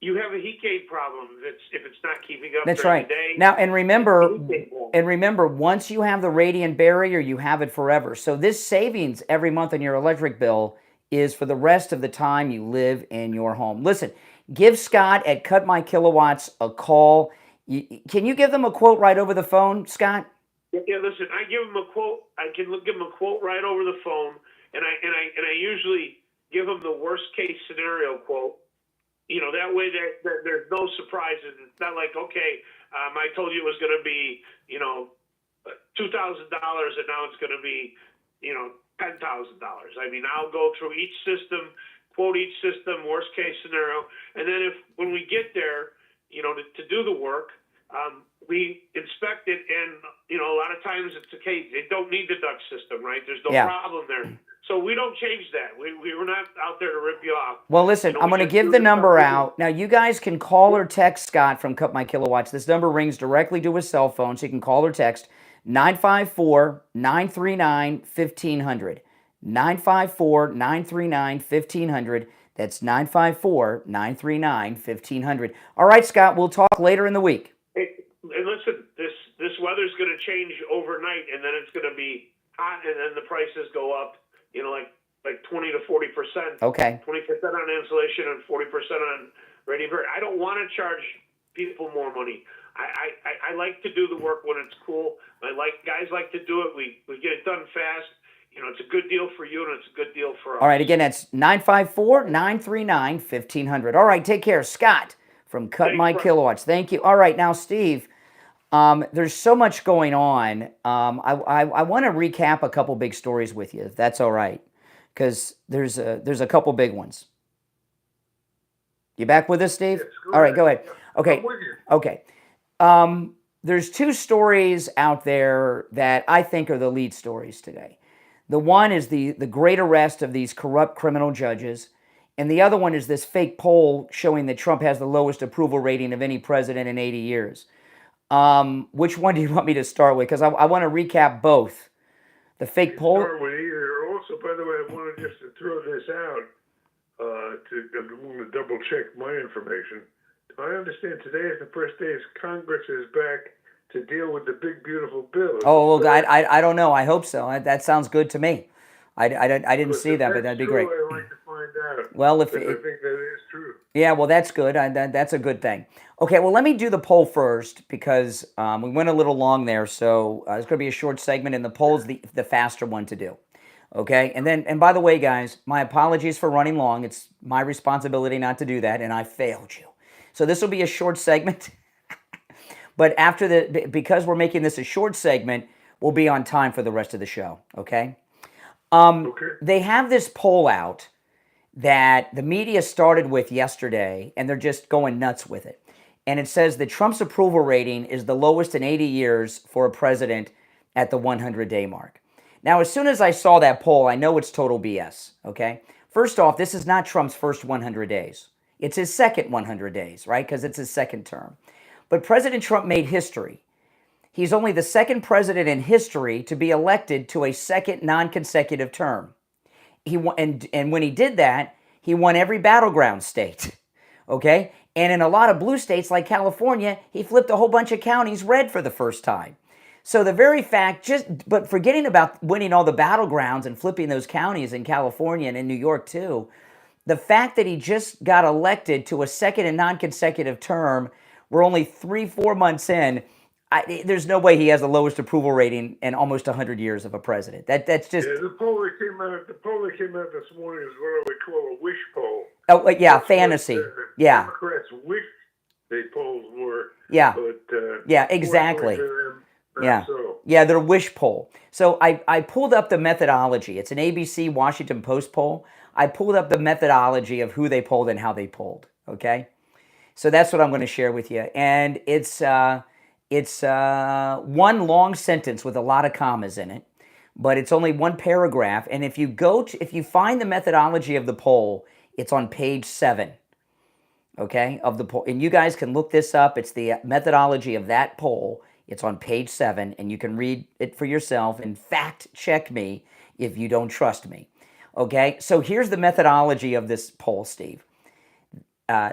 you have a heat gain problem if it's not keeping up. That's during right. the day. Now, and remember, once you have the radiant barrier, you have it forever. So this savings every month on your electric bill is for the rest of the time you live in your home. Listen, give Scott at Cut My Kilowatts a call. Can you give them a quote right over the phone, Scott? Yeah, listen, I give them a quote. I can give them a quote right over the phone, and I usually give them the worst case scenario quote. You know, that way there's no surprises. It's not like, okay, I told you it was going to be, you know, $2,000, and now it's going to be, you know, $10,000. I mean, I'll go through each system, quote each system, worst case scenario, and then when we get there, you know, to do the work, we inspect it, and you know, a lot of times it's the case. They don't need the duct system, right? There's no problem there. So we don't change that. We were not out there to rip you off. Well, listen, I'm going to give the number out. Now, you guys can call or text Scott from Cut My Kilowatts. This number rings directly to his cell phone, so you can call or text 954-939-1500. 954-939-1500. That's 954-939-1500. All right, Scott, we'll talk later in the week. Hey, and listen, this weather's going to change overnight, and then it's going to be hot, and then the prices go up. You know, like 20 to 40%. Okay. 20% on insulation and 40% on radiant barrier. I don't want to charge people more money. I like to do the work when it's cool. Guys like to do it. We get it done fast. You know, it's a good deal for you, and it's a good deal for us. All right, again, that's 954-939-1500. All right, take care. Scott from Cut My Kilowatts. Thank you. All right, now, Steve, there's so much going on. I want to recap a couple big stories with you, if that's all right, because there's a couple big ones. You back with us, Steve? Yes, all right, go ahead. Okay. I'm with you. Okay. There's two stories out there that I think are the lead stories today. The one is the great arrest of these corrupt criminal judges, and the other one is this fake poll showing that Trump has the lowest approval rating of any president in 80 years. Which one do you want me to start with? Because I want to recap both. The fake poll. Start with either. Also, by the way, I wanted just to throw this out. I want to double check my information. I understand today is the first day Congress is back to deal with the big beautiful bill. Oh, well, I don't know. I hope so. That sounds good to me. I didn't see that, but that'd be great. I'd like to find out. Well, if I think that is true. Yeah, well, that's good. That's a good thing. Okay, well, let me do the poll first because we went a little long there, so it's going to be a short segment, and the poll's the faster one to do. Okay, and by the way, guys, my apologies for running long. It's my responsibility not to do that, and I failed you. So this will be a short segment, but because we're making this a short segment, we'll be on time for the rest of the show. Okay. They have this poll out that the media started with yesterday, and they're just going nuts with it. And it says that Trump's approval rating is the lowest in 80 years for a president at the 100-day mark. Now, as soon as I saw that poll, I know it's total BS, okay? First off, this is not Trump's first 100 days. It's his second 100 days, right? Because it's his second term. But President Trump made history. He's only the second president in history to be elected to a second non-consecutive term. he won, and when he did that, he won every battleground state. Okay? And in a lot of blue states like California, he flipped a whole bunch of counties red for the first time. So the very fact, but forgetting about winning all the battlegrounds and flipping those counties in California and in New York too, the fact that he just got elected to a second and non-consecutive term, we're only 3-4 months in, there's no way he has the lowest approval rating in almost 100 years of a president. That's just... Yeah, the poll that came out this morning is what we call a wish poll. Oh, yeah, That's fantasy. What, yeah. Democrats wish the polls were. Yeah. But, yeah, exactly. Yeah. So. Yeah, they're wish poll. So I pulled up the methodology. It's an ABC Washington Post poll. I pulled up the methodology of who they polled and how they polled. Okay? So that's what I'm going to share with you. And it's one long sentence with a lot of commas in it, but it's only one paragraph. And if you find the methodology of the poll, it's on page 7, okay, of the poll. And you guys can look this up. It's the methodology of that poll. It's on page 7, and you can read it for yourself and fact check me if you don't trust me. Okay, so here's the methodology of this poll, Steve.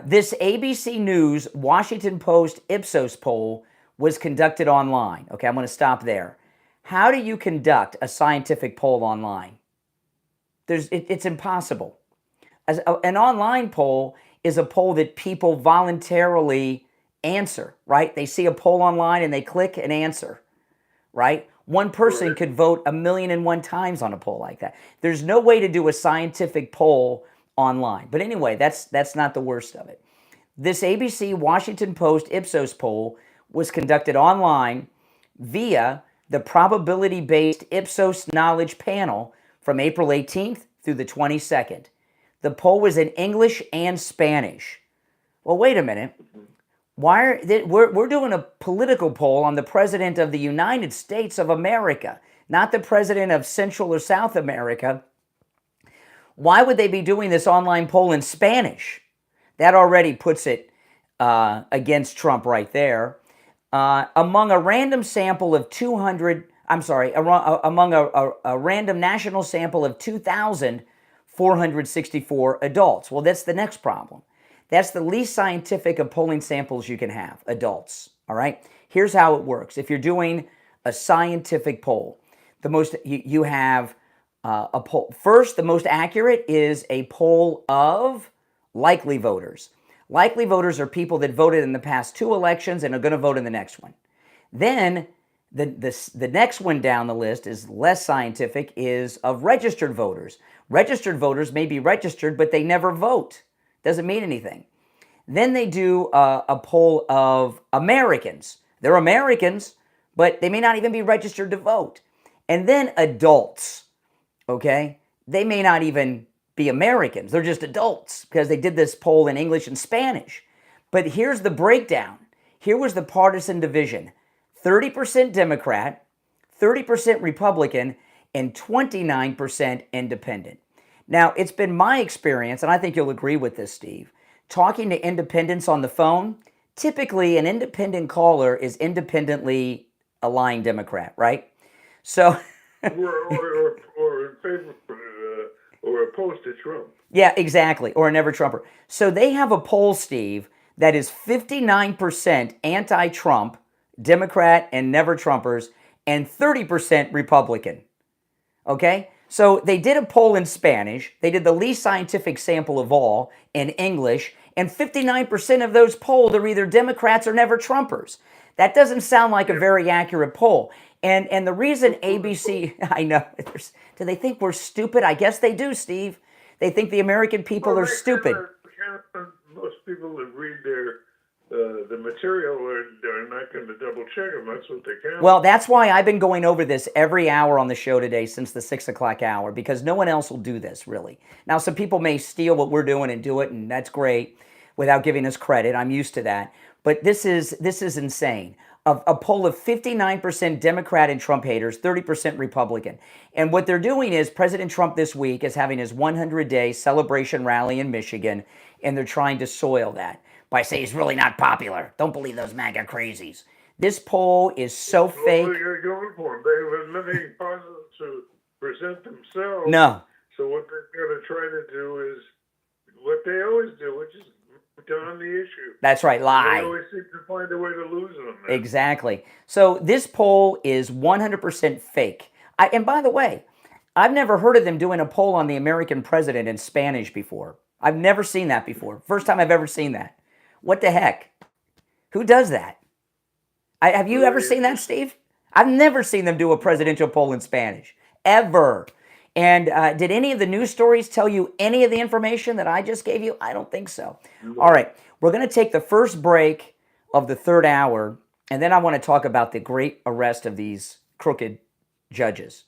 This ABC News Washington Post Ipsos poll was conducted online. Okay, I'm going to stop there. How do you conduct a scientific poll online? It's impossible. An online poll is a poll that people voluntarily answer, right? They see a poll online and they click and answer, right? One person could vote 1,000,001 times on a poll like that. There's no way to do a scientific poll online. But anyway, that's not the worst of it. This ABC Washington Post Ipsos poll was conducted online via the probability-based Ipsos Knowledge Panel from April 18th through the 22nd. The poll was in English and Spanish. Well, wait a minute. We're doing a political poll on the President of the United States of America, not the President of Central or South America. Why would they be doing this online poll in Spanish? That already puts it against Trump right there. Among a random sample of among a random national sample of 2,464 adults. Well, that's the next problem. That's the least scientific of polling samples you can have, adults, all right? Here's how it works. If you're doing a scientific poll, you have a poll. First, the most accurate is a poll of likely voters. Likely voters are people that voted in the past 2 elections and are going to vote in the next one. Then the next one down the list is less scientific, is of registered voters. Registered voters may be registered, but they never vote. Doesn't mean anything. Then they do a poll of Americans. They're Americans, but they may not even be registered to vote. And then adults, okay? They may not even be Americans. They're just adults because they did this poll in English and Spanish. But here's the breakdown. Here was the partisan division. 30% Democrat, 30% Republican, and 29% independent. Now, it's been my experience, and I think you'll agree with this, Steve, talking to independents on the phone, typically an independent caller is independently aligned Democrat, right? So... or in favor or opposed to Trump. Yeah, exactly, or a never-Trumper. So they have a poll, Steve, that is 59% anti-Trump, Democrat and never-Trumpers, and 30% Republican. Okay? So they did a poll in Spanish. They did the least scientific sample of all in English, and 59% of those polled are either Democrats or never-Trumpers. That doesn't sound like a very accurate poll. And the reason ABC, I know, do they think we're stupid? I guess they do, Steve. They think the American people are stupid. Most people that read the material are not going to double check them. That's what they count. Well, that's why I've been going over this every hour on the show today since the 6 o'clock hour, because no one else will do this, really. Now, some people may steal what we're doing and do it, and that's great, without giving us credit. I'm used to that. But this is insane. A poll of 59% Democrat and Trump haters, 30% Republican. And what they're doing is President Trump this week is having his 100-day celebration rally in Michigan, and they're trying to soil that by saying he's really not popular. Don't believe those MAGA crazies. This poll is so fake. They're going for him. They were nothing positive to present themselves. No. So what they're going to try to do is what they always do, which is on the issue. That's right, lie. They always seem to find a way to lose on that. Exactly. So this poll is 100% fake. And by the way, I've never heard of them doing a poll on the American president in Spanish before. I've never seen that before. First time I've ever seen that. What the heck? Who does that? Have you ever seen that, Steve? I've never seen them do a presidential poll in Spanish. Ever. And did any of the news stories tell you any of the information that I just gave you? I don't think so. All right. We're going to take the first break of the third hour, and then I want to talk about the great arrest of these crooked judges.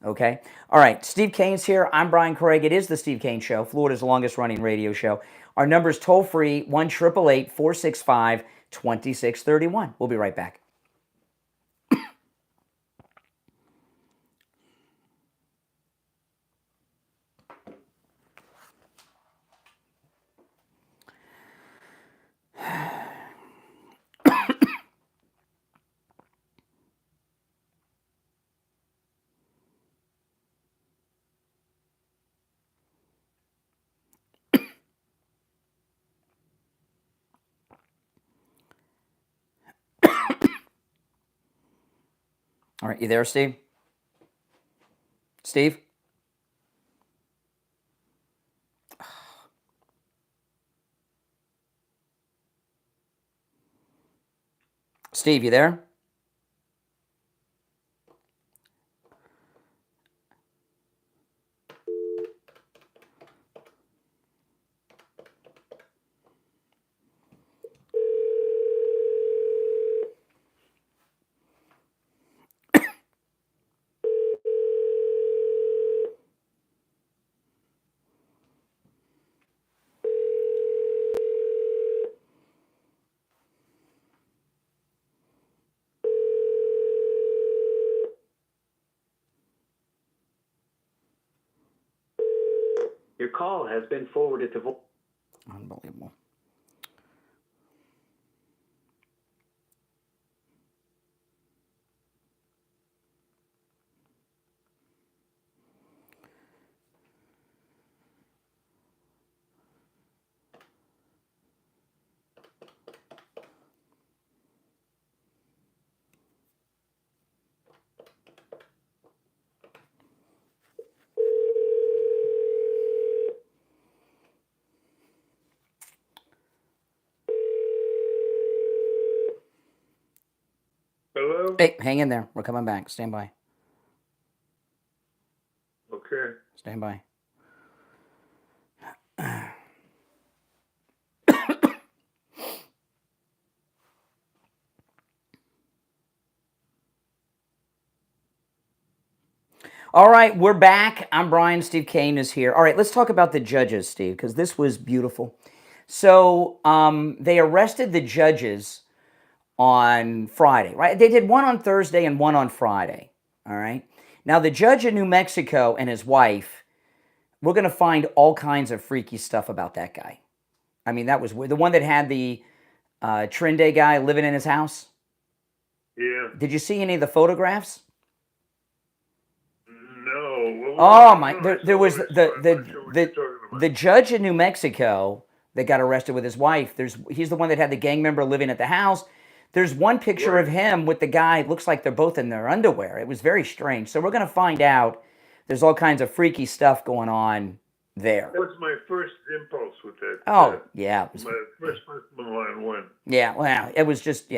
Okay? All right. Steve Kane's here. I'm Brian Craig. It is the Steve Kane Show, Florida's longest-running radio show. Our number is toll-free, 1-888-465-2631. We'll be right back. All right, you there, Steve? Steve? Steve, you there? Your call has been forwarded to Unbelievable. Hello? Hey, hang in there. We're coming back. Stand by. Okay. Stand by. All right, we're back. I'm Brian. Steve Kane is here. All right, let's talk about the judges, Steve, because this was beautiful. So they arrested the judges on Friday, right? They did one on Thursday and one on Friday, all right? Now, the judge in New Mexico and his wife, we're going to find all kinds of freaky stuff about that guy. I mean, that was weird. The one that had the Trinde guy living in his house? Yeah. Did you see any of the photographs? No. Oh, my. There was the judge in New Mexico that got arrested with his wife. He's the one that had the gang member living at the house. There's one picture of him with the guy. It looks like they're both in their underwear. It was very strange. So we're going to find out. There's all kinds of freaky stuff going on there. That was my first impulse with that. Oh, yeah. My first line one. Yeah, well, it was just,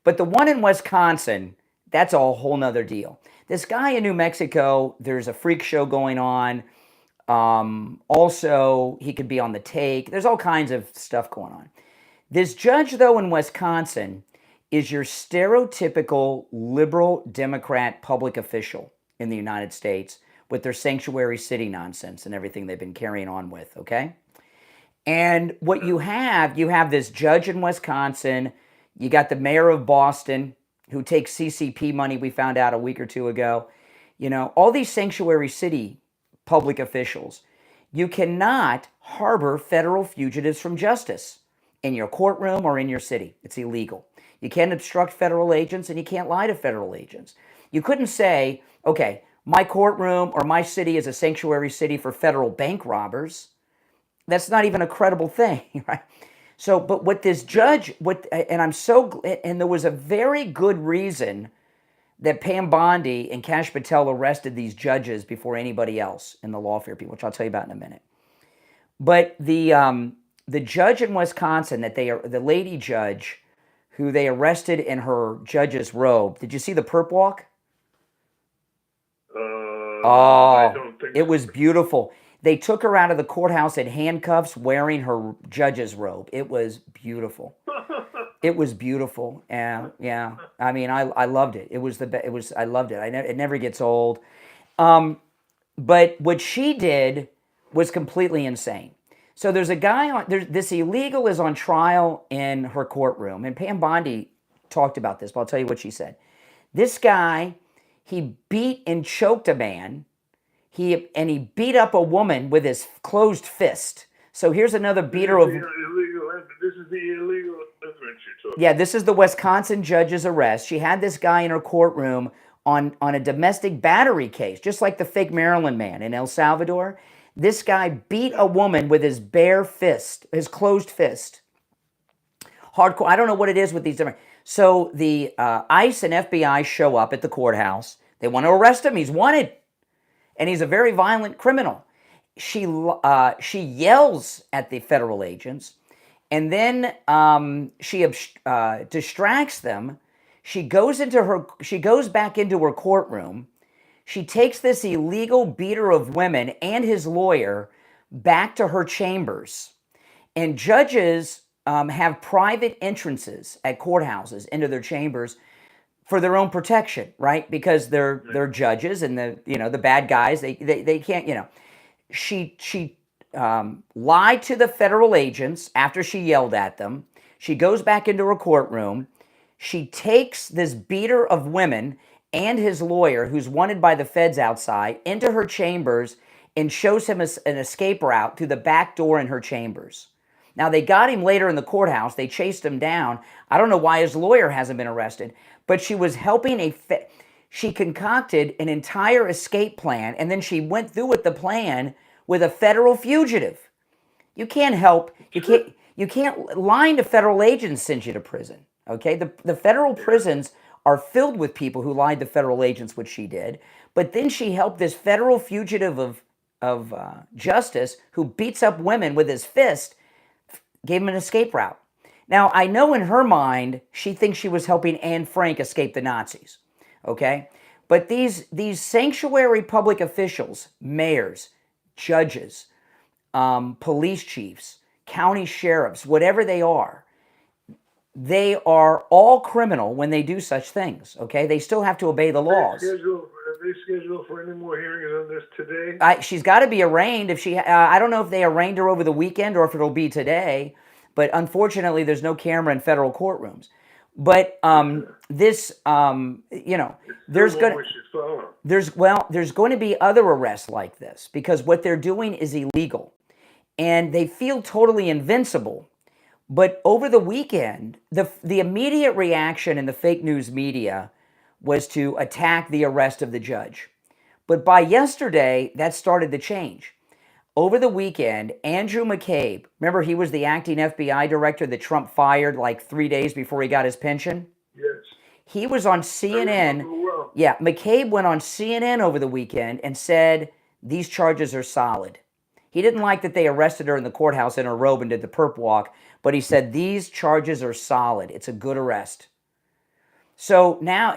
But the one in Wisconsin, that's a whole nother deal. This guy in New Mexico, there's a freak show going on. Also, he could be on the take. There's all kinds of stuff going on. This judge, though, in Wisconsin is your stereotypical liberal Democrat public official in the United States with their sanctuary city nonsense and everything they've been carrying on with, okay? And what you have this judge in Wisconsin, you got the mayor of Boston who takes CCP money, we found out a week or two ago. All these sanctuary city public officials, you cannot harbor federal fugitives from justice in your courtroom or in your city. It's illegal. You can't obstruct federal agents and you can't lie to federal agents. You couldn't say, okay, my courtroom or my city is a sanctuary city for federal bank robbers. That's not even a credible thing, right? So, but what this judge, and there was a very good reason that Pam Bondi and Kash Patel arrested these judges before anybody else in the lawfare people, which I'll tell you about in a minute. But the judge in Wisconsin the lady judge who they arrested in her judge's robe. Did you see the perp walk? I don't think it was beautiful. They took her out of the courthouse in handcuffs wearing her judge's robe. It was beautiful. It was beautiful. Yeah. I mean, I loved it. I loved it. It never gets old. But what she did was completely insane. So there's a guy this illegal is on trial in her courtroom, and Pam Bondi talked about this, but I'll tell you what she said. This guy, he beat and choked a man. He beat up a woman with his closed fist. So here's another beater of... This is the illegal event you're talking. Yeah, this is the Wisconsin judge's arrest. She had this guy in her courtroom on a domestic battery case, just like the fake Maryland man in El Salvador. This guy beat a woman with his bare fist, his closed fist. Hardcore. I don't know what it is with these different... So the ICE and FBI show up at the courthouse. They want to arrest him. He's wanted. And he's a very violent criminal. She yells at the federal agents, and then she distracts them. She goes back into her courtroom. She takes this illegal beater of women and his lawyer back to her chambers. And judges have private entrances at courthouses into their chambers for their own protection, right? Because they're judges, and the bad guys they can't. She lied to the federal agents after she yelled at them. She goes back into her courtroom. She takes this beater of women and his lawyer, who's wanted by the feds outside, into her chambers and shows him an escape route through the back door in her chambers. Now, they got him later in the courthouse. They chased him down. I don't know why his lawyer hasn't been arrested, but she was helping she concocted an entire escape plan, and then she went through with the plan with a federal fugitive. You can't lying to federal agents sends you to prison, okay? The federal prisons are filled with people who lied to federal agents, which she did, but then she helped this federal fugitive of justice who beats up women with his fist, gave him an escape route. Now, I know in her mind, she thinks she was helping Anne Frank escape the Nazis, okay? But these sanctuary public officials, mayors, judges, police chiefs, county sheriffs, whatever they are all criminal when they do such things, okay? They still have to obey the laws. Are they scheduled for any more hearings on this today? She's got to be arraigned. I don't know if they arraigned her over the weekend or if it'll be today, but unfortunately, there's no camera in federal courtrooms. But there's going to be other arrests like this, because what they're doing is illegal, and they feel totally invincible. But over the weekend, the immediate reaction in the fake news media was to attack the arrest of the judge. But by yesterday, that started to change. Over the weekend, Andrew McCabe, remember he was the acting FBI director that Trump fired like 3 days before he got his pension? Yes. He was on CNN. Well. Yeah, McCabe went on CNN over the weekend and said these charges are solid. He didn't like that they arrested her in the courthouse in her robe and did the perp walk, but he said these charges are solid. It's a good arrest. So now,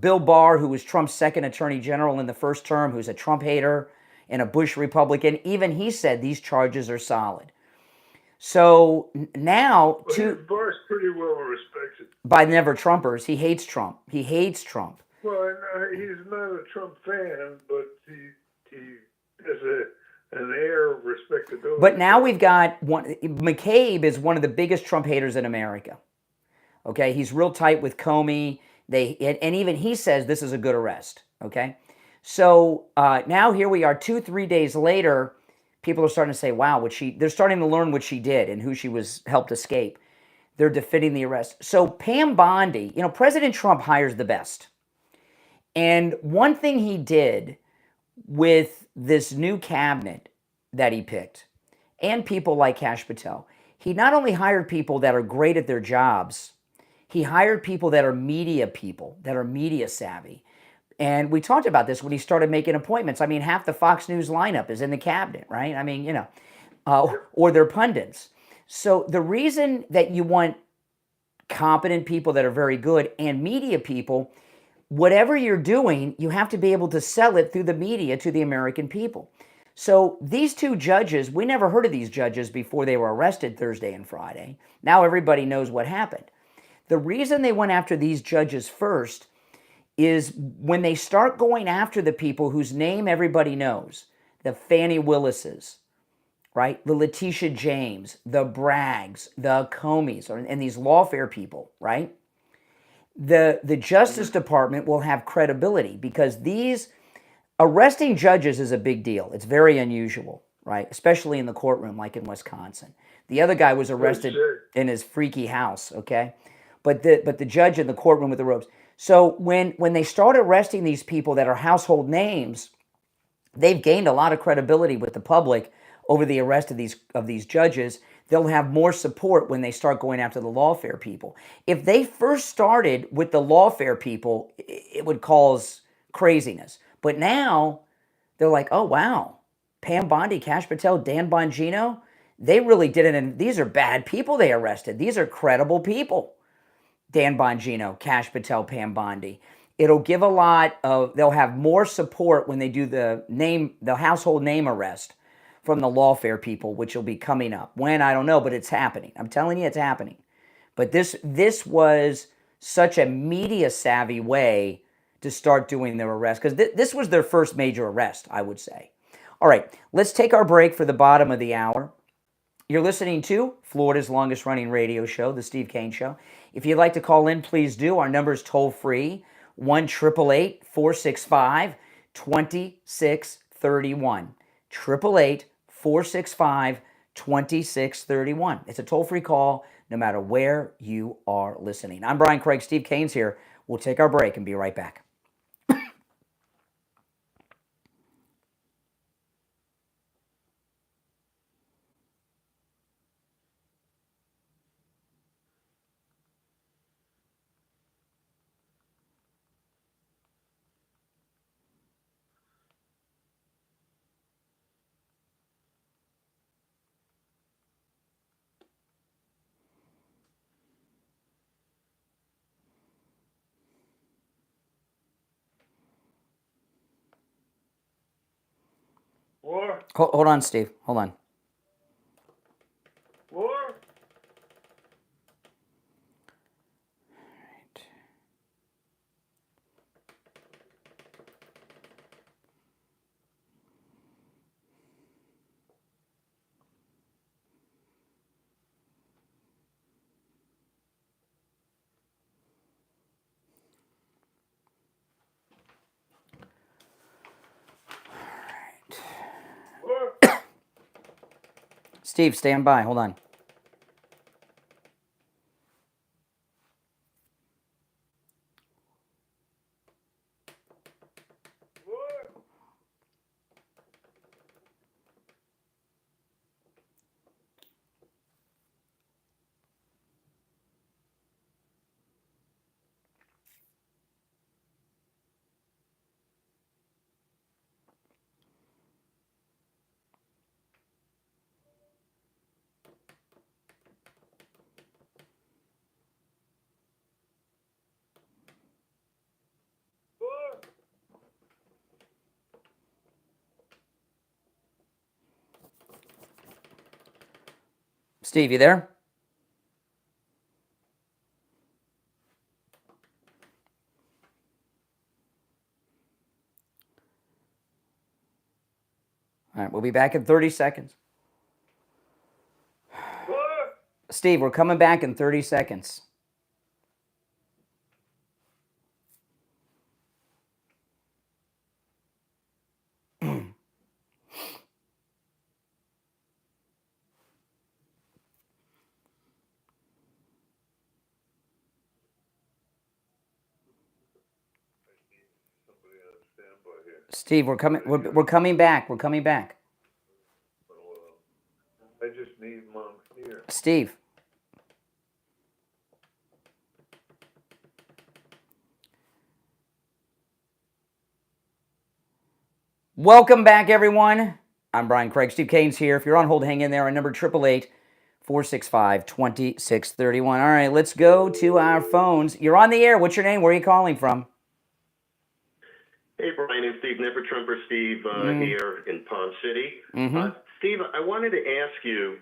Bill Barr, who was Trump's second attorney general in the first term, who's a Trump hater and a Bush Republican, even he said these charges are solid. So now, Barr's pretty well respected by never Trumpers. He hates Trump. He hates Trump. Well, he's not a Trump fan, but he has an air of respectability. But now we've got McCabe is one of the biggest Trump haters in America. Okay, he's real tight with Comey. And even he says this is a good arrest. Okay, so now here we are, 2-3 days later. People are starting to say, "Wow, they're starting to learn what she did and who she was helped escape." They're defending the arrest. So Pam Bondi, President Trump hires the best, And one thing he did with this new cabinet that he picked, and people like Kash Patel, he not only hired people that are great at their jobs, he hired people that are media people, that are media savvy. And we talked about this when he started making appointments. I mean, half the Fox News lineup is in the cabinet, right? I mean, or they're pundits. So the reason that you want competent people that are very good and media people, whatever you're doing, you have to be able to sell it through the media to the American people. So these two judges, we never heard of these judges before they were arrested Thursday and Friday. Now everybody knows what happened. The reason they went after these judges first is when they start going after the people whose name everybody knows, the Fannie Willises, right? The Letitia James, the Braggs, the Comeys, and these lawfare people, right? The Justice Department will have credibility because these arresting judges is a big deal. It's very unusual, right? Especially in the courtroom, like in Wisconsin. The other guy was arrested in his freaky house, okay? But the judge in the courtroom with the robes. So when they start arresting these people that are household names, they've gained a lot of credibility with the public over the arrest of these judges. They'll have more support when they start going after the lawfare people. If they first started with the lawfare people, it would cause craziness. But now they're like, oh, wow, Pam Bondi, Kash Patel, Dan Bongino, they really did it. And these are bad people they arrested. These are credible people. Dan Bongino, Kash Patel, Pam Bondi. It'll give a lot of, they'll have more support when they do the household name arrest from the lawfare people, which will be coming up. When, I don't know, but it's happening. I'm telling you, it's happening. But this was such a media savvy way to start doing their arrest, because this was their first major arrest, I would say. All right, let's take our break for the bottom of the hour. You're listening to Florida's longest running radio show, The Steve Kane Show. If you'd like to call in, please do. Our number is toll free, 1-888-465-2631. 888-465-2631. It's a toll-free call no matter where you are listening. I'm Brian Craig. Steve Kane's here. We'll take our break and be right back. War? Hold on, Steve. Hold on. War? Steve, stand by. Hold on. Steve, you there? All right, we'll be back in 30 seconds. Steve, we're coming back in 30 seconds. Steve, we're coming. We're coming back. We're coming back. I just need Mom here. Steve. Welcome back, everyone. I'm Brian Craig. Steve Kane's here. If you're on hold, hang in there. Our number 888-465-2631. All right, let's go to our phones. You're on the air. What's your name? Where are you calling from? Hey, Brian and Steve. Never Trumper Steve here in Palm City. Steve, I wanted to ask you,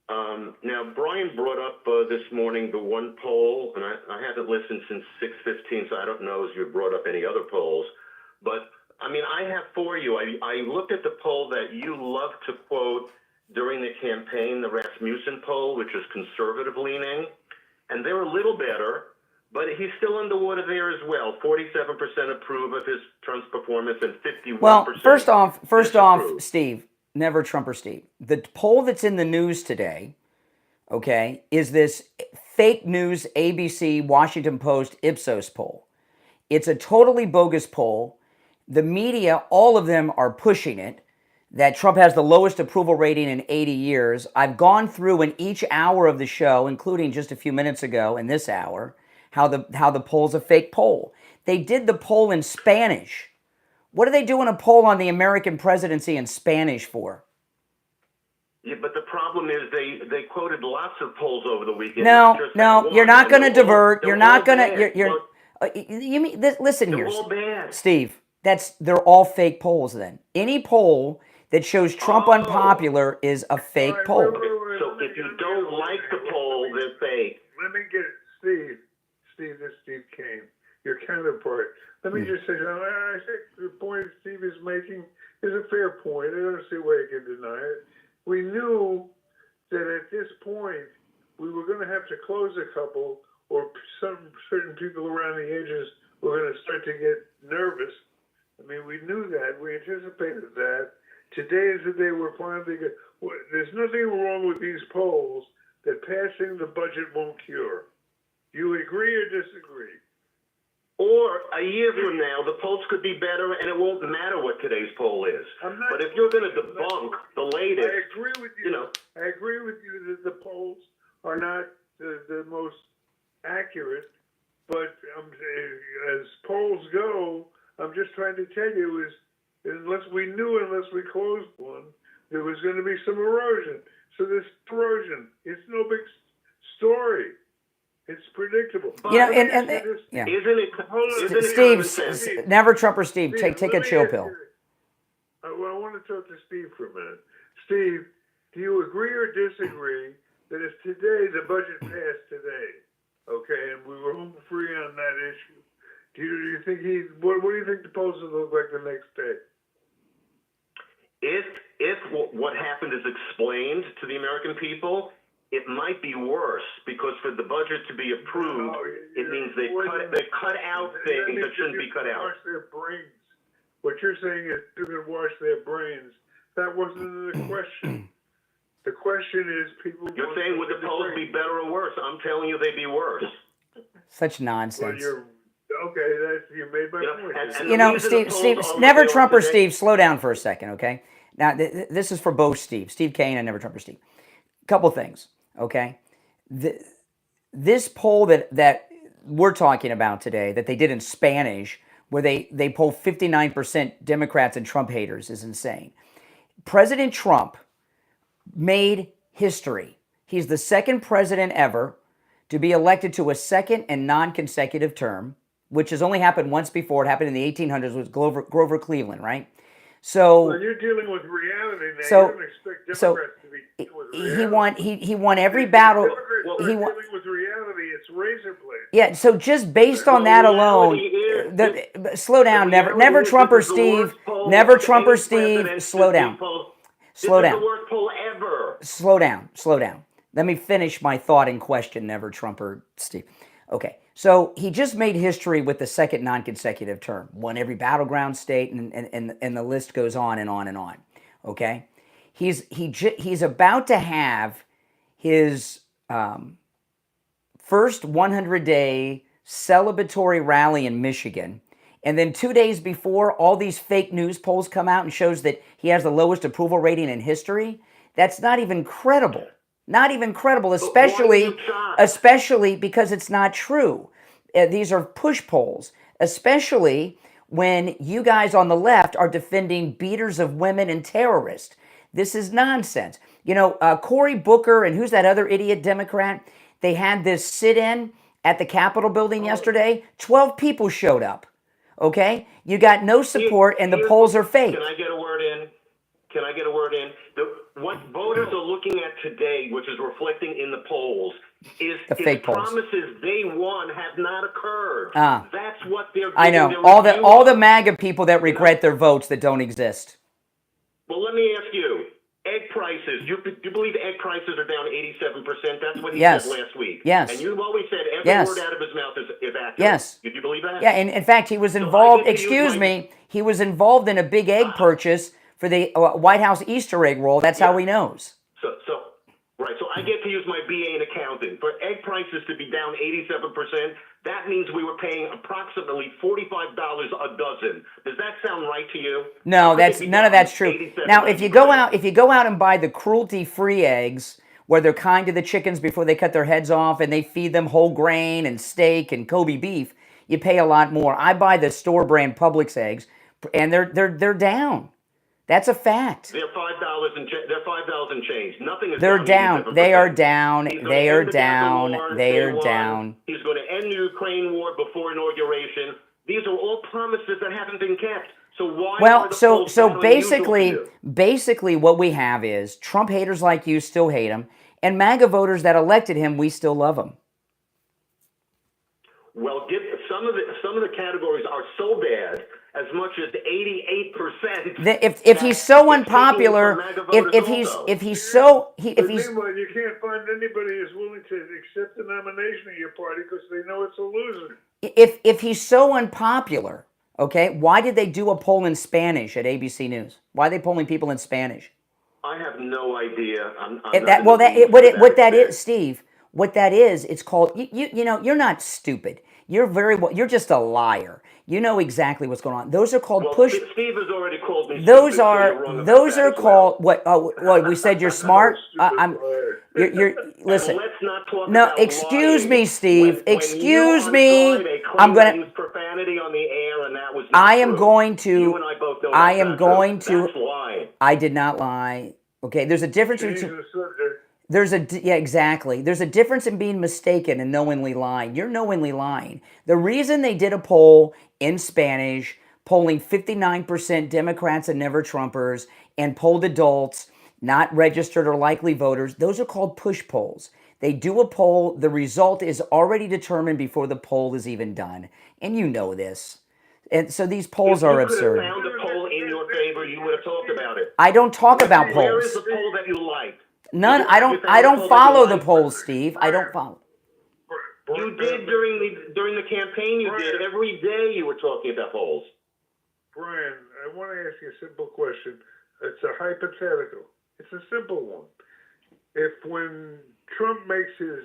now Brian brought up this morning the one poll, and I haven't listened since 6:15, so I don't know if you brought up any other polls. But, I mean, I have for you, I looked at the poll that you love to quote during the campaign, the Rasmussen poll, which is conservative-leaning, and they're a little better. But he's still underwater there as well. 47% approve of his Trump's performance and 51%. Well, first off, Steve, never Trumper Steve. The poll that's in the news today, okay, is this fake news ABC Washington Post Ipsos poll. It's a totally bogus poll. The media, all of them are pushing it, that Trump has the lowest approval rating in 80 years. I've gone through in each hour of the show, including just a few minutes ago in this hour, how the poll's a fake poll. They did the poll in Spanish. What are they doing a poll on the American presidency in Spanish for? Yeah, but the problem is they quoted lots of polls over the weekend. No, you're not going to divert. You're not going to. You mean this? Listen here, Steve. They're all fake polls. Then any poll that shows Trump unpopular is a fake poll. So if you don't like the poll, they're fake. Let me get Steve. Steve, this is Steve Kane, your counterpart. Let me just say, I think the point Steve is making is a fair point. I don't see why you can deny it. We knew that at this point we were going to have to close a couple, or certain people around the edges were going to start to get nervous. I mean, we knew that. We anticipated that. Today is the day we're finally going. There's nothing wrong with these polls that passing the budget won't cure. You agree or disagree? Or a year from now, the polls could be better, and it won't matter what today's poll is. But if you're going to debunk the latest, I agree with you. I agree with you that the polls are not the most accurate. But as polls go, I'm just trying to tell you unless we closed one, there was going to be some erosion. So this erosion, it's no big story. It's predictable. Yeah. Isn't it? Steve, never Trumper Steve. Take a chill pill. I want to talk to Steve for a minute. Steve, do you agree or disagree that if today the budget passed today, okay, and we were home free on that issue, do you think what do you think the polls will look like the next day? If what happened is explained to the American people, it might be worse, because for the budget to be approved, it means they cut out things that shouldn't be cut out. Wash their brains. What you're saying is they're going to wash their brains. That wasn't the question. The question is people. You're saying would the polls be better or worse? I'm telling you they'd be worse. Such nonsense. You made my point. Steve, never Trumper Steve, slow down for a second, okay? Now, this is for both Steve Kane and never Trumper Steve. Couple things, okay? This poll that we're talking about today, that they did in Spanish, where they poll 59% Democrats and Trump haters, is insane. President Trump made history. He's the second president ever to be elected to a second and non-consecutive term, which has only happened once before. It happened in the 1800s with Grover Cleveland, right? So you're dealing with reality now. So, you don't expect Democrats to be dealing with reality. He won every battle. Dealing with reality. It's razor blades. Yeah. So just based on that alone, slow down. Never Trumper Steve. Never Trumper Steve. Slow down. Slow down. This is the worst poll ever. Slow down. Let me finish my thought in question. Never Trumper Steve. Okay. So he just made history with the second non-consecutive term, won every battleground state, and the list goes on and on and on. Okay, he's about to have his first 100-day celebratory rally in Michigan And then 2 days before, all these fake news polls come out and shows that he has the lowest approval rating in history. That's not even credible. Not even credible, especially because it's not true. These are push polls, especially when you guys on the left are defending beaters of women and terrorists. This is nonsense. You know, Cory Booker and who's that other idiot Democrat? They had this sit-in at the Capitol building yesterday. 12 people showed up. Okay? You got no support and the polls are fake. Can I get a word in? What voters are looking at today, which is reflecting in the polls, is the fake polls. Promises they won have not occurred. That's what they're. I know all the MAGA people that regret their votes that don't exist. Well, let me ask you: egg prices. Do you believe egg prices are down 87%? That's what he said last week. Yes. And you've always said every word out of his mouth is accurate. Yes. Did you believe that? Yeah, and in fact, he was involved. He was involved in a big egg purchase for the White House Easter egg roll. That's how he knows. So I get to use my BA in accounting. For egg prices to be down 87%, that means we were paying approximately $45 a dozen. Does that sound right to you? No, none of that's true. Now, if you go out and buy the cruelty-free eggs, where they're kind to the chickens before they cut their heads off, and they feed them whole grain and steak and Kobe beef, you pay a lot more. I buy the store brand Publix eggs, and they're down. That's a fact. They're $5 and change. Nothing is. They're down. They are down. They are down. They are down. He's going to end the Ukraine war before inauguration. These are all promises that haven't been kept. So why? Well, so basically, what we have is Trump haters like you still hate him, and MAGA voters that elected him, we still love him. Well, some of the categories are so bad. As much as 88%. If he's so unpopular, if he's Meanwhile, you can't find anybody who's willing to accept the nomination of your party because they know it's a loser. If he's so unpopular, okay, why did they do a poll in Spanish at ABC News? Why are they polling people in Spanish? I have no idea. What that is, Steve. What that is, it's called. You know, you're not stupid. You're just a liar. You know exactly what's going on. Those are called push. Steve has already called me. Those are called what? What we said you're smart. You're listen. Let's not talk no, about excuse lying. me, Steve. Excuse me. I'm going to profanity on the air, and that was. I am going to. You and I both know I am going to. That's lying. I did not lie. Okay, there's a difference between. Exactly. There's a difference in being mistaken and knowingly lying. You're knowingly lying. The reason they did a poll in Spanish, polling 59% Democrats and never Trumpers, and polled adults, not registered or likely voters, those are called push polls. They do a poll, the result is already determined before the poll is even done. And you know this. And so these polls are absurd. If you could have found a poll in your favor, you would have talked about it. I don't talk about polls. Where is the poll that you liked? None. I don't follow the polls, Steve. I don't follow. You did during the campaign. You did every day. You were talking about polls. Brian, I want to ask you a simple question. It's a hypothetical. It's a simple one. If when Trump makes his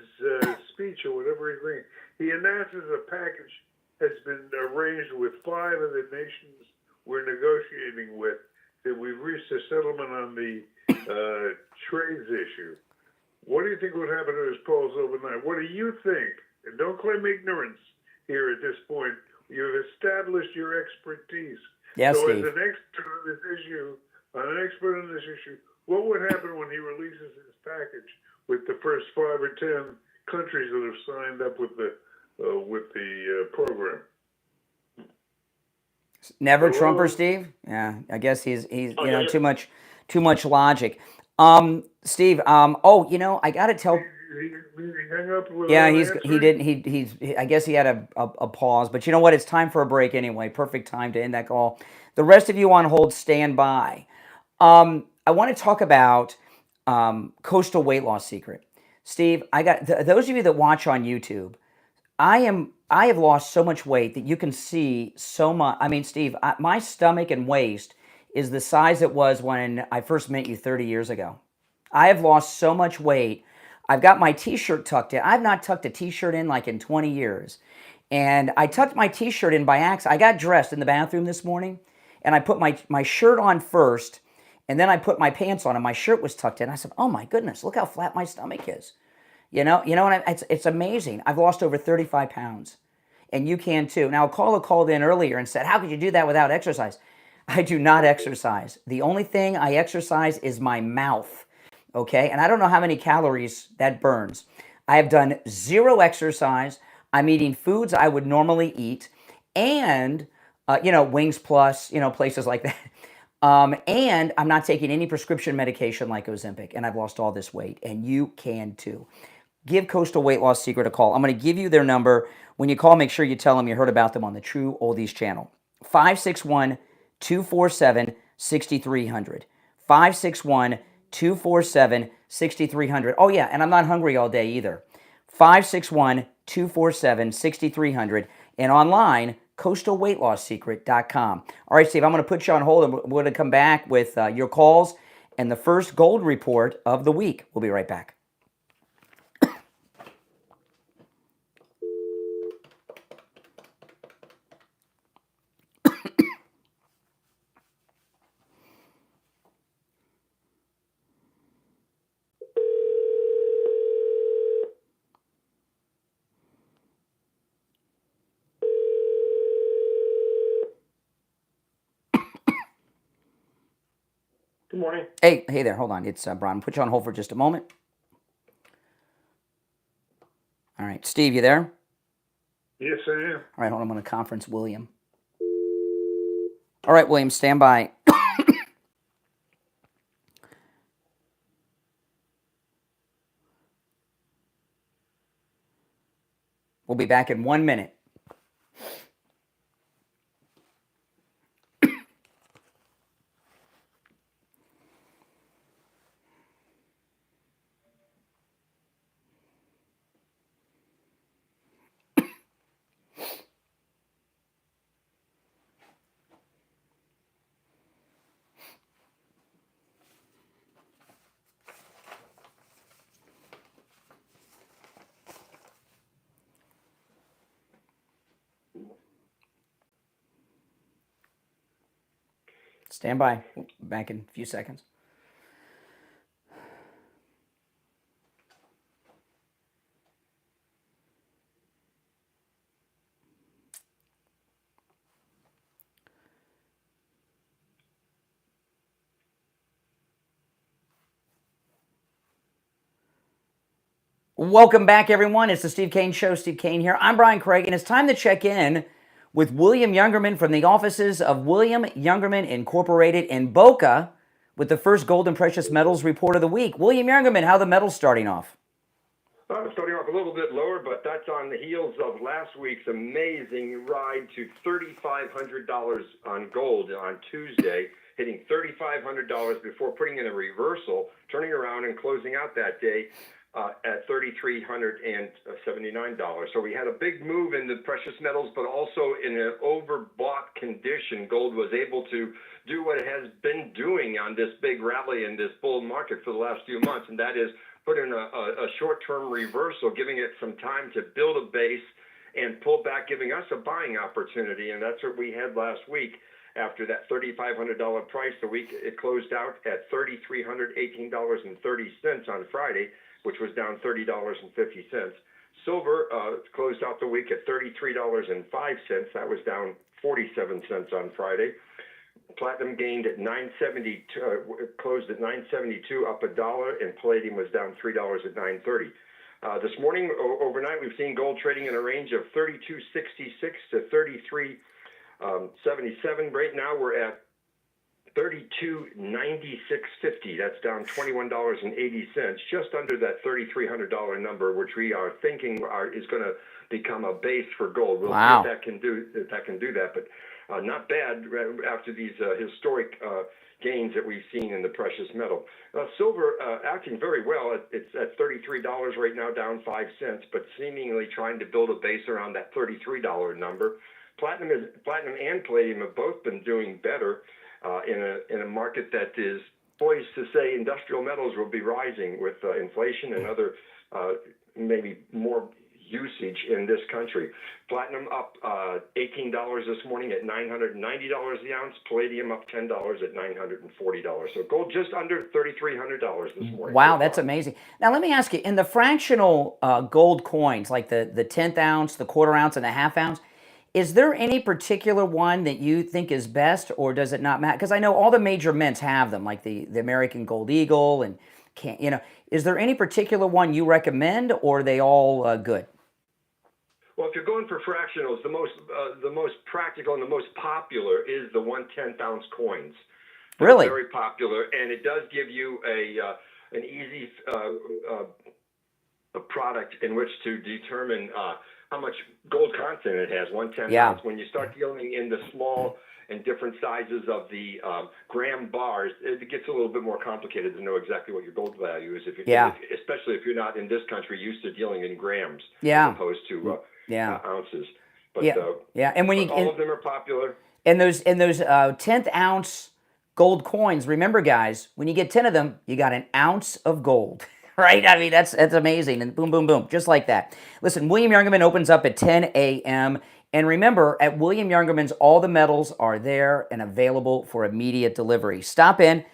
speech or whatever he's doing, he announces a package has been arranged with 5 of the nations we're negotiating with, that we've reached a settlement on the trades issue. What do you think would happen to his polls overnight? What do you think? And don't claim ignorance here at this point. You've established your expertise. Yes, so Steve. as an expert on this issue, what would happen when he releases his package with the first 5 or 10 countries that have signed up with the program? Never Trumper, Steve? Yeah, I guess he's too much logic. Steve, I got to tell. Yeah, I guess he had a pause, but you know what? It's time for a break anyway. Perfect time to end that call. The rest of you on hold, stand by. I want to talk about coastal weight loss secret. Steve, I got those of you that watch on YouTube. I have lost so much weight that you can see so much. I mean, Steve, my stomach and waist is the size it was when I first met you 30 years ago. I have lost so much weight. I've got my t-shirt tucked in. I've not tucked a t-shirt in like in 20 years. And I tucked my T-shirt in by accident. I got dressed in the bathroom this morning, and I put my shirt on first, and then I put my pants on, and my shirt was tucked in. I said, "Oh my goodness, look how flat my stomach is." You know, and it's amazing. I've lost over 35 pounds, and you can too. Now, a caller called in earlier and said, "How could you do that without exercise?" I do not exercise. The only thing I exercise is my mouth, okay? And I don't know how many calories that burns. I have done 0 exercise. I'm eating foods I would normally eat, and, Wings Plus, places like that. And I'm not taking any prescription medication like Ozempic, and I've lost all this weight, and you can too. Give Coastal Weight Loss Secret a call. I'm going to give you their number. When you call, make sure you tell them you heard about them on the True Oldies channel. 561-247-6300. 561-247-6300. Oh, yeah, and I'm not hungry all day either. 561-247-6300. And online, coastalweightlossecret.com. All right, Steve, I'm going to put you on hold, and we're going to come back with your calls and the first gold report of the week. We'll be right back. Good morning. Hey there. Hold on. It's Brian. Put you on hold for just a moment. All right. Steve, you there? Yes, I am. All right. Hold on. I'm going to conference William. All right, William, stand by. We'll be back in 1 minute. Stand by. Back in a few seconds. Welcome back, everyone. It's the Steve Kane Show. Steve Kane here. I'm Brian Craig, and it's time to check in with William Youngerman from the offices of William Youngerman Incorporated in Boca with the first gold and precious metals report of the week. William Youngerman, how are the metals starting off? Starting off a little bit lower, but that's on the heels of last week's amazing ride to $3,500 on gold on Tuesday, hitting $3,500 before putting in a reversal, turning around and closing out that day at $3,379. So we had a big move in the precious metals, but also in an overbought condition. Gold was able to do what it has been doing on this big rally in this bull market for the last few months, and that is put in a short-term reversal, giving it some time to build a base and pull back, giving us a buying opportunity. And that's what we had last week. After that $3,500 price, the week it closed out at $3,318.30 on Friday, which was down $30.50. Silver closed out the week at $33.05. That was down 47 cents on Friday. Platinum gained at $9.72, closed at $9.72, up $1, and palladium was down $3 at $9.30. This morning, overnight, we've seen gold trading in a range of $32.66 to $33.77. Right now, we're at $32.96.50. That's down $21.80, just under that $3,300 number, which we are thinking is going to become a base for gold. We'll see if that can do that, but not bad after these historic gains that we've seen in the precious metal. Silver acting very well. It's at $33 right now, down 5 cents, but seemingly trying to build a base around that $33 number. Platinum and palladium have both been doing better in a market that is poised to say industrial metals will be rising with inflation and other maybe more usage in this country. Platinum up $18 this morning at $990 the ounce. Palladium up $10 at $940. So gold just under $3,300 this morning. Wow, that's amazing. Now let me ask you, in the fractional gold coins, like the 10th ounce, the quarter ounce, and the half ounce, is there any particular one that you think is best, or does it not matter? Because I know all the major mints have them, like the American Gold Eagle, and is there any particular one you recommend, or are they all good? Well, if you're going for fractionals, the most practical and the most popular is the 1/10 ounce coins. They're really very popular, and it does give you an easy a product in which to determine how much gold content it has. 1/10 ounce. When you start dealing in the small and different sizes of the gram bars, it gets a little bit more complicated to know exactly what your gold value is. Especially if you're not in this country used to dealing in grams as opposed to ounces. But and when all of them are popular. And those 10th ounce gold coins. Remember, guys, when you get 10 of them, you got an ounce of gold. Right? I mean, that's amazing. And boom, boom, boom, just like that. Listen, William Youngerman opens up at 10 a.m. And remember, at William Youngerman's, all the metals are there and available for immediate delivery. Stop in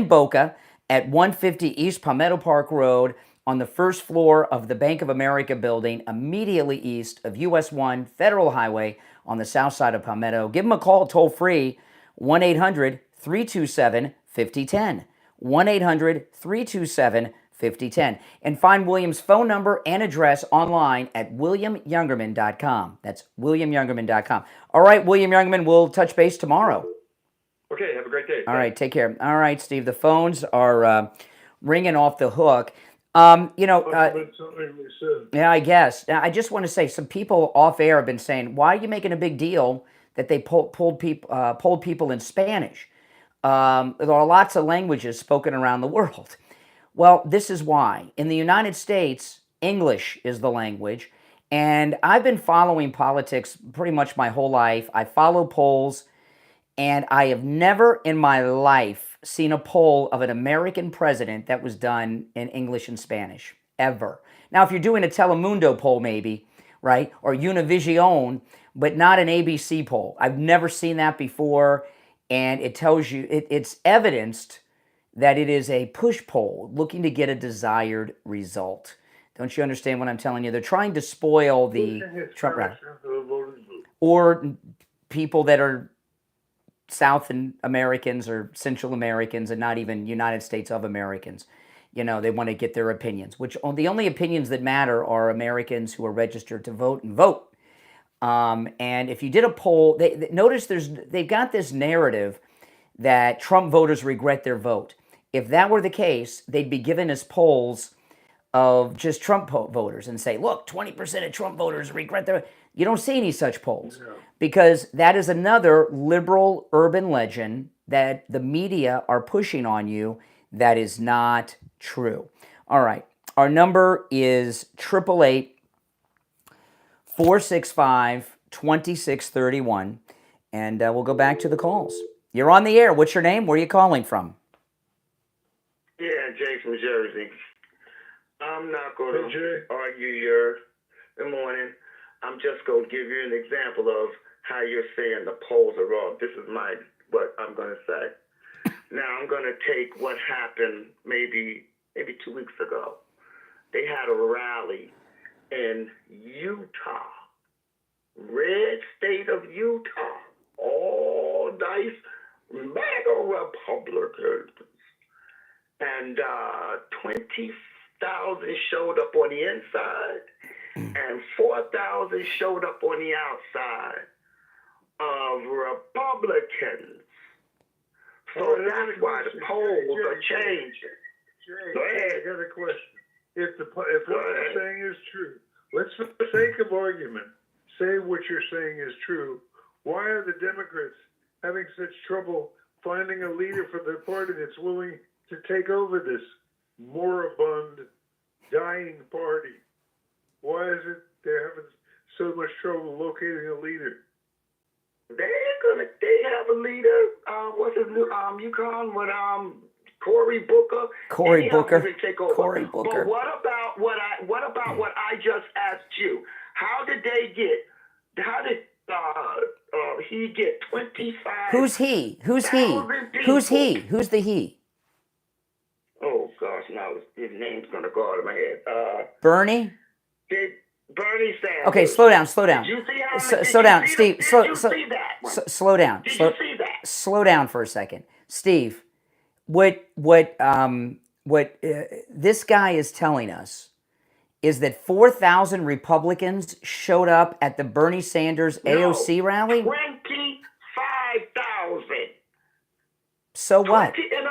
Boca at 150 East Palmetto Park Road on the first floor of the Bank of America building, immediately east of US 1 Federal Highway on the south side of Palmetto. Give them a call toll-free, 1-800-327-5010. 1-800-327-5010. And find William's phone number and address online at williamyoungerman.com. That's williamyoungerman.com. All right, William Youngerman, we'll touch base tomorrow. Okay, have a great day. All right, take care. All right, Steve, the phones are ringing off the hook. Yeah, I guess. Now, I just want to say, some people off air have been saying, why are you making a big deal that they polled people in Spanish? There are lots of languages spoken around the world. Well, this is why. In the United States, English is the language, and I've been following politics pretty much my whole life. I follow polls, and I have never in my life seen a poll of an American president that was done in English and Spanish, ever. Now, if you're doing a Telemundo poll, maybe, right, or Univision, but not an ABC poll. I've never seen that before, and it tells you, it's evidenced that it is a push poll looking to get a desired result. Don't you understand what I'm telling you? They're trying to spoil the Trump rally. Or people that are South Americans or Central Americans and not even United States of Americans. They want to get their opinions, which the only opinions that matter are Americans who are registered to vote and vote. And if you did a poll, notice they've got this narrative that Trump voters regret their vote. If that were the case, they'd be giving us polls of just Trump voters and say, look, 20% of Trump voters regret their... You don't see any such polls because that is another liberal urban legend that the media are pushing on you that is not true. All right. Our number is 888-465-2631, and we'll go back to the calls. You're on the air. What's your name? Where are you calling from? Yeah, Jay from Jersey. I'm not going to argue your good morning. I'm just going to give you an example of how you're saying the polls are wrong. This is what I'm going to say. Now, I'm going to take what happened maybe 2 weeks ago. They had a rally in Utah, red state of Utah, all nice MAGA Republicans. And 20,000 showed up on the inside, and 4,000 showed up on the outside of Republicans. So that's why the polls are changing. Go ahead. I got a question. If what you're saying is true, let's, for the sake of argument, say what you're saying is true. Why are the Democrats having such trouble finding a leader for the party that's willing to take over this moribund, dying party? Why is it they're having so much trouble locating a leader? They have a leader. What's his new UConn with Cory Booker? Cory Booker. Take over. Cory Booker. But what about what I just asked you? How did he get 25? Who's he? Who's he? Who's he? Who's the he? Oh gosh, now his name's gonna go out of my head. Bernie? Bernie Sanders. Okay, slow down. Did you see how Slow down, Steve. Did you see that one? Slow down. Did you see that? Slow down for a second, Steve. What this guy is telling us is that 4,000 Republicans showed up at the Bernie Sanders AOC rally? 25,000. So what? In an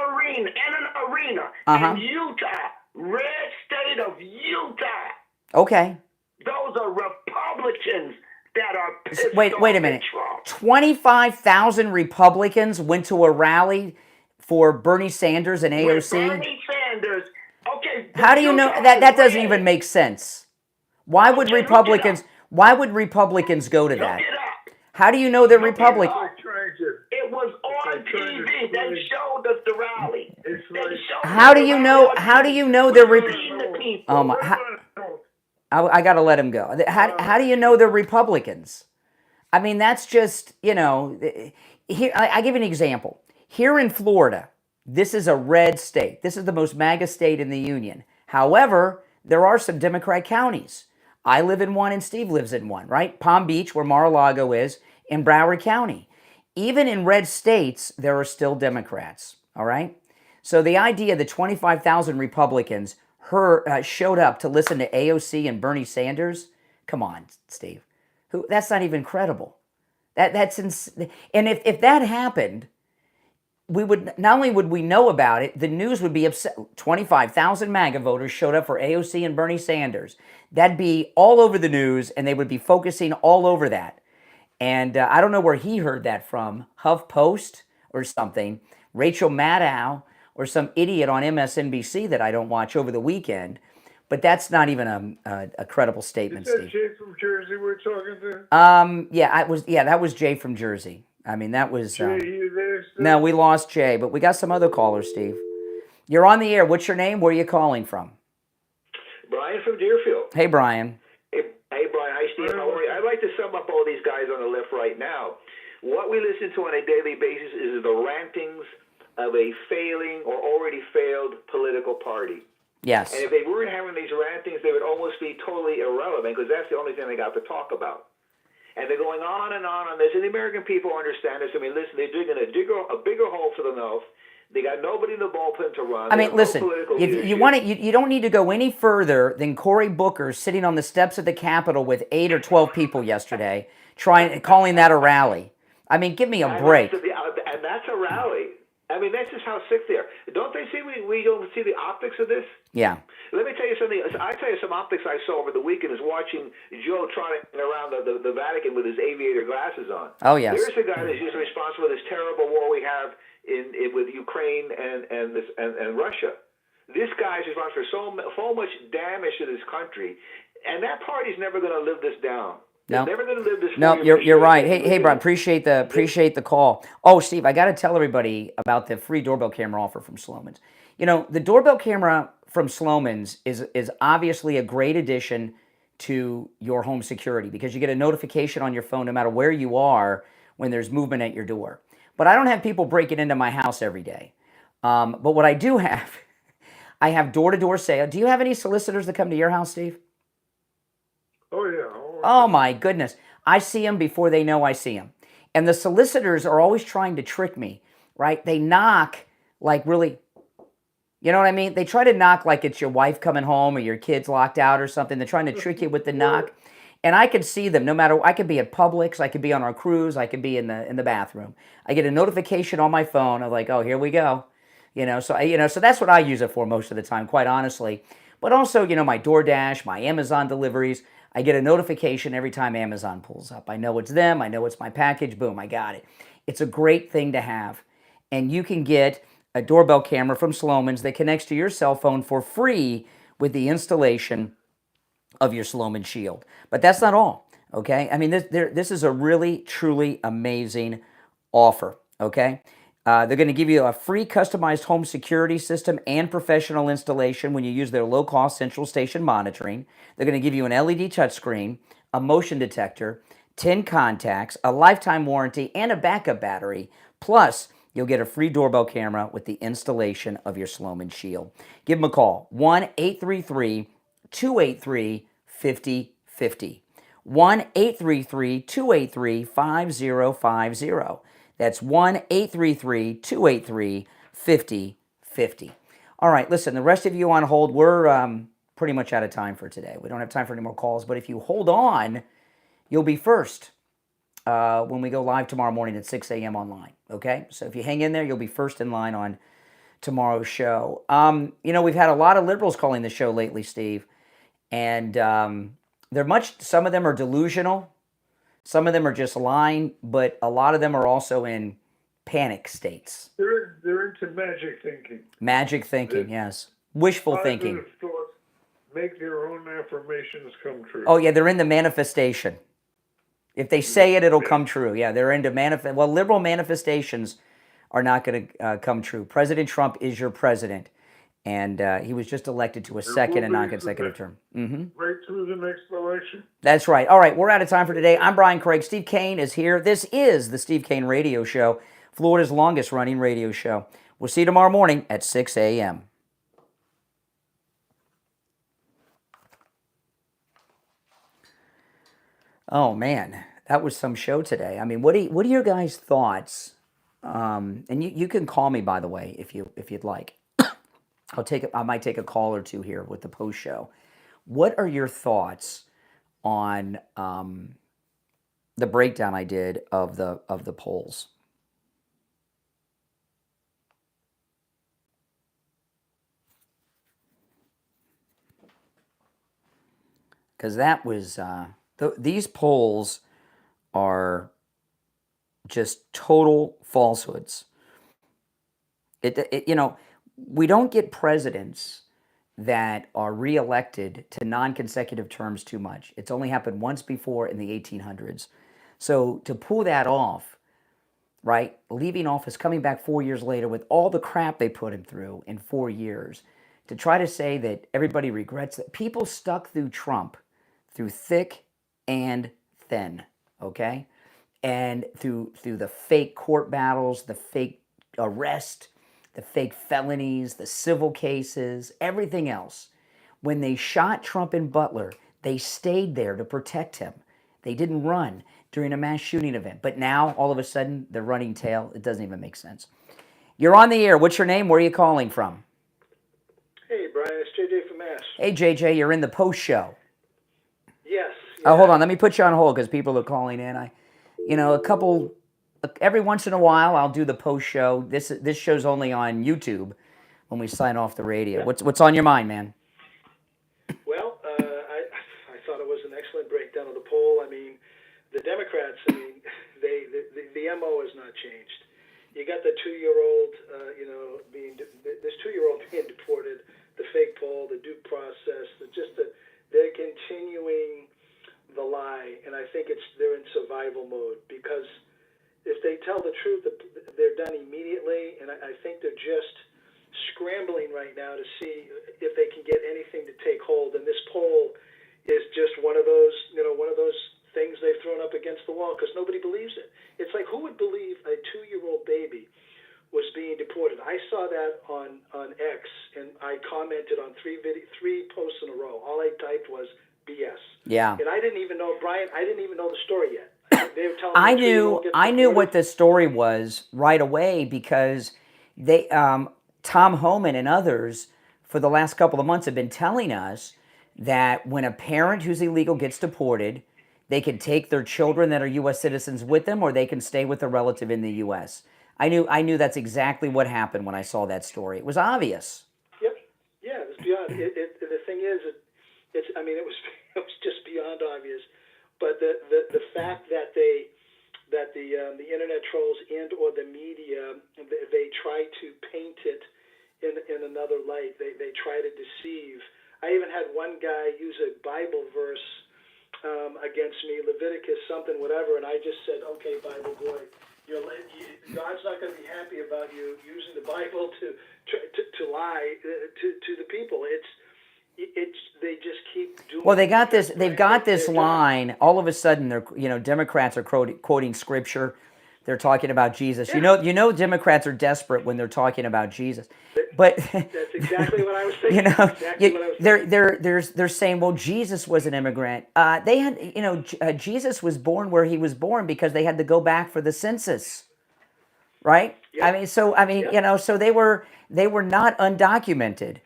arena in Utah, red state of Utah. Okay. Those are Republicans that are pissed Wait a off minute. at Trump. 25,000 Republicans went to a rally for Bernie Sanders and AOC? With Bernie Sanders. Okay. How do you know that doesn't even make sense? Why would Republicans go to that? How do you know they're Republicans? It was on TV. They showed us the rally. How do you know they're Republicans? Oh my, I got to let him go. How do you know they're Republicans? I mean, that's just, here I give you an example. Here in Florida, this is a red state. This is the most MAGA state in the union. However, there are some Democrat counties. I live in one and Steve lives in one, right? Palm Beach, where Mar-a-Lago is, in Broward County. Even in red states, there are still Democrats, all right? So the idea that 25,000 Republicans showed up to listen to AOC and Bernie Sanders, come on, Steve. That's not even credible. That's insane. And if that happened, we would not only would we know about it, the news would be upset. 25,000 MAGA voters showed up for AOC and Bernie Sanders. That'd be all over the news, and they would be focusing all over that. And I don't know where he heard that from, HuffPost or something, Rachel Maddow or some idiot on MSNBC that I don't watch over the weekend. But that's not even a credible statement, Is that Steve. Jay from Jersey we're talking to? That was Jay from Jersey. I mean, that was... Jay, you there still? No, we lost Jay, but we got some other callers, Steve. You're on the air. What's your name? Where are you calling from? Brian from Deerfield. Hey, Brian. Hey, Brian. Hi, Steve. How are you? I'd like to sum up all these guys on the left right now. What we listen to on a daily basis is the rantings of a failing or already failed political party. Yes. And if they weren't having these rantings, they would almost be totally irrelevant because that's the only thing they got to talk about. And they're going on and on this. And the American people understand this. I mean, listen, they're digging a bigger hole for themselves. They got nobody in the bullpen to run. I mean, listen, if you want you don't need to go any further than Cory Booker sitting on the steps of the Capitol with 8 or 12 people yesterday, calling that a rally. I mean, give me a break. And that's a rally. I mean, that's just how sick they are. Don't they see we don't see the optics of this? Yeah. Let me tell you something. I tell you some optics I saw over the weekend is watching Joe trotting around the Vatican with his aviator glasses on. Oh, yes. There's a guy that's usually responsible for this terrible war we have with Ukraine and Russia. This guy is responsible for so much damage to this country, and that party's never going to live this down. No, never going to live this. No, you're right. Hey, Brian, appreciate the call. Oh, Steve, I got to tell everybody about the free doorbell camera offer from Sloman's. You know, the doorbell camera from Sloman's is obviously a great addition to your home security because you get a notification on your phone no matter where you are when there's movement at your door. But I don't have people breaking into my house every day. But what I do have, I have door-to-door sale. Do you have any solicitors that come to your house, Steve? Oh, yeah. Oh, my goodness. I see them before they know I see them. And the solicitors are always trying to trick me, right? They knock like really, you know what I mean? They try to knock like it's your wife coming home or your kids locked out or something. They're trying to trick you with the knock. And I could see them no matter, I could be at Publix, I could be on our cruise, I could be in the bathroom. I get a notification on my phone of like, oh, here we go. So that's what I use it for most of the time, quite honestly. But also, my DoorDash, my Amazon deliveries, I get a notification every time Amazon pulls up. I know it's them. I know it's my package. Boom, I got it. It's a great thing to have. And you can get a doorbell camera from Sloman's that connects to your cell phone for free with the installation of your Sloman Shield. But that's not all, okay? I mean, this is a really, truly amazing offer, okay? They're going to give you a free customized home security system and professional installation when you use their low-cost central station monitoring. They're going to give you an LED touchscreen, a motion detector, 10 contacts, a lifetime warranty, and a backup battery. Plus, you'll get a free doorbell camera with the installation of your Sloman Shield. Give them a call, 1-833-283-5050. 1-833-283-5050. That's 1-833-283-5050. All right, listen, the rest of you on hold, we're pretty much out of time for today. We don't have time for any more calls, but if you hold on, you'll be first when we go live tomorrow morning at 6 a.m. online, okay? So if you hang in there, you'll be first in line on tomorrow's show. We've had a lot of liberals calling the show lately, Steve, and some of them are delusional. Some of them are just lying, but a lot of them are also in panic states. They're into magic thinking. Magic thinking, yes. Wishful thinking. Positive thoughts make their own affirmations come true. Oh, yeah, they're into manifestation. If they say it, it'll come true. Yeah, they're into manifest. Well, liberal manifestations are not going to come true. President Trump is your president, and he was just elected to a second and non-consecutive term. Right through the next election. That's right. All right, we're out of time for today. I'm Brian Craig. Steve Kane is here. This is the Steve Kane Radio Show, Florida's longest-running radio show. We'll see you tomorrow morning at 6 a.m. Oh, man, that was some show today. I mean, what are your guys' thoughts? And you can call me, by the way, if you'd like. I might take a call or two here with the post show. What are your thoughts on the breakdown I did of the polls? Because that was these polls are just total falsehoods. We don't get presidents that are reelected to non-consecutive terms too much. It's only happened once before in the 1800s. So to pull that off, right, leaving office, coming back 4 years later with all the crap they put him through in 4 years, to try to say that everybody regrets that. People stuck through Trump through thick and thin, okay? And through the fake court battles, the fake arrest, the fake felonies, the civil cases, everything else. When they shot Trump in Butler, they stayed there to protect him. They didn't run during a mass shooting event. But now, all of a sudden, they're running tail. It doesn't even make sense. You're on the air. What's your name? Where are you calling from? Hey, Brian. It's JJ from Mass. Hey, JJ. You're in the post show. Yes. Oh, hold on. Let me put you on hold because people are calling in. Every once in a while, I'll do the post show. This show's only on YouTube when we sign off the radio. What's on your mind, man? Well, I thought it was an excellent breakdown of the poll. I mean, the Democrats. I mean, the MO has not changed. You got the 2-year-old, this 2-year-old being deported. The fake poll, the due process, they're continuing the lie, and I think they're in survival mode because if they tell the truth, they're done immediately, and I think they're just scrambling right now to see if they can get anything to take hold. And this poll is just one of those things they've thrown up against the wall because nobody believes it. It's like, who would believe a 2-year-old baby was being deported? I saw that on X, and I commented on 3 posts in a row. All I typed was BS. Yeah. And I didn't even know, Brian, the story yet. They were telling I knew what the story was right away because they Tom Homan and others for the last couple of months have been telling us that when a parent who's illegal gets deported, they can take their children that are U.S. citizens with them, or they can stay with a relative in the U.S. I knew that's exactly what happened when I saw that story. It was obvious. Yep. Yeah, it was beyond. The thing is, it was just beyond obvious. But the fact that the internet trolls and or the media they try to paint it in another light. They try to deceive. I even had one guy use a Bible verse against me, Leviticus something whatever, and I just said, okay, Bible boy, God's not going to be happy about you using the Bible to lie to the people. They just keep doing. Well, they've got this line. All of a sudden, Democrats are quoting scripture. They're talking about Jesus. Yeah. You know, Democrats are desperate when they're talking about Jesus. But that's exactly what I was thinking. They're saying, well, Jesus was an immigrant. They had, Jesus was born where he was born because they had to go back for the census, right? Yep. So they were not undocumented.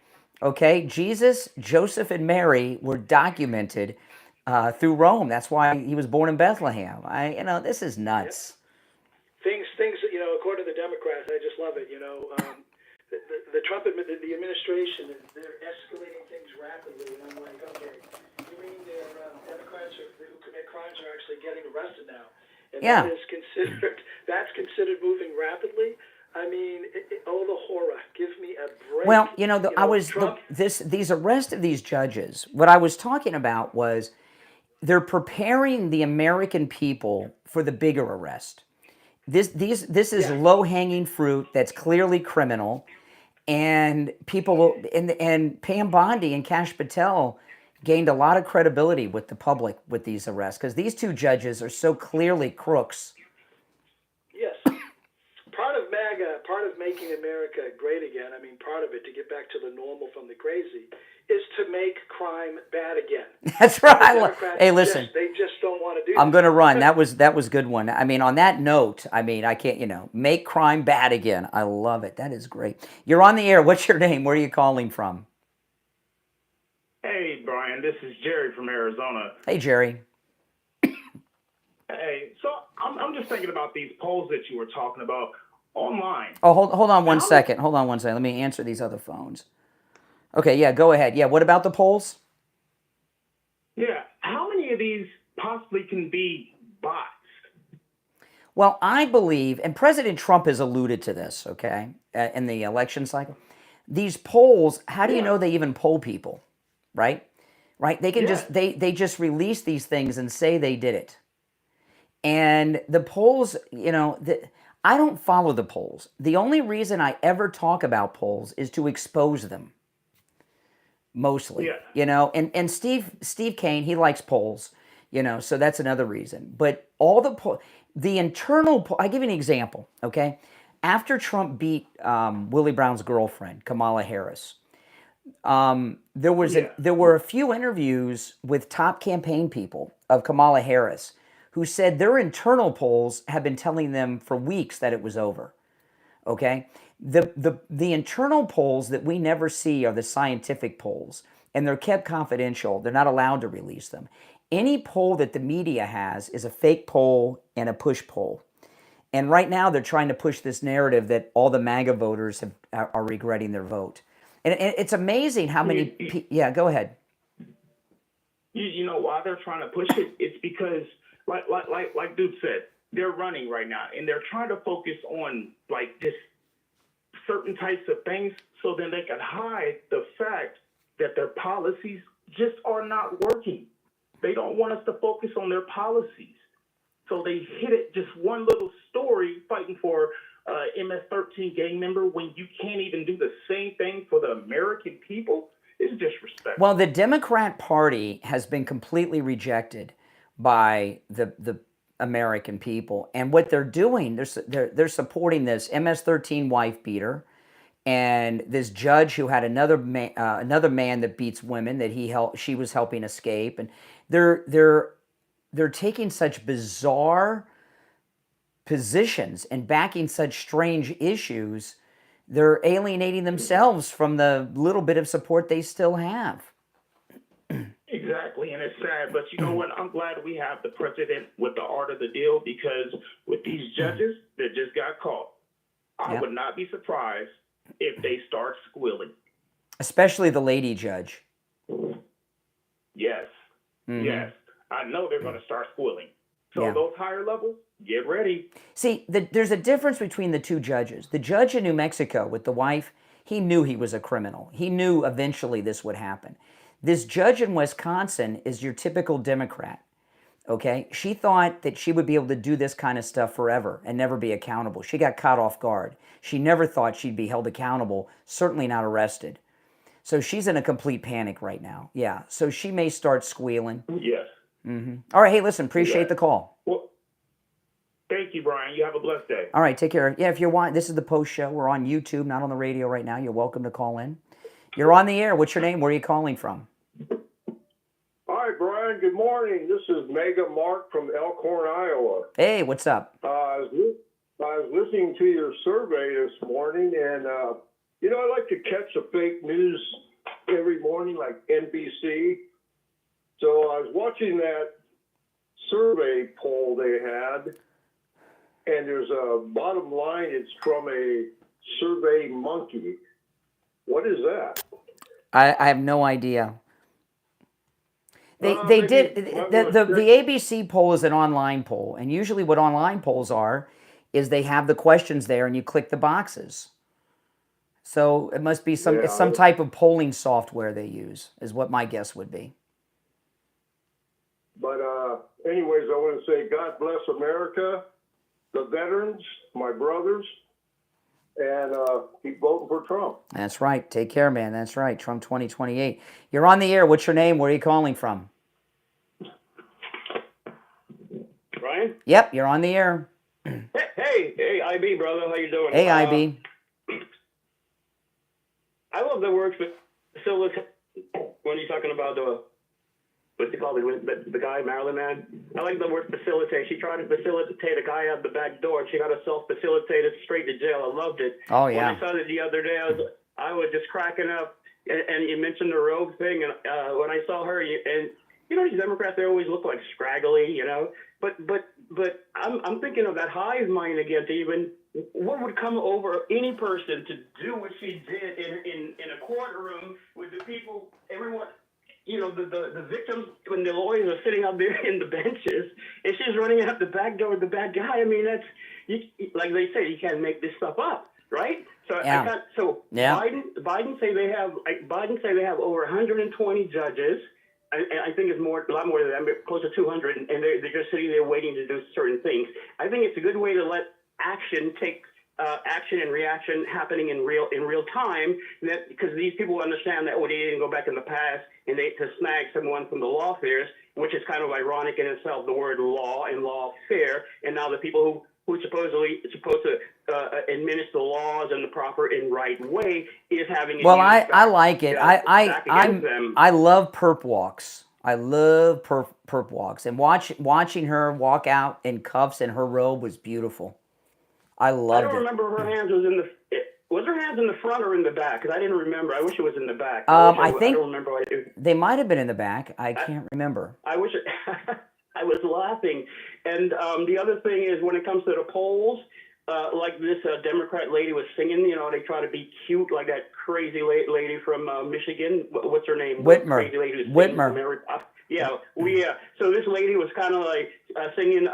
Okay, Jesus, Joseph, and Mary were documented through Rome. That's why he was born in Bethlehem. This is nuts. Things. According to the Democrats, I just love it. The Trump the administration, they're escalating things rapidly, and I'm like, okay, you mean Democrats who commit crimes are actually getting arrested now? And yeah. That's considered moving rapidly. I mean, the horror. Give me a break. Well, these arrests of these judges, what I was talking about was they're preparing the American people for the bigger arrest. This is low-hanging fruit that's clearly criminal, and people and Pam Bondi and Kash Patel gained a lot of credibility with the public with these arrests because these two judges are so clearly crooks. Yes. Part of MAGA, part of making America great again, part of it, to get back to the normal from the crazy, is to make crime bad again. That's right. Hey, listen. They just don't want to do I'm going to run. That was a good one. On that note, I can't, make crime bad again. I love it. That is great. You're on the air. What's your name? Where are you calling from? Hey, Brian. This is Jerry from Arizona. Hey, Jerry. Hey, so I'm just thinking about these polls that you were talking about online. Oh, hold on one second. Hold on one second. Let me answer these other phones. Okay, yeah, go ahead. Yeah, what about the polls? Yeah, how many of these possibly can be bots? Well, I believe, and President Trump has alluded to this, okay, in the election cycle. These polls, how do you know they even poll people, right? Right? They can just they just release these things and say they did it. And the polls, I don't follow the polls. The only reason I ever talk about polls is to expose them. Mostly, and Steve Kane, he likes polls, so that's another reason. But all the internal, I give you an example, okay? After Trump beat Willie Brown's girlfriend, Kamala Harris, there were a few interviews with top campaign people of Kamala Harris who said their internal polls have been telling them for weeks that it was over, okay? The internal polls that we never see are the scientific polls, and they're kept confidential. They're not allowed to release them. Any poll that the media has is a fake poll and a push poll. And right now they're trying to push this narrative that all the MAGA voters are regretting their vote. And it's amazing how many... Yeah, go ahead. You know why they're trying to push it? It's because, like Duke said, they're running right now, and they're trying to focus on, this certain types of things so then they can hide the fact that their policies just are not working. They don't want us to focus on their policies. So they hit it just one little story fighting for MS-13 gang member when you can't even do the same thing for the American people. It's disrespectful. Well, the Democrat Party has been completely rejected by the American people, and what they're doing, they're supporting this MS-13 wife beater, and this judge who had another man that beats women that she was helping escape, and they're taking such bizarre positions and backing such strange issues. They're alienating themselves from the little bit of support they still have. Exactly, and it's sad, but you know what? I'm glad we have the president with the art of the deal, because with these judges that just got caught, I would not be surprised if they start squealing. Especially the lady judge. Yes, yes. I know they're going to start squealing. So those higher levels, get ready. See, there's a difference between the two judges. The judge in New Mexico with the wife, he knew he was a criminal. He knew eventually this would happen. This judge in Wisconsin is your typical Democrat. Okay? She thought that she would be able to do this kind of stuff forever and never be accountable. She got caught off guard. She never thought she'd be held accountable, certainly not arrested. So she's in a complete panic right now. Yeah. So she may start squealing. Yes. All right. Hey, listen, appreciate the call. Well, thank you, Brian. You have a blessed day. All right. Take care. Yeah, if you're watching, this is the post show. We're on YouTube, not on the radio right now. You're welcome to call in. You're on the air. What's your name? Where are you calling from? Hi, Brian. Good morning. This is Mega Mark from Elkhorn, Iowa. Hey, what's up? I was listening to your survey this morning, and I like to catch the fake news every morning, like NBC. So I was watching that survey poll they had, and there's a bottom line. It's from a Survey Monkey. What is that? I have no idea. They did the ABC poll is an online poll, and usually what online polls are is they have the questions there and you click the boxes. So it must be some type of polling software they use, is what my guess would be. But anyways, I want to say God bless America, the veterans, my brothers, and keep voting for Trump. That's right. Take care, man. That's right. Trump 2028. You're on the air. What's your name? Where are you calling from? Brian? Yep, you're on the air. Hey, IB, brother. How you doing? Hey, IB. I love the word facilitate when you're talking about what's he called, the guy, Maryland man. I like the word facilitate. She tried to facilitate a guy out the back door. She got herself facilitated straight to jail. I loved it. Oh, yeah. When I saw it the other day, I was just cracking up. And you mentioned the robe thing, and when I saw her, these Democrats, they always look like scraggly, But I'm thinking of that hive mind again. To even what would come over any person to do what she did in a courtroom with the people, everyone, the victims, when the lawyers are sitting out there in the benches, and she's running out the back door with the bad guy. I mean, like they say, you can't make this stuff up, right? So Biden say they have over 120 judges. I think it's a lot more than that, close to 200, and they're just sitting there waiting to do certain things. I think it's a good way to let action and reaction happening in real time, because these people understand that they didn't go back in the past and to snag someone from the lawfare, which is kind of ironic in itself, the word law and lawfare, and now the people who's supposed to administer laws in the proper and right way is having. Well, I like it. I love perp walks. I love perp walks, and watching her walk out in cuffs and her robe was beautiful. I loved it. I don't remember her hands was her hands in the front or in the back? Because I didn't remember. I wish it was in the back. I think I don't remember. They might have been in the back. I can't remember. I wish I was laughing. And the other thing is, when it comes to the polls, like this Democrat lady was singing, they try to be cute, like that crazy lady from Michigan. What's her name? Whitmer. Crazy lady who's Whitmer. So this lady was kind of like singing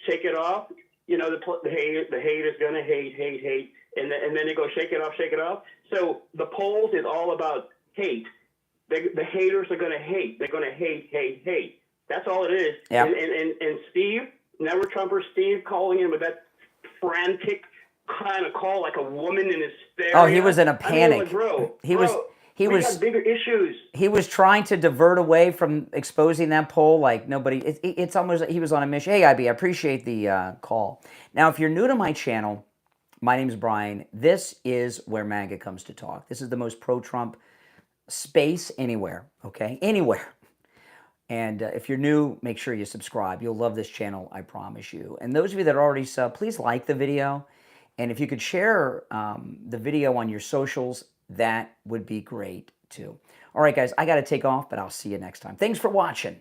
"Shake It Off." The hate is gonna hate, and then they go shake it off. So the polls is all about hate. The haters are gonna hate. They're gonna hate. That's all it is. Yeah. And Steve, never Trumper Steve, calling in with that frantic kind of call like a woman in hysteria. Oh, he was in a panic. He was got bigger issues. He was trying to divert away from exposing that poll like nobody. It's almost like he was on a mission. Hey, IB, I appreciate the call. Now, if you're new to my channel, my name's Brian. This is where MAGA comes to talk. This is the most pro-Trump space anywhere, okay? Anywhere. And if you're new, make sure you subscribe. You'll love this channel, I promise you. And those of you that are already sub, please like the video. And if you could share the video on your socials, that would be great too. All right, guys, I got to take off, but I'll see you next time. Thanks for watching.